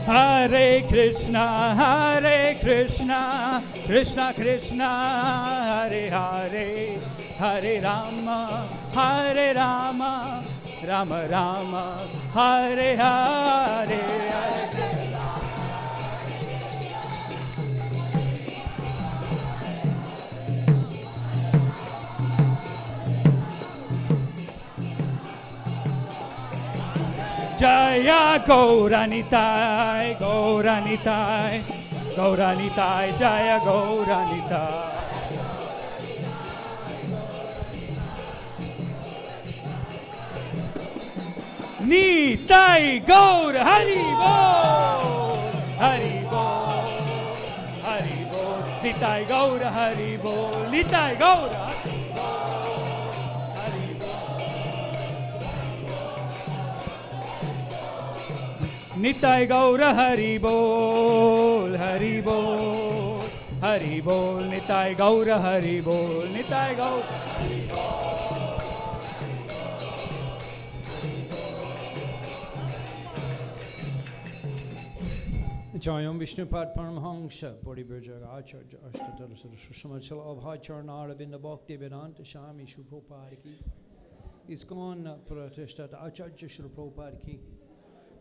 Hare Hare Krishna, Krishna Krishna, Hare Hare, Hare Rama, Hare Rama, Rama Rama, Hare Hare, Hare Jaya Gauranitai, Gauranitai, Gauranitai, Jaya Gauranitai. Nitai Gaur Hari Bol, Hari Bol, Hari Bol. Nitai Gaur Hari Bol, Nitai Gaur Hari Nitai Gaura Hari Bol, Hari Bol, Hari Bol, Nitai Gaura Hari Bol, Nitai Gaura Hari Jayam Vishnupad Paramhamsa Paribrajag Acharya Ashtatara Sushmachal Abhacharna Arabinda Bhakti Vedanta Shami Shupropadiki ISKCON Pratishthat Acharya Shri Prabhupada ki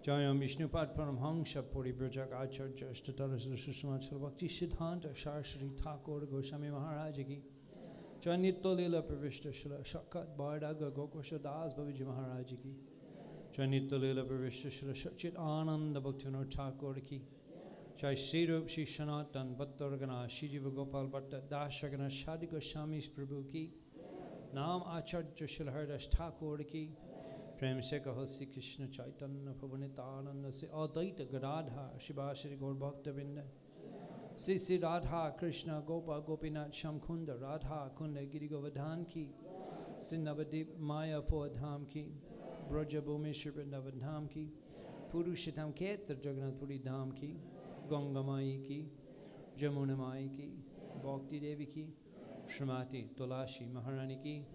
Jayam Vishnupad Paramhamsa Paribrajag Acharya Ashtatara Sushmachal Bhakti Siddhanta Shri Thakur Goswami Maharaj ki Jai Nitya Leela Pravishta Shri Shakat Bardaga Gokosha Das Babiji Maharaj ki Jai Nitya Leela Pravishta Shri Sachit Ananda Bhaktivinoda Thakur ki Jai Shri Rup Shri Sanatan Bhattargana Shri Jiva Gopal Bhatta Dashagana Shadi Goswami Prabhu ki Naam Acharya Shri Haridas Thakur ki Prem Se Kaho Sri Krishna Chaitanya Prabhu Nityananda Se Advaita Gadadha Shiva Shri Gaur Bhakta Vrinda Sri Sri Radha Krishna Gopa Gopinath Shamkunda Radha Kunda Giri Govardhan ki Sri Navadip Maya Podham ki Braja Bhumi Shri Vrindavan ki Purushatam Ketra Jagannath Puri Dham ki Ganga Mai ki Jamuna Mai ki Bhakti Devi ki Srimati Tulashi Maharani ki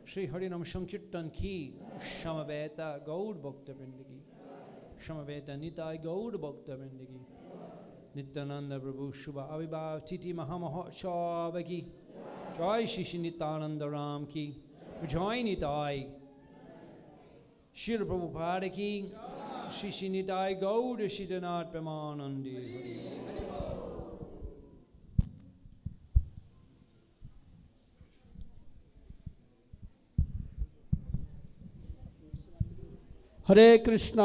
Shri Harinam Sankirtan ki Shamaveta Gaur Bhakta Vrindagi Shamaveta Nitai Gaur Bhakta Vrindagi Nityananda Prabhu Shubha Avibhav Titi Mahamahotsav ki Jai Shri Nityananda Ram ki Jai Nitai Shri Prabhupada ki Shri Nitai Gaur Siddhanath Premanandi हरे कृष्णा।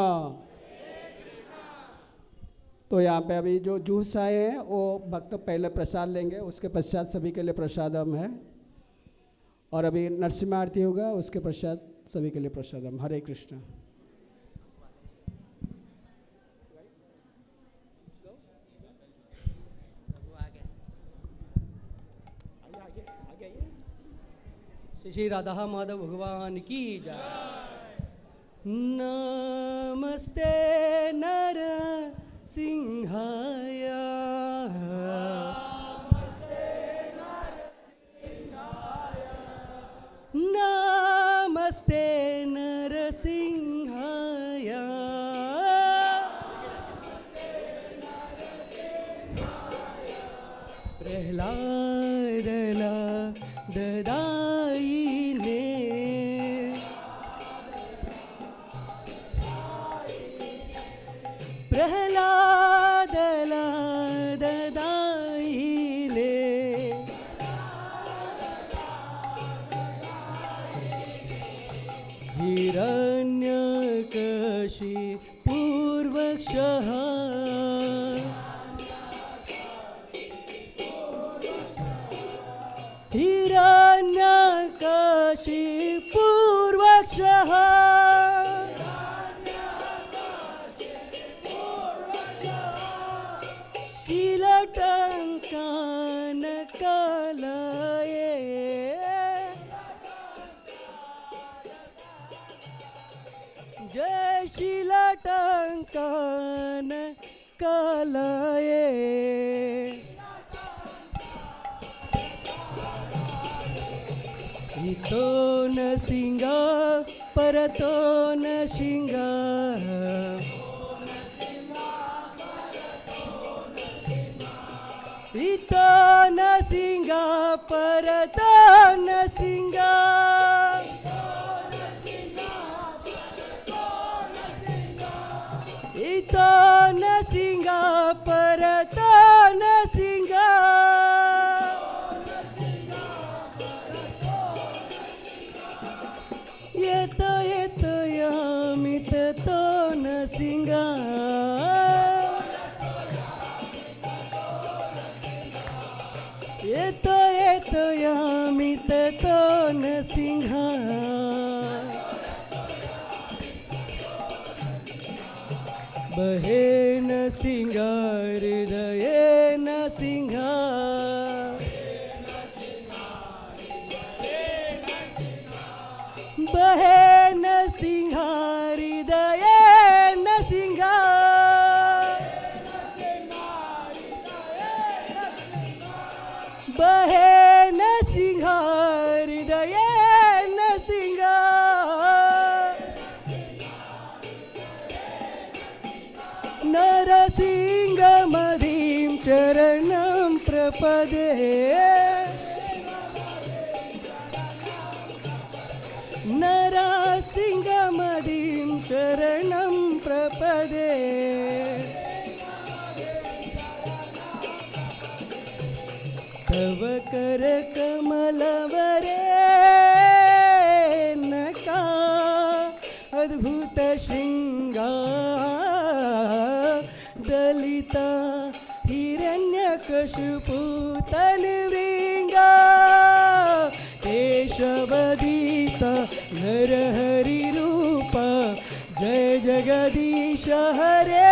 तो यहाँ पे अभी जो juice आए हैं वो भक्त पहले प्रसाद लेंगे, उसके पश्चात सभी के लिए प्रसादम है। और अभी नरसिम्हा आरती होगा, उसके पश्चात सभी के लिए प्रसादम। हरे कृष्णा। श्री राधा माधव भगवान की जय। नमस्ते नर सिंहाय नमस्ते नरसिंहाय प्रहलाद ददायिने प्रहलाद ददायिने हिरण्यकशिपूर्वक्षः हिरण्यकशिपूर्वक्षः शीलटङ्कनकलये कंकण कलये इतो न सिंह परतो न सिंह इतो न सिंह परतो न सिंह इतो न सिंह परतो न सिंह येतो येतो यामित तो न सिंह येतो येतो यामित तो न सिंह बहे न सिंह हृदये न सिंह बहे न सिंह हृदये न सिंह बहे न सिंह हृदये न सिंह नरसिंह मदीं चरणं प्रपदे नरसिंह मदीं चरणं प्रपदे तव कर कमलवरे नका अद्भुत शृंगार दलिता हिरण्यकशिपु तन्वृंगा केशवदीत नरहरि रूप जय जगदीश हरे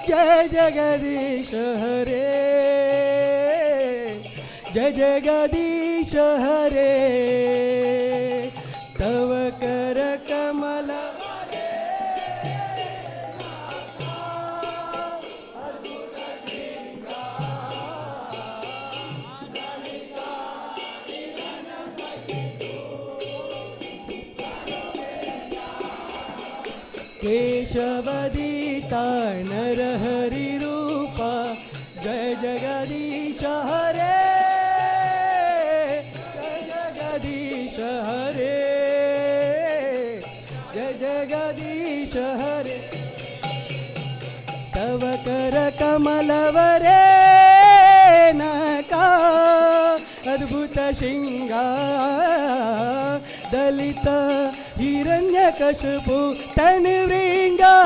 जय जगदीश हरे जय जगदीश हरे तव कर कमल केशवदीता नरहरि रूप जय जगदीश हरे जय जगदीश हरे जय जगदीश हरे तव कर कमलवरे नका अद्भुत शृंगार दलित हिरण्यकशिपु तन्वृंगा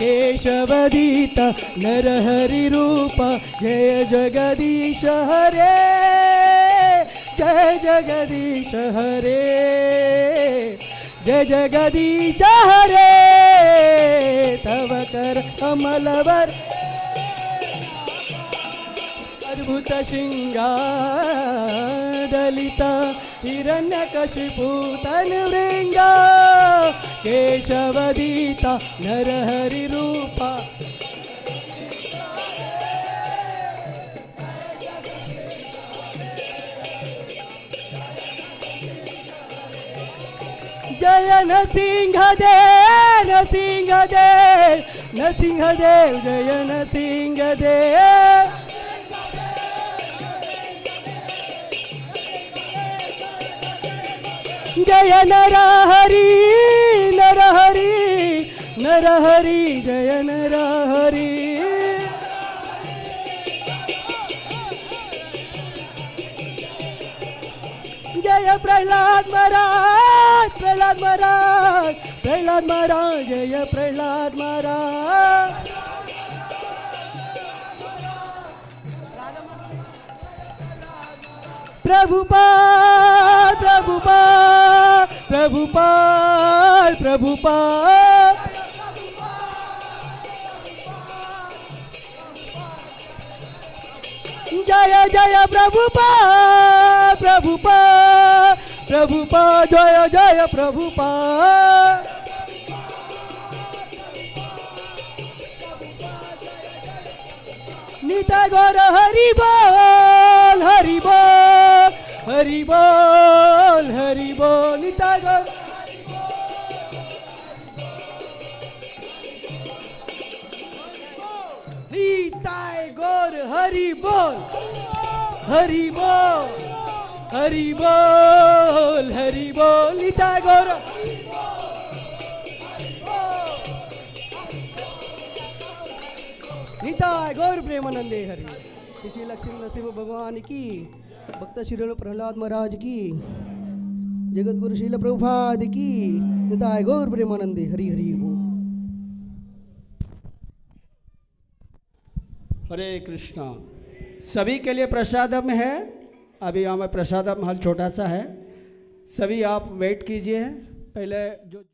केशवदीत नरहरि रूप जय जगदीश हरे जय जगदीश हरे जय जगदीश हरे तव कर कमलवर अद्भुत शृंगार दलिता हिरण्यकशिपु तन्वृंगा केशवदीता नरहरि रूपा जय नरसिंहदेव नरसिंहदेव नरसिंहदेव जय नरसिंहदेव जय नरहरि नरहरि नरहरि जय नरहरि जय प्रहलाद महाराज प्रहलाद महाराज प्रहलाद महाराज जय प्रहलाद महाराज प्रभुपाद प्रभुपाद प्रभुपाद प्रभुपाद जय जय प्रभुपाद प्रभुपाद प्रभुपाद जय जय प्रभुपाद निताय गौर हरि बोल हरि बोल हरि बोल हरि बोल निताय गौर निताय गौर हरि बोल हरि बोल हरि बोल हरि बोल निताय गौर निताय गौर प्रेमानंदे हरि। श्री लक्ष्मी नरसिंह भगवान की, भक्त श्री प्रहलाद महाराज की, जगत गुरु श्रील प्रभुपाद की, निताय गौर प्रेमानंदे हरि हरि बोल। हरे कृष्णा। सभी के लिए प्रसादम है, अभी यहाँ प्रसादम हल छोटा सा है, सभी आप वेट कीजिए। पहले जो